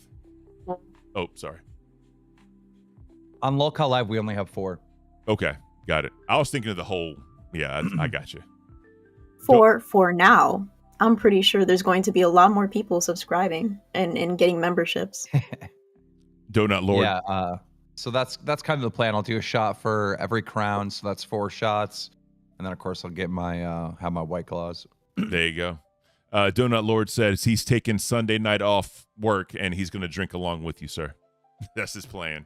Oh, sorry. On LolCow Live, we only have 4. Okay, got it. I was thinking of the whole. Yeah, I got you. For now, I'm pretty sure there's going to be a lot more people subscribing and getting memberships. Donut Lord. Yeah. So that's kind of the plan. I'll do a shot for every Crown, so that's 4 shots, and then of course I'll get my have my White Claws. There you go. Donut Lord says he's taking Sunday night off work and he's going to drink along with you, sir. That's his plan.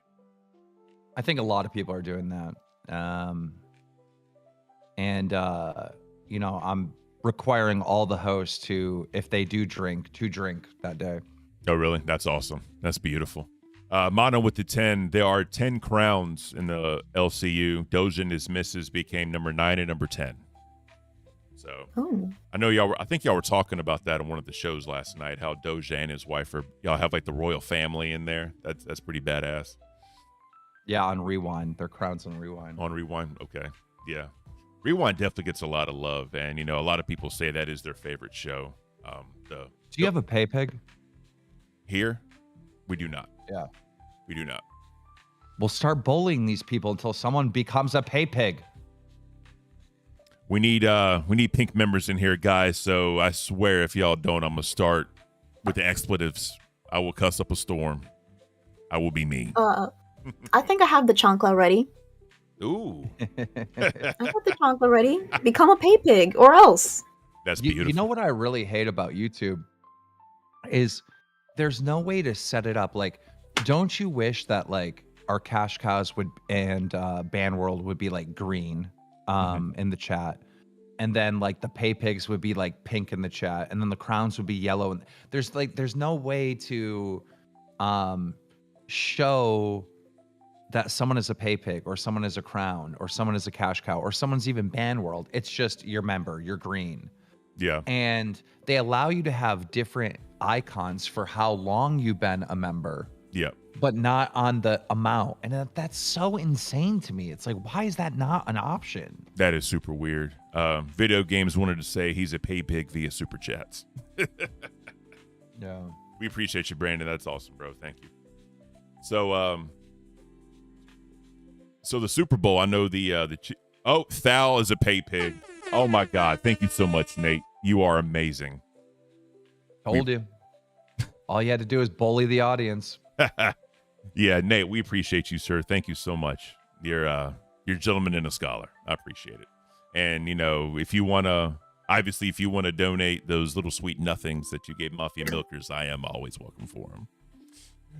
I think a lot of people are doing that. You know, I'm requiring all the hosts to, if they do drink, to drink that day. Oh, really? That's awesome. That's beautiful. Mono with the 10. There are 10 Crowns in the LCU. Doja and his missus became number 9 and number 10. So I know I think y'all were talking about that on one of the shows last night, how Doja and his wife y'all have like the royal family in there. That's pretty badass. Yeah, on Rewind. They're Crowns on Rewind. On Rewind, okay. Yeah. Rewind definitely gets a lot of love, and you know, a lot of people say that is their favorite show. Do you have a pay pig? Here? We do not. Yeah. We do not. We'll start bullying these people until someone becomes a pay pig. We need pink members in here, guys, so I swear if y'all don't, I'm gonna start with the expletives. I will cuss up a storm. I will be mean. I think I have the chancla ready. Ooh. I have the chancla ready. Become a pay pig or else. That's beautiful. You know what I really hate about YouTube is there's no way to set it up. Like, don't you wish that like our cash cows would and Ban World would be like green in the chat, and then like the pay pigs would be like pink in the chat, and then the crowns would be yellow, and there's no way to show that someone is a pay pig or someone is a crown or someone is a cash cow or someone's even Ban World. It's just your member, you're green. Yeah. And they allow you to have different icons for how long you've been a member. Yeah. but not on the amount. And that's so insane to me. It's like, why is that not an option? That is super weird. Video Games wanted to say he's a pay pig via super chats. Yeah. We appreciate you, Brandon. That's awesome, bro. Thank you. So, so the Super Bowl, I know Thal is a pay pig. Oh my God. Thank you so much, Nate. You are amazing. Told you. All you had to do is bully the audience. Yeah, Nate, we appreciate you, sir. Thank you so much. You're a gentleman and a scholar. I appreciate it. And, you know, if you want to donate those little sweet nothings that you gave Mafia Milkers, I am always welcome for them.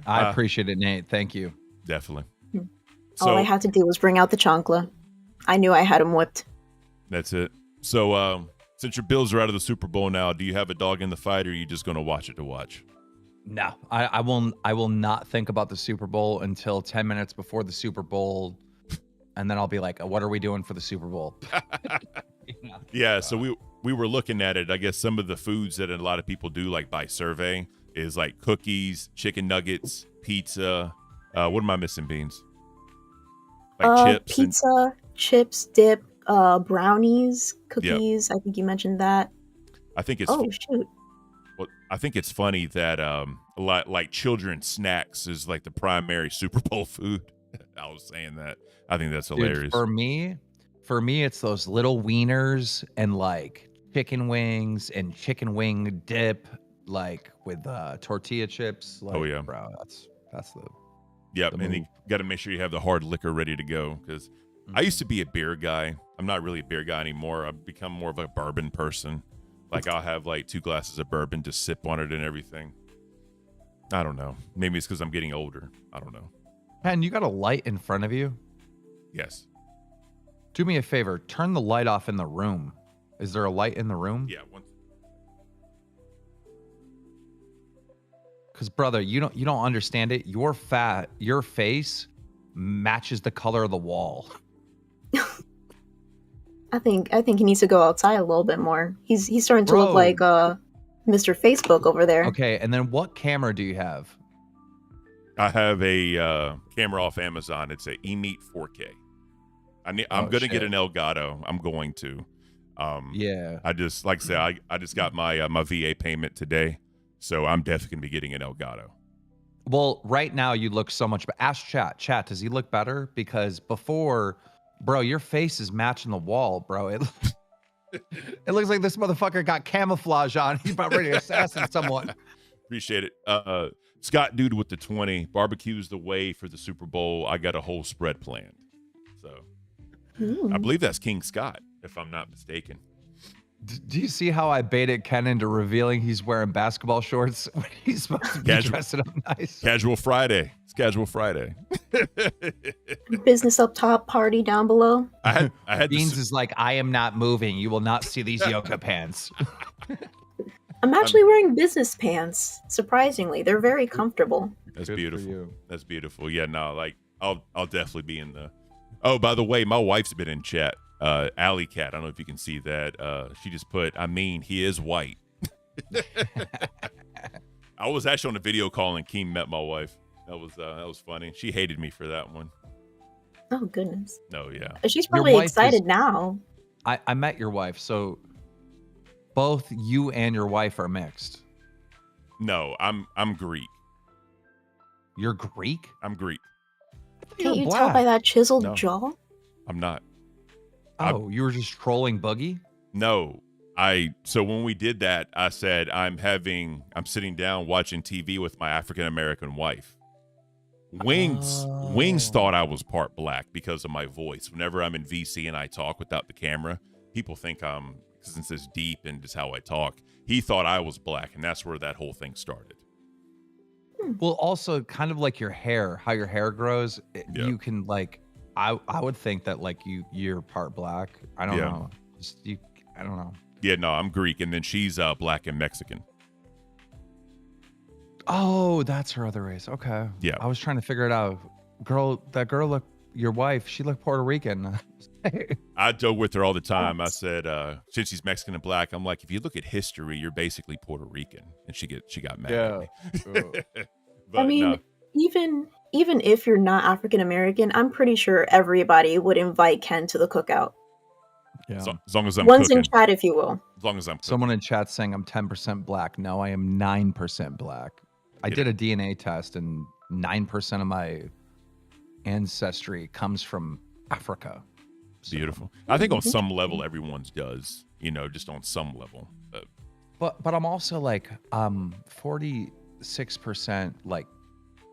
I appreciate it, Nate. Thank you. Definitely. All I had to do was bring out the chancla. I knew I had him whipped. That's it. So, since your Bills are out of the Super Bowl now, do you have a dog in the fight, or are you just going to watch it to watch? No, I will not think about the Super Bowl until 10 minutes before the Super Bowl. And then I'll be like, what are we doing for the Super Bowl? Yeah, so we were looking at it. I guess some of the foods that a lot of people do, like by survey, is like cookies, chicken nuggets, pizza. What am I missing, Beans? Like chips. Pizza, chips, dip, brownies, cookies. Yep. I think you mentioned that. I think it's shoot. Well, I think it's funny that a lot like children's snacks is like the primary Super Bowl food. I was saying that. I think that's hilarious. Dude, for me, it's those little wieners and like chicken wings and chicken wing dip, like with tortilla chips. Like, oh yeah, bro, that's the. Yep, and you got to make sure you have the hard liquor ready to go because I used to be a beer guy. I'm not really a beer guy anymore. I've become more of a bourbon person. Like I'll have like 2 glasses of bourbon to sip on it and everything. I don't know. Maybe it's because I'm getting older. I don't know. Man, you got a light in front of you? Yes. Do me a favor. Turn the light off in the room. Is there a light in the room? Yeah. Because brother, you don't understand it. Your face matches the color of the wall. I think he needs to go outside a little bit more. He's starting to look like Mr. Facebook over there. Okay, and then what camera do you have? I have a camera off Amazon. It's a eMeet 4K. I'm going to get an Elgato. I'm going to. Yeah. I just, like I said, I just got my my VA payment today, so I'm definitely going to be getting an Elgato. Well, right now you look so much. But ask Chat, does he look better? Because before, bro, your face is matching the wall, bro. It looks like this motherfucker got camouflage on. He's about ready to assassinate someone. Appreciate it. Scott Dude with the 20. Barbecue's the way for the Super Bowl. I got a whole spread planned. So I believe that's King Scott, if I'm not mistaken. Do you see how I baited Ken into revealing he's wearing basketball shorts when he's supposed to be dressing up nice? Casual Friday. It's Casual Friday. Business up top, party down below. I had Beans is like, I am not moving. You will not see these yoga pants. I'm actually wearing business pants. Surprisingly, they're very comfortable. That's beautiful. That's beautiful. Yeah, no, like I'll definitely be in the. Oh, by the way, my wife's been in chat. Alley Cat. I don't know if you can see that. She just put, I mean, he is white. I was actually on a video call and Keem met my wife. That was funny. She hated me for that one. Oh goodness. No, yeah. She's probably excited now. I met your wife, so both you and your wife are mixed. No, I'm Greek. You're Greek? I'm Greek. Can't you tell by that chiseled jaw? I'm not. Oh, you were just trolling Boogie? No. So when we did that, I said I'm sitting down watching TV with my African American wife. Wings thought I was part black because of my voice. Whenever I'm in VC and I talk without the camera, people think since it's deep and just how I talk, he thought I was black, and that's where that whole thing started. Well, also kind of like your hair, how your hair grows, you can like, I would think that like you're part black. I don't know. I don't know. Yeah, no, I'm Greek, and then she's black and Mexican. Oh, that's her other race. Okay. Yeah. I was trying to figure it out. That girl looked, your wife, she looked Puerto Rican. I joke with her all the time. I said, since she's Mexican and black, I'm like, if you look at history, you're basically Puerto Rican. And she got mad at me. But I mean, even if you're not African American, I'm pretty sure everybody would invite Ken to the cookout. Yeah. So, as long as I'm One's cooking. in chat, if you will. As long as I'm cooking. Someone in chat saying I'm 10% black. No, I am 9% black. I did a DNA test, and 9% of my ancestry comes from Africa. So. Beautiful. I think on some level, everyone's does. You know, just on some level. But I'm also like 46% like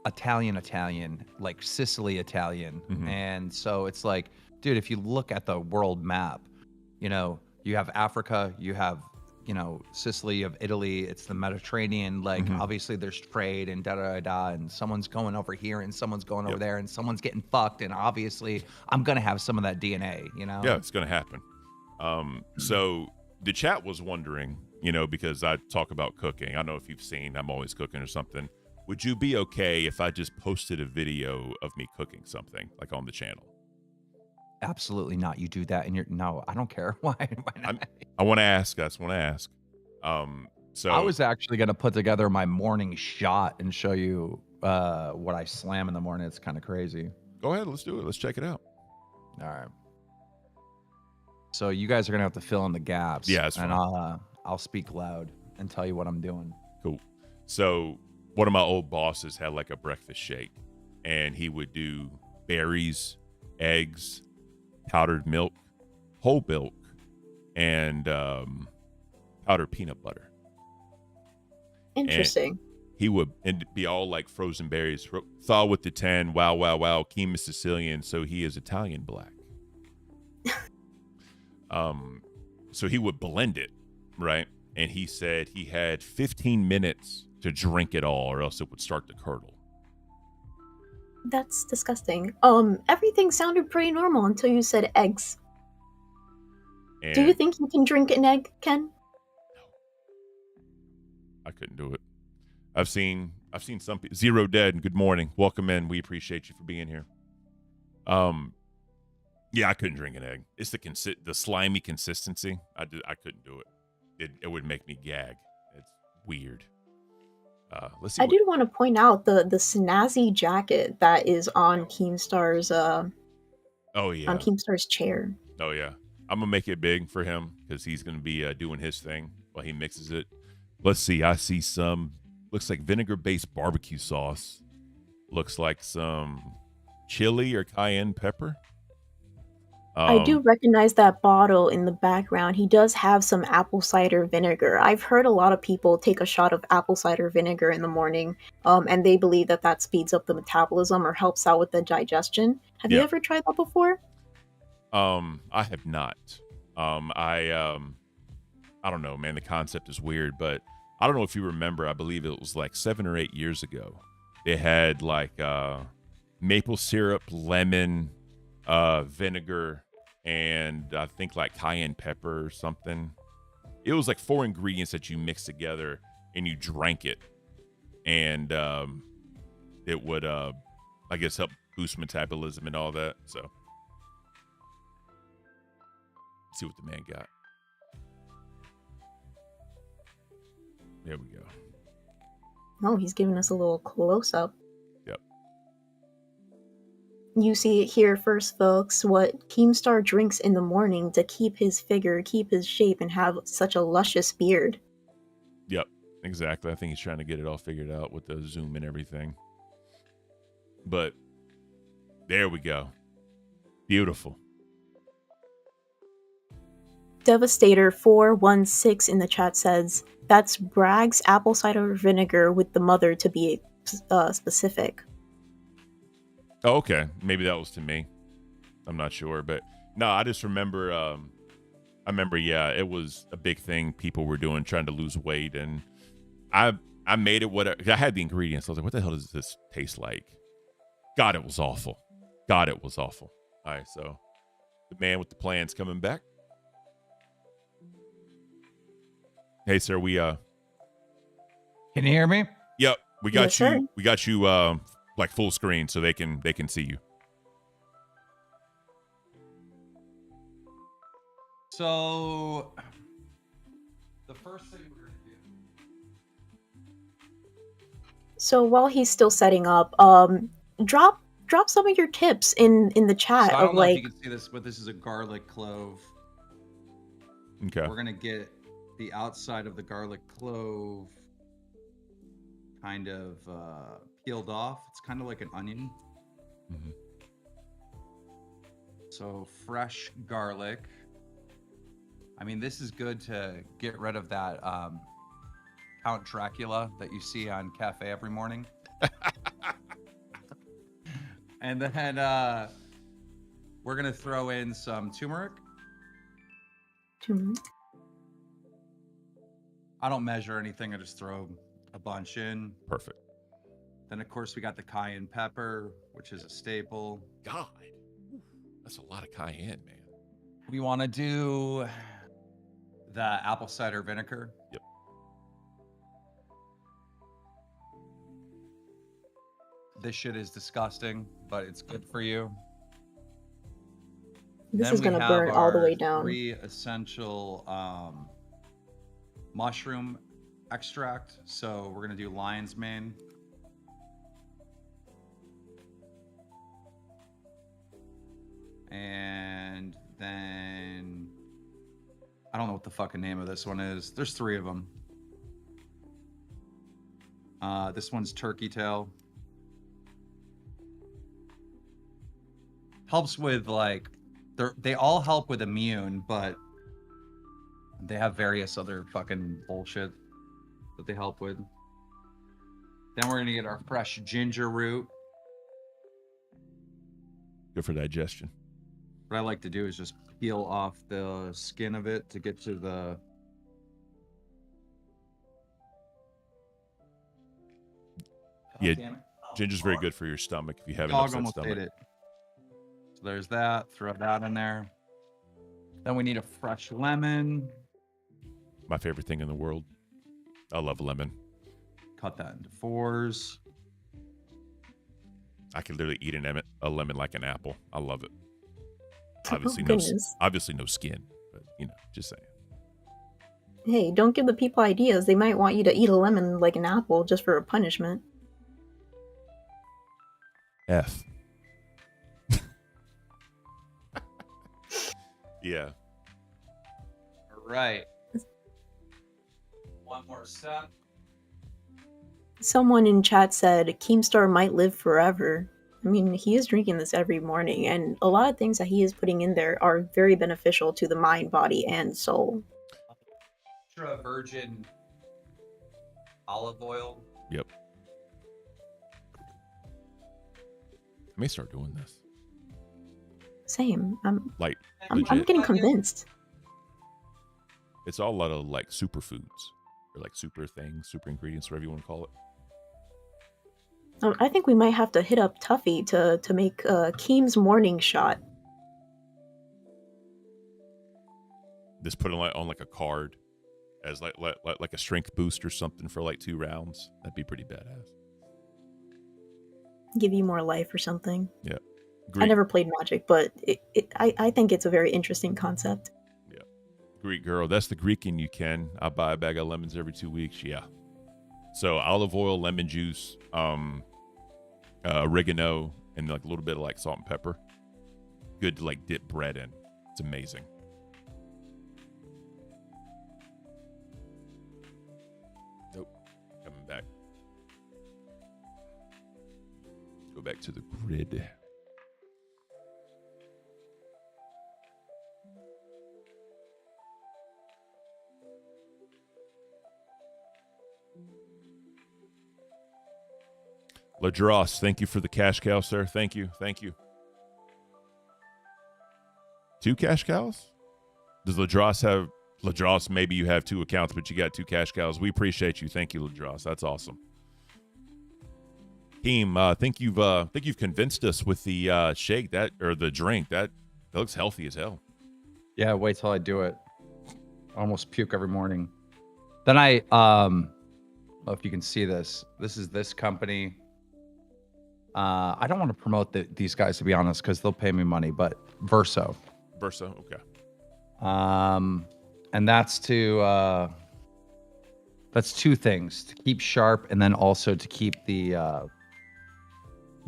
Italian, like Sicily Italian, and so it's like, dude, if you look at the world map, you know, you have Africa, you have, you know, Sicily, you have Italy, it's the Mediterranean, like obviously there's trade and and someone's going over here and someone's going over there and someone's getting fucked, and obviously I'm gonna have some of that DNA, you know. Yeah, it's gonna happen. So the chat was wondering, you know, because I talk about cooking. I don't know if you've seen I'm always cooking or something. Would you be okay if I just posted a video of me cooking something like on the channel? Absolutely not. You do that and no, I don't care. Why not? I want to ask. I just want to ask. So I was actually going to put together my morning shot and show you what I slam in the morning. It's kind of crazy. Go ahead. Let's do it. Let's check it out. All right. So you guys are going to have to fill in the gaps. Yeah, that's fine. And I'll speak loud and tell you what I'm doing. Cool. So one of my old bosses had like a breakfast shake, and he would do berries, eggs, powdered milk, whole milk, and powdered peanut butter. Interesting. And he would be all like frozen berries, thaw with the 10, wow, Keem is Sicilian, so he is Italian black. So he would blend it, right? And he said he had 15 minutes to drink it all, or else it would start to curdle. That's disgusting. Everything sounded pretty normal until you said eggs. And do you think you can drink an egg, Ken? No. I couldn't do it. I've seen some people. Zero Dead, good morning. Welcome in. We appreciate you for being here. Yeah, I couldn't drink an egg. It's the slimy consistency. I couldn't do it. It would make me gag. It's weird. Let's see. I did want to point out the snazzy jacket that is on Keemstar's oh yeah, on Keemstar's chair. Oh yeah, I'm gonna make it big for him because he's gonna be doing his thing while he mixes it. Let's see. I see some. Looks like vinegar-based barbecue sauce. Looks like some chili or cayenne pepper. I do recognize that bottle in the background. He does have some apple cider vinegar. I've heard a lot of people take a shot of apple cider vinegar in the morning, and they believe that speeds up the metabolism or helps out with the digestion. Have you ever tried that before? I have not. I don't know, man. The concept is weird, but I don't know if you remember. I believe it was like 7 or 8 years ago. They had like maple syrup, lemon, vinegar, and I think like cayenne pepper or something. It was like 4 ingredients that you mix together and you drank it, and it would I guess help boost metabolism and all that. So let's see what the man got. There we go. Oh, he's giving us a little close-up. Yep. You see it here first, folks, what Keemstar drinks in the morning to keep his figure, keep his shape, and have such a luscious beard. Yep, exactly. I think he's trying to get it all figured out with the Zoom and everything. But there we go. Beautiful. Devastator 416 in the chat says, that's Bragg's apple cider vinegar with the mother, to be specific. Oh, okay. Maybe that was to me. I'm not sure, but no, I just remember. Yeah, it was a big thing people were doing, trying to lose weight, and I made it. I had the ingredients. I was like, what the hell does this taste like? God, it was awful. All right, so the man with the plan's coming back. Hey, sir, we Can you hear me? Yep, we got Yes, you. sir. We got you like full screen so they can see you. So the first thing we're gonna do. So while he's still setting up, drop some of your tips in the chat So I of don't know if like. you can see this, but this is a garlic clove. Okay. We're gonna get the outside of the garlic clove kind of peeled off. It's kind of like an onion. Mhm. So fresh garlic. I mean, this is good to get rid of that Count Dracula that you see on Cafe every morning. And then we're gonna throw in some turmeric. Turmeric. I don't measure anything. I just throw a bunch in. Perfect. Then, of course, we got the cayenne pepper, which is a staple. God, that's a lot of cayenne, man. We want to do the apple cider vinegar. Yep. This shit is disgusting, but it's good for you. This Then is we gonna have burn all the our way down. 3 essential mushroom extract. So we're gonna do lion's mane. And then I don't know what the fucking name of this one is. There's 3 of them. This one's turkey tail. Helps with like they all help with immune, but they have various other fucking bullshit that they help with. Then we're gonna get our fresh ginger root. Good for digestion. What I like to do is just peel off the skin of it to get to the Yeah, damn it. ginger's very good for your stomach if you have an Dog upset almost stomach. ate it. So there's that. Throw that in there. Then we need a fresh lemon. My favorite thing in the world. I love lemon. Cut that into 4s. I could literally eat a lemon like an apple. I love it. Oh, goodness. Obviously no skin, but just saying. Hey, don't give the people ideas. They might want you to eat a lemon like an apple just for a punishment. F. Yeah. All right. One more step. Someone in chat said Keemstar might live forever. I mean, he is drinking this every morning, and a lot of things that he is putting in there are very beneficial to the mind, body, and soul. Extra virgin olive oil. Yep. I may start doing this. Same. I'm legit. getting convinced. It's all a lot of like superfoods or like super things, super ingredients, whatever you want to call it. I think we might have to hit up Tuffy to make Keem's morning shot. Just put it on like a card as like a strength boost or something for like 2 rounds. That'd be pretty badass. Give you more life or something. Yeah. I never played Magic, but I think it's a very interesting concept. Yeah. Greek girl. That's the Greek in you, Ken. I buy a bag of lemons every 2 weeks. Yeah. So olive oil, lemon juice, oregano, and like a little bit of like salt and pepper. Good to like dip bread in. It's amazing. Nope. Coming back. Go back to the grid. Ladros, thank you for the cash cow, sir. Thank you. 2 cash cows? Does Ladros have... Ladros, maybe you have 2 accounts, but you got 2 cash cows. We appreciate you. Thank you, Ladros. That's awesome. Team, think you've convinced us with the shake or the drink. That looks healthy as hell. Yeah, wait till I do it. I almost puke every morning. Then I don't know if you can see this. This is this company. I don't want to promote these guys, to be honest, because they'll pay me money, but Verso. Okay. And that's to That's two things: to keep sharp, and then also to keep the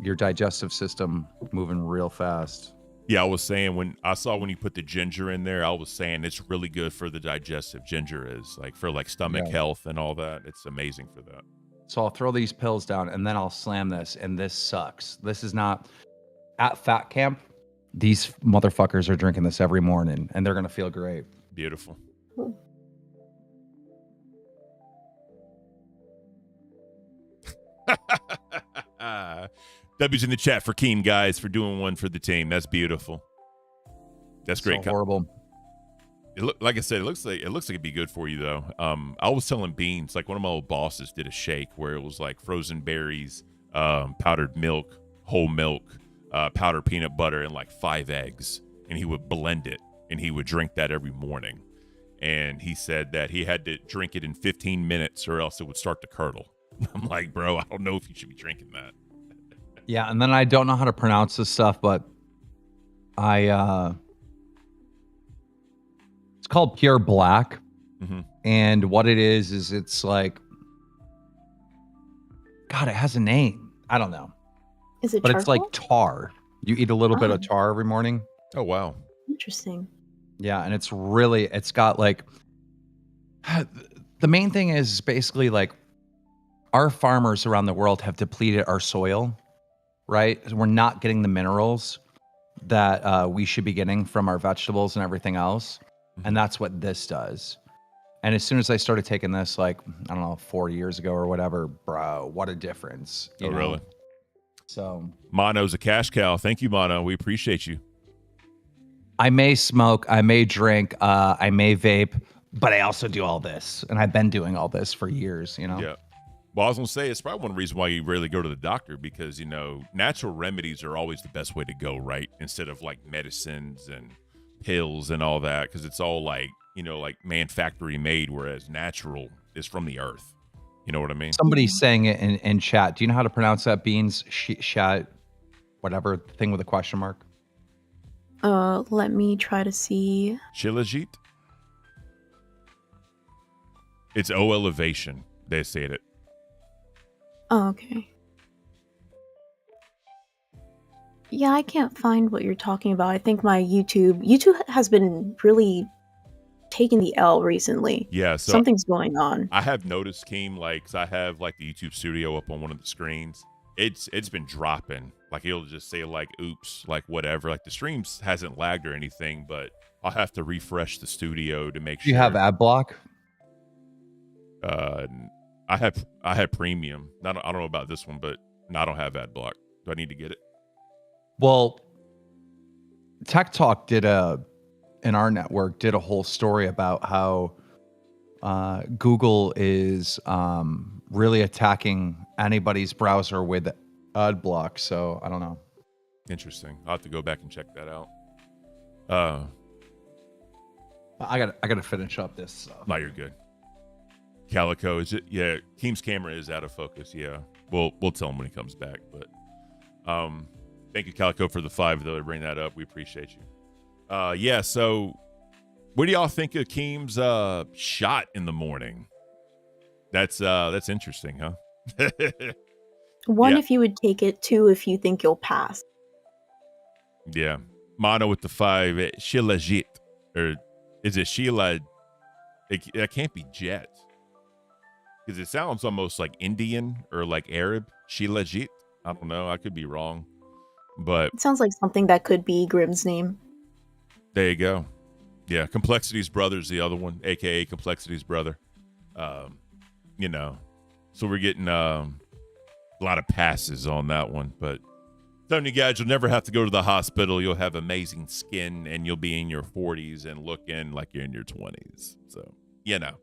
your digestive system moving real fast. Yeah, I was saying when you put the ginger in there, I was saying it's really good for the digestive. Ginger is like for like stomach health and all that. It's amazing for that. So I'll throw these pills down and then I'll slam this, and this sucks. This is not at fat camp. These motherfuckers are drinking this every morning, and they're gonna feel great. Beautiful. W's in the chat for Keem, guys, for doing one for the team. That's beautiful. That's great. So horrible. Like I said, it looks like it'd be good for you though. I was selling beans. Like one of my old bosses did a shake where it was like frozen berries, powdered milk, whole milk, powdered peanut butter, and like 5 eggs, and he would blend it and he would drink that every morning. And he said that he had to drink it in 15 minutes or else it would start to curdle. I'm like, bro, I don't know if you should be drinking that. Yeah, and then I don't know how to pronounce this stuff, but it's called Pure Black. Mm-hmm. And what it is it's like, God, it has a name. I don't know. Is it But charcoal? it's like tar. You eat a little bit of tar every morning. Oh, wow. Interesting. Yeah, and it's got like, the main thing is basically like our farmers around the world have depleted our soil, right? We're not getting the minerals that we should be getting from our vegetables and everything else. And that's what this does. And as soon as I started taking this, like, I don't know, 4 years ago or whatever, bro, what a difference. You know? Really? So Mono's a cash cow. Thank you, Mono. We appreciate you. I may smoke, I may drink, I may vape, but I also do all this. And I've been doing all this for years, you know? Yeah. Well, I was going to say, it's probably one reason why you rarely go to the doctor because, you know, natural remedies are always the best way to go, right? Instead of like medicines and pills and all that, because it's all like, you know, like factory made, whereas natural is from the earth. You know what I mean? Somebody's saying it in chat. Do you know how to pronounce that? Beans, shat, whatever thing with a question mark? Let me try to see. Shilajit? It's O elevation. They said it. Oh, okay. Yeah, I can't find what you're talking about. I think my YouTube has been really taking the L recently. Yeah, so something's going on. I have noticed, Keem, like, 'cause I have like the YouTube studio up on one of the screens. It's been dropping. Like it'll just say like, oops, like whatever. Like the streams hasn't lagged or anything, but I'll have to refresh the studio to make sure. You have ad block? I have premium. I don't know about this one, but no, I don't have ad block. Do I need to get it? Well, Tech Talk in our network did a whole story about how Google is really attacking anybody's browser with ad block. So I don't know. Interesting. I'll have to go back and check that out. I gotta finish up this. No, you're good. Calico, is it? Yeah, Keem's camera is out of focus. Yeah, we'll tell him when he comes back. But thank you, Calico, for the 5 though to bring that up. We appreciate you. Yeah. So, what do y'all think of Keem's shot in the morning? That's interesting, huh? 1, yeah. if you would take it. 2, if you think you'll pass. Yeah. Mono with the 5. Shilajit, or is it Sheila? It can't be jet. Because it sounds almost like Indian or like Arab. Shilajit. I don't know. I could be wrong. But It sounds like something that could be Grimm's name. there you go. Yeah. Complexity's brother's the other one, a.k.a. Complexity's brother. You know. So we're getting a lot of passes on that one. But telling you guys, you'll never have to go to the hospital. You'll have amazing skin and you'll be in your 40s and looking like you're in your 20s. So, you know,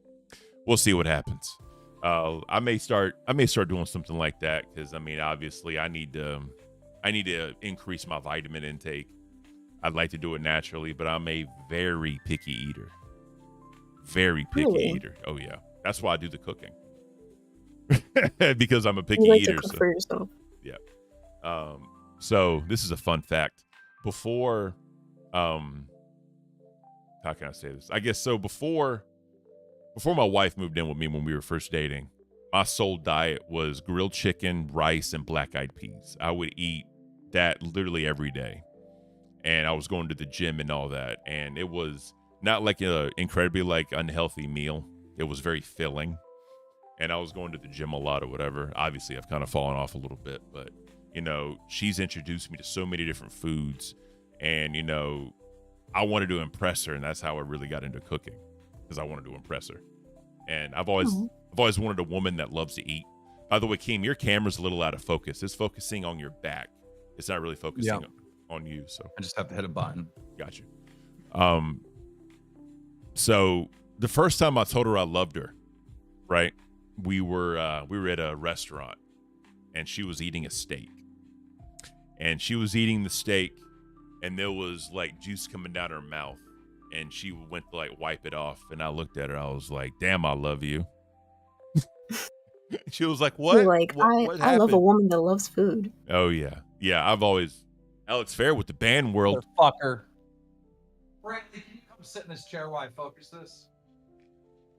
we'll see what happens. I may start doing something like that because I mean, obviously, I need to increase my vitamin intake. I'd like to do it naturally, but I'm a very picky eater. Very picky Really? eater. Oh yeah, that's why I do the cooking because I'm a picky You like eater. to cook So, for yourself. yeah. So this is a fun fact. Before, how can I say this? I guess so. Before before my wife moved in with me when we were first dating, my sole diet was grilled chicken, rice, and black-eyed peas. I would eat that literally every day. And I was going to the gym and all that. And it was not like a incredibly like unhealthy meal. It was very filling. And I was going to the gym a lot or whatever. Obviously, I've kind of fallen off a little bit. But, you know, she's introduced me to so many different foods. And, you know, I wanted to impress her. And that's how I really got into cooking. Because I wanted to impress her. And I've always wanted a woman that loves to eat. By the way, Keem, your camera's a little out of focus. It's focusing on your back. It's not really focusing on you. So I just have to hit a button. Got you. So the first time I told her I loved her, right? We were at a restaurant, and she was eating a steak. And she was eating the steak, and there was like juice coming down her mouth. And she went to like wipe it off, and I looked at her. I was like, "Damn, I love you." She was like, "What?" You're like, what I love a woman that loves food. Oh yeah, yeah. I've always Alex Fair with the band world. Fucker. Brantley, can you come sit in this chair while I focus this?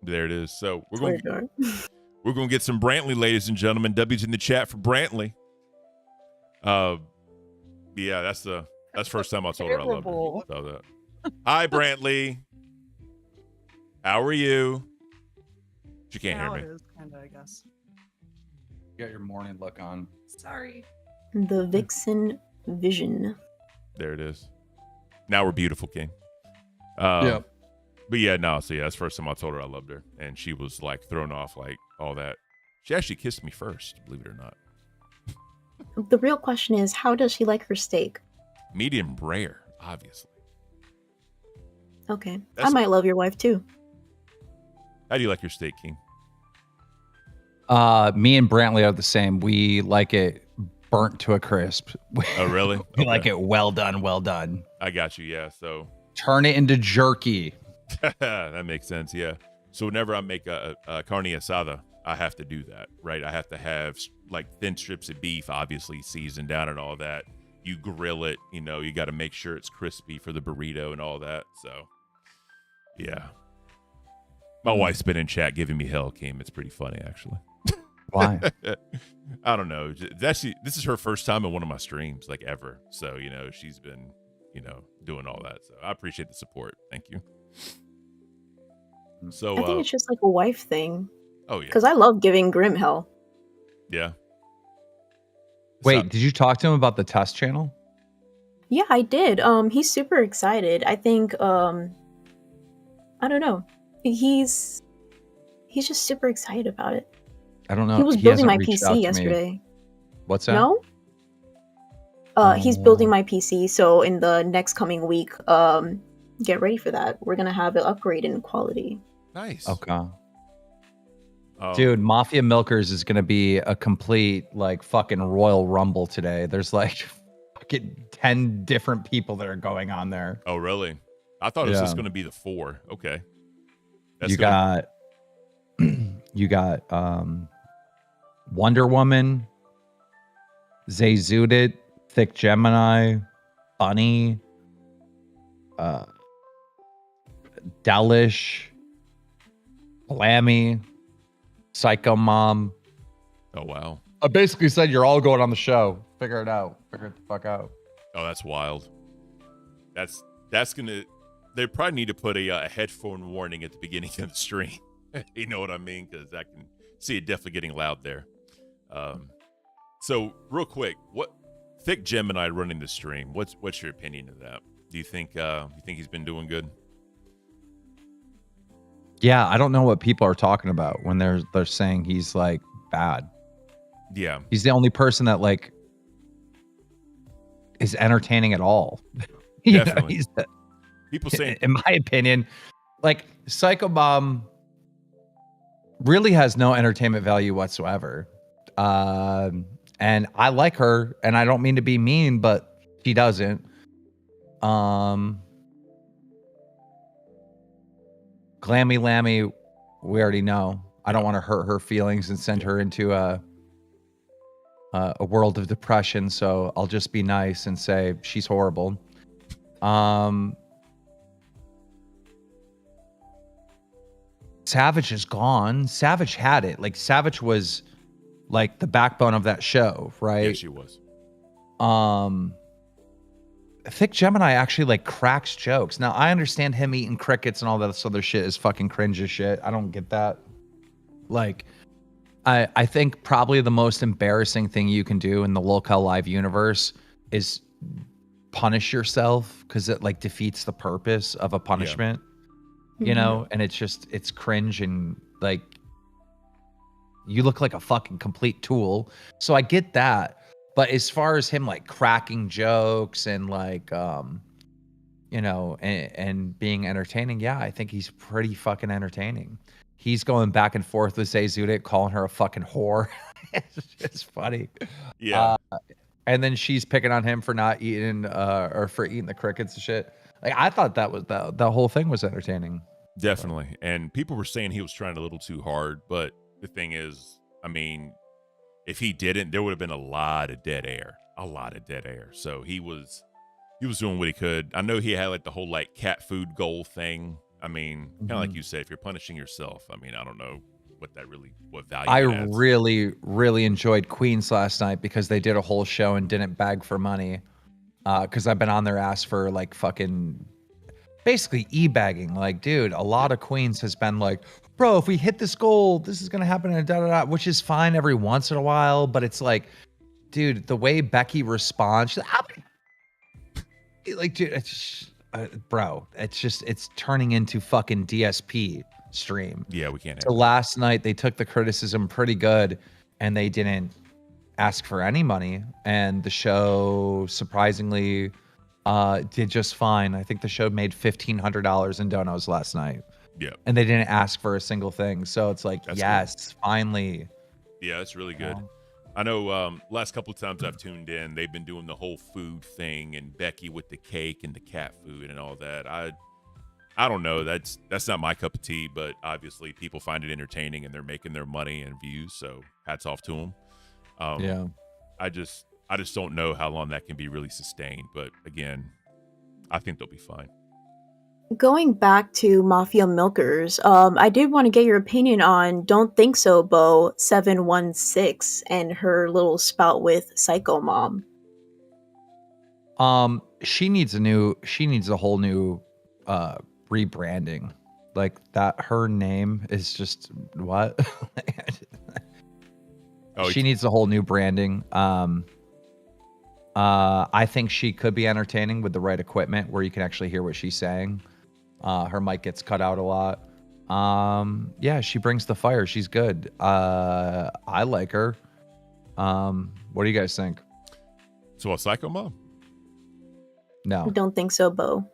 There it is. So we're going to get some Brantley, ladies and gentlemen. W's in the chat for Brantley. Yeah, that's the first time I told her I loved her. So that. Hi, Brantley. How are you? She can't hear me. It is, kinda, I guess. You got your morning look on. Sorry. The Vixen Vision. There it is. Now we're beautiful, King. Yep. But yeah, no. So yeah, that's the first time I told her I loved her, and she was like thrown off, like all that. She actually kissed me first, believe it or not. The real question is, how does she like her steak? Medium rare, obviously. Okay. I might love your wife too. How do you like your steak, King? Me and Brantley are the same. We like it burnt to a crisp. Oh, really? We like it well done, well done. I got you. Yeah. So turn it into jerky. That makes sense. Yeah. So whenever I make a carne asada, I have to do that, right? I have to have like thin strips of beef, obviously seasoned down and all that. You grill it, you know, you got to make sure it's crispy for the burrito and all that. So, yeah. My wife's been in chat giving me hell, Keem. It's pretty funny, actually. Why? I don't know. This is her first time in one of my streams, like ever. So, you know, she's been, you know, doing all that. So I appreciate the support. Thank you. So I think it's just like a wife thing. Oh, yeah. Because I love giving Grim hell. Yeah. Wait, did you talk to him about the test channel? Yeah, I did. He's super excited. I think I don't know. He's just super excited about it. I don't know. He was building my PC yesterday. What's that? No? He's building my PC, so in the next coming week, get ready for that. We're gonna have an upgrade in quality. Nice. Okay. Dude, Mafia Milkers is gonna be a complete like fucking Royal Rumble today. There's like fucking 10 different people that are going on there. Oh, really? I thought it was just gonna be the 4. Okay. You got Wonder Woman, Zayzudit, Thick Gemini, Bunny, Delish, Blammy, Psycho Mom. Oh, wow. I basically said you're all going on the show. Figure it out. Figure it the fuck out. Oh, that's wild. That's gonna. They probably need to put a headphone warning at the beginning of the stream. You know what I mean? Because I can see it definitely getting loud there. So real quick, what Thick Gemini running the stream? What's your opinion of that? Do you think he's been doing good? Yeah, I don't know what people are talking about when they're saying he's like bad. Yeah, he's the only person that like is entertaining at all. Definitely. People saying, in my opinion, like Psycho Bomb really has no entertainment value whatsoever. And I like her, and I don't mean to be mean, but she doesn't. Glammy Lammy, we already know. I don't want to hurt her feelings and send her into a world of depression, so I'll just be nice and say she's horrible. Savage is gone. Savage had it. Like Savage was like the backbone of that show, right? Yeah, she was. Thick Gemini actually like cracks jokes. Now I understand him eating crickets and all that other shit is fucking cringe as shit. I don't get that. Like, I think probably the most embarrassing thing you can do in the LolCow Live universe is punish yourself, because it like defeats the purpose of a punishment. You know, and it's cringe, and like you look like a fucking complete tool. So I get that. But as far as him like cracking jokes and like you know, and being entertaining, yeah, I think he's pretty fucking entertaining. He's going back and forth with Zay Zudik, calling her a fucking whore. It's funny. Yeah. And then she's picking on him for not eating or for eating the crickets and shit. Like I thought that was the whole thing was entertaining. Definitely. And people were saying he was trying a little too hard, but the thing is, I mean, if he didn't, there would have been a lot of dead air. So he was doing what he could. I know he had like the whole like cat food goal thing. I mean, kind of like you said, if you're punishing yourself, I mean, I don't know what value I it adds. really enjoyed Queens last night because they did a whole show and didn't beg for money. Because I've been on their ass for like fucking basically e-bagging. Like, dude, a lot of Queens has been like, bro, if we hit this goal, this is gonna happen, and which is fine every once in a while, but it's like, dude, the way Becky responds, she's like, dude, it's just, bro, it's turning into fucking DSP stream. Yeah, we can't. So last night they took the criticism pretty good, and they didn't ask for any money, and the show surprisingly did just fine. I think the show made $1,500 in donos last night. Yeah. And they didn't ask for a single thing. So it's like, That's yes, finally. Yeah, that's really good. I know last couple of times I've tuned in, they've been doing the whole food thing and Becky with the cake and the cat food and all that. I don't know. That's not my cup of tea, but obviously people find it entertaining and they're making their money and views. So hats off to them. Yeah. I just don't know how long that can be really sustained. But again, I think they'll be fine. Going back to Mafia Milkers, I did want to get your opinion on Don't Think So Bo 716 and her little spout with Psycho Mom. She needs a whole new rebranding. Like that, her name is just what? She needs a whole new branding. I think she could be entertaining with the right equipment where you can actually hear what she's saying. Her mic gets cut out a lot. Yeah, she brings the fire. She's good. I like her. What do you guys think? So a Psycho Mom? No. Don't Think So Bo.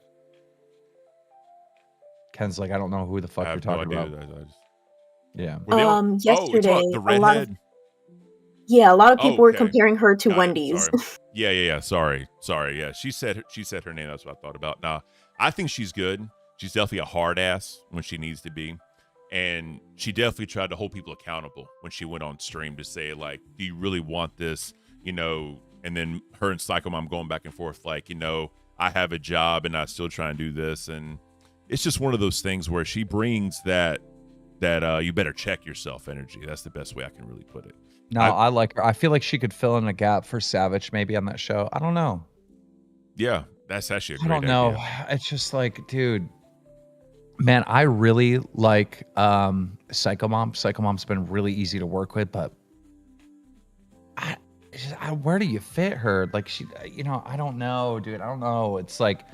Ken's like, I don't know who the fuck you're talking about. Yeah. Yesterday, the redhead. A lot of people were comparing her to Got it. Wendy's. Yeah. Sorry. Yeah, she said her name. That's what I thought about. Now, I think she's good. She's definitely a hard ass when she needs to be. And she definitely tried to hold people accountable when she went on stream to say, like, do you really want this? You know, and then her and Psycho Mom going back and forth, like, you know, I have a job and I still try and do this. And it's just one of those things where she brings that you better check yourself energy. That's the best way I can really put it. No, I like her. I feel like she could fill in a gap for Savage maybe on that show. I don't know. Yeah, that's actually a great idea. I don't know. It's just like, dude, man, I really like Psycho Mom. Psycho Mom's been really easy to work with, but where do you fit her? Like she, you know, I don't know, dude. I don't know. It's like,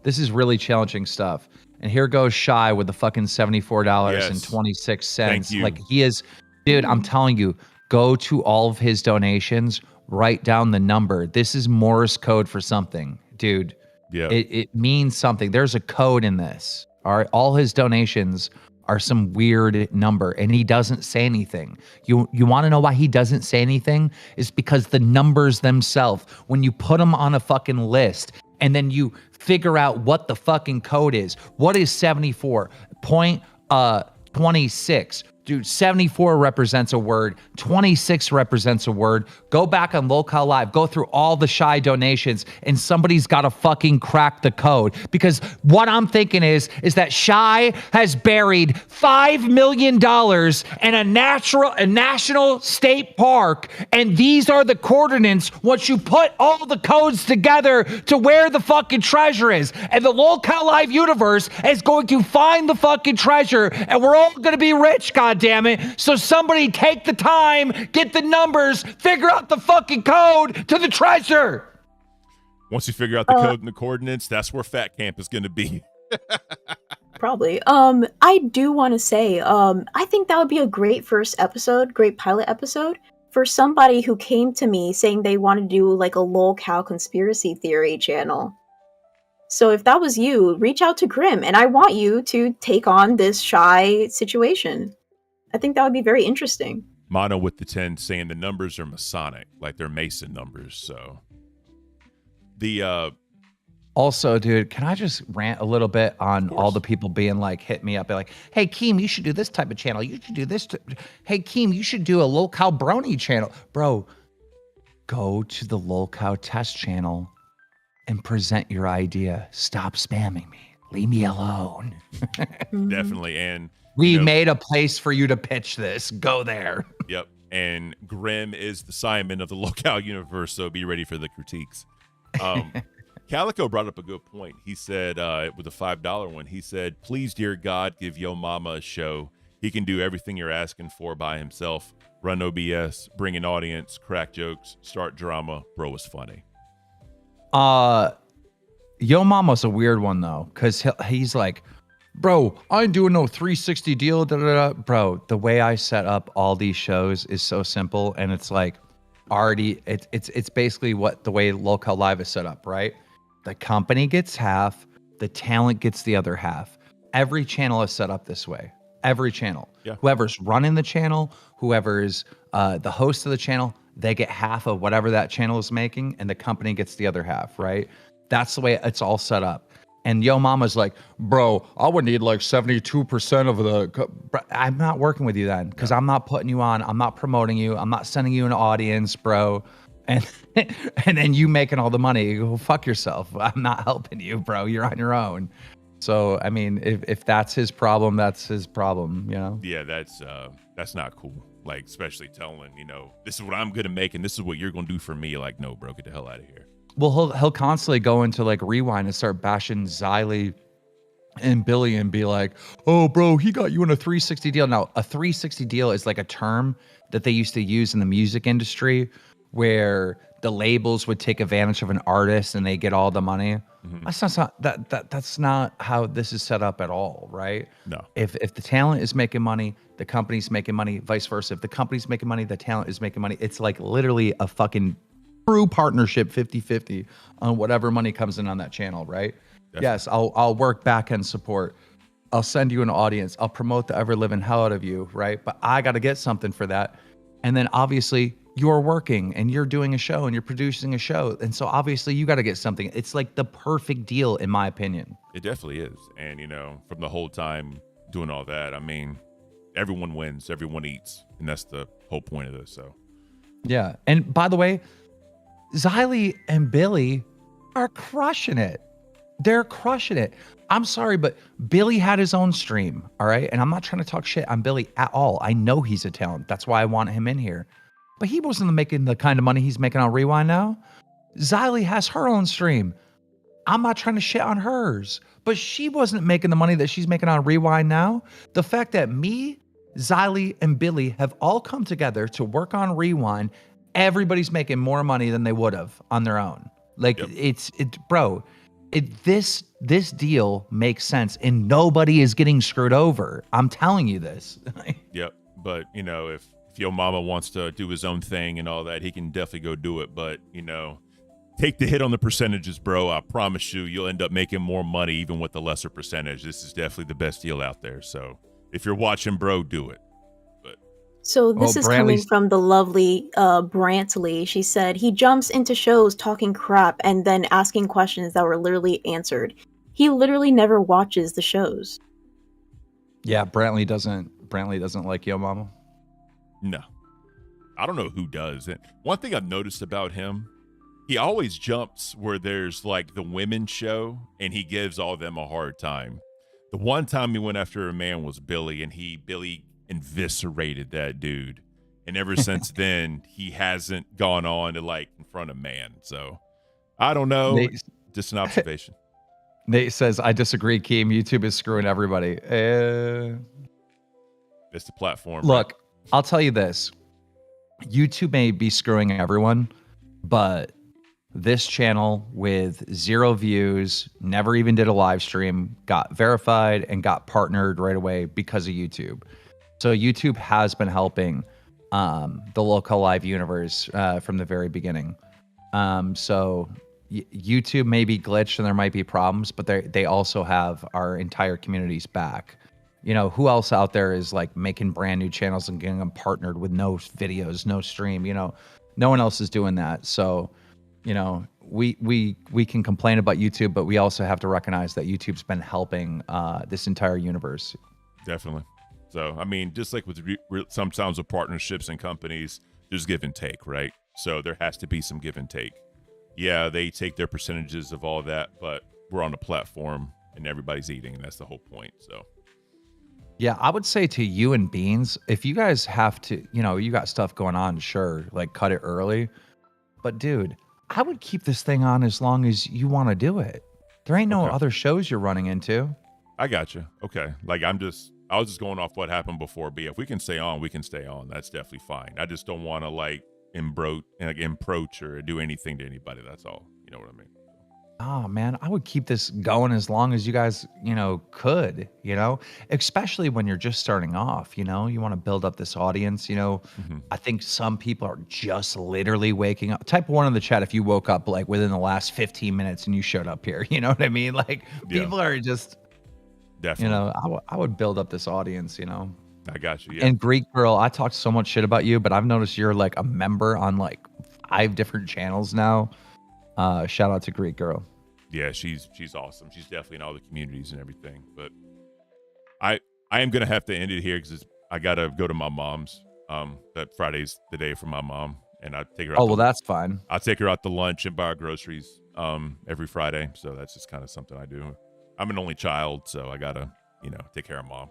this is really challenging stuff. And here goes Shy with the fucking $74.26. Thank you. Like he is, dude, I'm telling you, go to all of his donations, write down the number. This is Morse code for something, dude. Yeah. It means something. There's a code in this. All right. All his donations are some weird number and he doesn't say anything. You want to know why he doesn't say anything? It's because the numbers themselves, when you put them on a fucking list and then you figure out what the fucking code is, what is 74.26? Dude, 74 represents a word. 26 represents a word. Go back on LolCow Live. Go through all the shy donations, and somebody's got to fucking crack the code. Because what I'm thinking is that Shy has buried $5 million in a national state park, and these are the coordinates once you put all the codes together to where the fucking treasure is. And the LolCow Live universe is going to find the fucking treasure, and we're all going to be rich, God damn it. So somebody take the time, get the numbers, figure out the fucking code to the treasure. Once you figure out the code and the coordinates, that's where Fat Camp is going to be. Probably. I do want to say, I think that would be a great first episode, great pilot episode for somebody who came to me saying they want to do like a LolCow conspiracy theory channel. So if that was you, reach out to Grim, and I want you to take on this Shy situation. I think that would be very interesting. Mono with the 10 saying the numbers are Masonic, like they're Mason numbers. So the also, dude, can I just rant a little bit on all the people being like, hit me up, be like, hey, Keem, you should do this type of channel. You should do this. Hey, Keem, you should do a LolCow Brony channel. Bro, go to the LolCow test channel and present your idea. Stop spamming me. Leave me alone. Definitely. And we made a place for you to pitch this. Go there. Yep. And Grim is the Simon of the LolCow universe, so be ready for the critiques. Calico brought up a good point. He said, with the $5 one, he said, please, dear God, give Yo Mama a show. He can do everything you're asking for by himself. Run OBS, bring an audience, crack jokes, start drama. Bro is funny. Yo Mama's a weird one, though, because he's like, bro, I ain't doing no 360 deal. Da, da, da. Bro, the way I set up all these shows is so simple, and it's like already it's basically what the way LolCow Live is set up, right? The company gets half, the talent gets the other half. Every channel is set up this way. Every channel. Yeah. Whoever's running the channel, whoever's the host of the channel, they get half of whatever that channel is making, and the company gets the other half, right? That's the way it's all set up. And Yo Mama's like, bro, I would need like 72% of the... I'm not working with you then, because I'm not putting you on. I'm not promoting you. I'm not sending you an audience, bro. And then you making all the money. You go, fuck yourself. I'm not helping you, bro. You're on your own. So, I mean, if that's his problem, that's his problem, you know? Yeah, that's not cool. Like, especially telling, this is what I'm going to make and this is what you're going to do for me. Like, no, bro, get the hell out of here. Well, he'll constantly go into like Rewind and start bashing Xylee and Billy and be like, oh, bro, he got you in a 360 deal. Now, a 360 deal is like a term that they used to use in the music industry where the labels would take advantage of an artist and they get all the money. Mm-hmm. That's not how this is set up at all, right? No. If the talent is making money, the company's making money, vice versa. If the company's making money, the talent is making money. It's like literally a fucking true partnership 50-50 on whatever money comes in on that channel, right? Definitely. Yes, I'll work back-end support. I'll send you an audience. I'll promote the ever-living hell out of you, right? But I got to get something for that. And then obviously you're working and you're doing a show and you're producing a show. And so obviously you got to get something. It's like the perfect deal in my opinion. It definitely is. And, from the whole time doing all that, I mean, everyone wins, everyone eats. And that's the whole point of this. So, yeah. And by the way, Xylee and Billy are crushing it. They're crushing it. I'm sorry, but Billy had his own stream, all right? And I'm not trying to talk shit on Billy at all. I know he's a talent. That's why I want him in here. But he wasn't making the kind of money he's making on Rewind now. Xylee has her own stream. I'm not trying to shit on hers, but she wasn't making the money that she's making on Rewind now. The fact that me, Xylee, and Billy have all come together to work on Rewind, everybody's making more money than they would have on their own. Like, yep. Bro, this deal makes sense and nobody is getting screwed over. I'm telling you this. Yep. But, if Yo Mama wants to do his own thing and all that, he can definitely go do it. But, take the hit on the percentages, bro. I promise you'll end up making more money even with the lesser percentage. This is definitely the best deal out there. So if you're watching, bro, do it. So this is coming from the lovely Brantley. She said, he jumps into shows talking crap and then asking questions that were literally answered. He literally never watches the shows. Yeah, Brantley doesn't Brantley doesn't like Yo Mama? No. I don't know who does. And one thing I've noticed about him, he always jumps where there's like the women's show and he gives all them a hard time. The one time he went after a man was Billy, and Billy eviscerated that dude. And ever since then, he hasn't gone on to like confront a man. So I don't know. Just an observation. Nate says, I disagree, Keem. YouTube is screwing everybody. It's the platform. Look, right? I'll tell you this. YouTube may be screwing everyone, but this channel with 0 views, never even did a live stream, got verified and got partnered right away because of YouTube. So YouTube has been helping the LolCow live universe from the very beginning. So YouTube may be glitched and there might be problems, but they also have our entire community's back. You know, who else out there is like making brand new channels and getting them partnered with no videos, no stream? You know, no one else is doing that. So, you know, we can complain about YouTube, but we also have to recognize that YouTube's been helping this entire universe. Definitely. So, I mean, just like with sometimes with partnerships and companies, there's give and take, right? So there has to be some give and take. Yeah, they take their percentages of all that, but we're on a platform and everybody's eating, and that's the whole point. So. Yeah, I would say to you and Beans, if you guys have to, you know, you got stuff going on, sure, like cut it early. But dude, I would keep this thing on as long as you want to do it. There ain't no other shows you're running into. I got you. Okay. Like I was just going off what happened before, but if we can stay on, we can stay on. That's definitely fine. I just don't want to like approach or do anything to anybody. That's all. You know what I mean? Oh man, I would keep this going as long as you guys, you know, could, you know, especially when you're just starting off, you know, you want to build up this audience, you know. I think some people are just literally waking up. Type 1 in the chat if you woke up like within the last 15 minutes and you showed up here, you know what I mean? Like people are just, definitely, you know, I would build up this audience, you know. I got you. Yeah. And Greek Girl, I talked so much shit about you, but I've noticed you're like a member on like 5 different channels now. Shout out to Greek Girl. Yeah, she's awesome. She's definitely in all the communities and everything. But I am gonna have to end it here because I gotta go to my mom's. That Friday's the day for my mom, and I take her out. Oh well, that's fine. I take her out to lunch and buy her groceries every Friday. So that's just kind of something I do. I'm an only child, so I gotta, you know, take care of mom.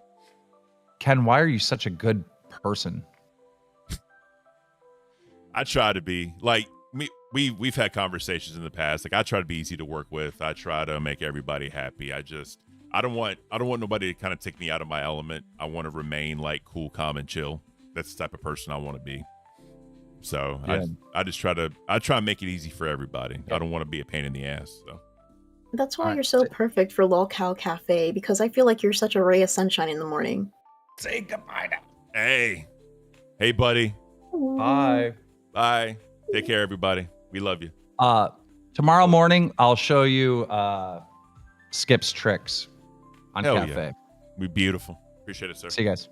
Ken, why are you such a good person? I try to be. Like we've had conversations in the past. Like I try to be easy to work with. I try to make everybody happy. I don't want nobody to kind of take me out of my element. I want to remain like cool, calm, and chill. That's the type of person I want to be. So yeah. I try and make it easy for everybody. Yeah. I don't want to be a pain in the ass. So that's why you're so perfect for LolCow Cafe, because I feel like you're such a ray of sunshine in the morning. Say goodbye now. Hey, buddy. Bye. Bye. Take care, everybody. We love you. Tomorrow morning, I'll show you Skip's tricks on Hell Cafe. Yeah. We beautiful. Appreciate it, sir. See you guys.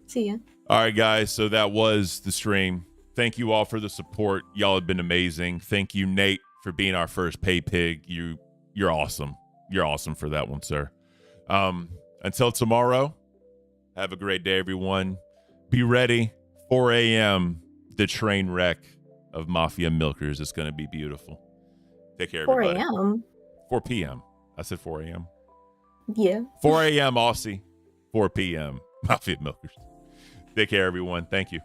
See ya. All right, guys. So that was the stream. Thank you all for the support. Y'all have been amazing. Thank you, Nate, for being our first pay pig. You're awesome. You're awesome for that one, sir. Until tomorrow, have a great day, everyone. Be ready. 4 a.m. The train wreck of Mafia Milkers. It's going to be beautiful. Take care, everybody. 4 a.m. 4 p.m. I said 4 a.m. Yeah. 4 a.m. Aussie. 4 p.m. Mafia Milkers. Take care, everyone. Thank you.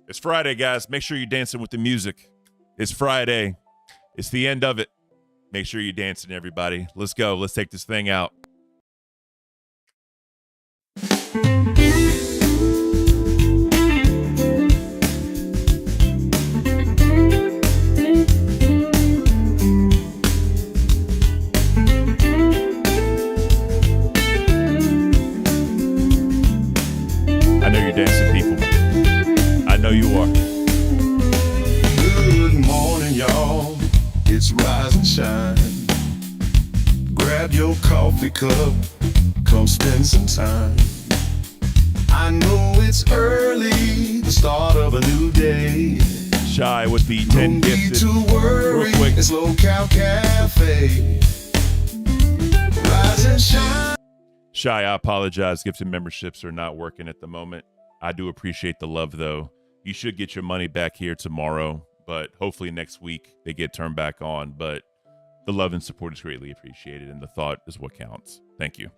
It's Friday, guys. Make sure you're dancing with the music. It's Friday. It's the end of it. Make sure you're dancing, everybody. Let's go. Let's take this thing out. I know you're dancing, people. I know you are. your coffee cup, come spend some time. I know it's early, the start of a new day. Shy with the 10 No need gifted. to worry, Real quick. it's LolCow Cafe. Rise and shine. Shy, I apologize. Gifted memberships are not working at the moment. I do appreciate the love, though. You should get your money back here tomorrow, but hopefully next week they get turned back on. But the love and support is greatly appreciated, and the thought is what counts. Thank you.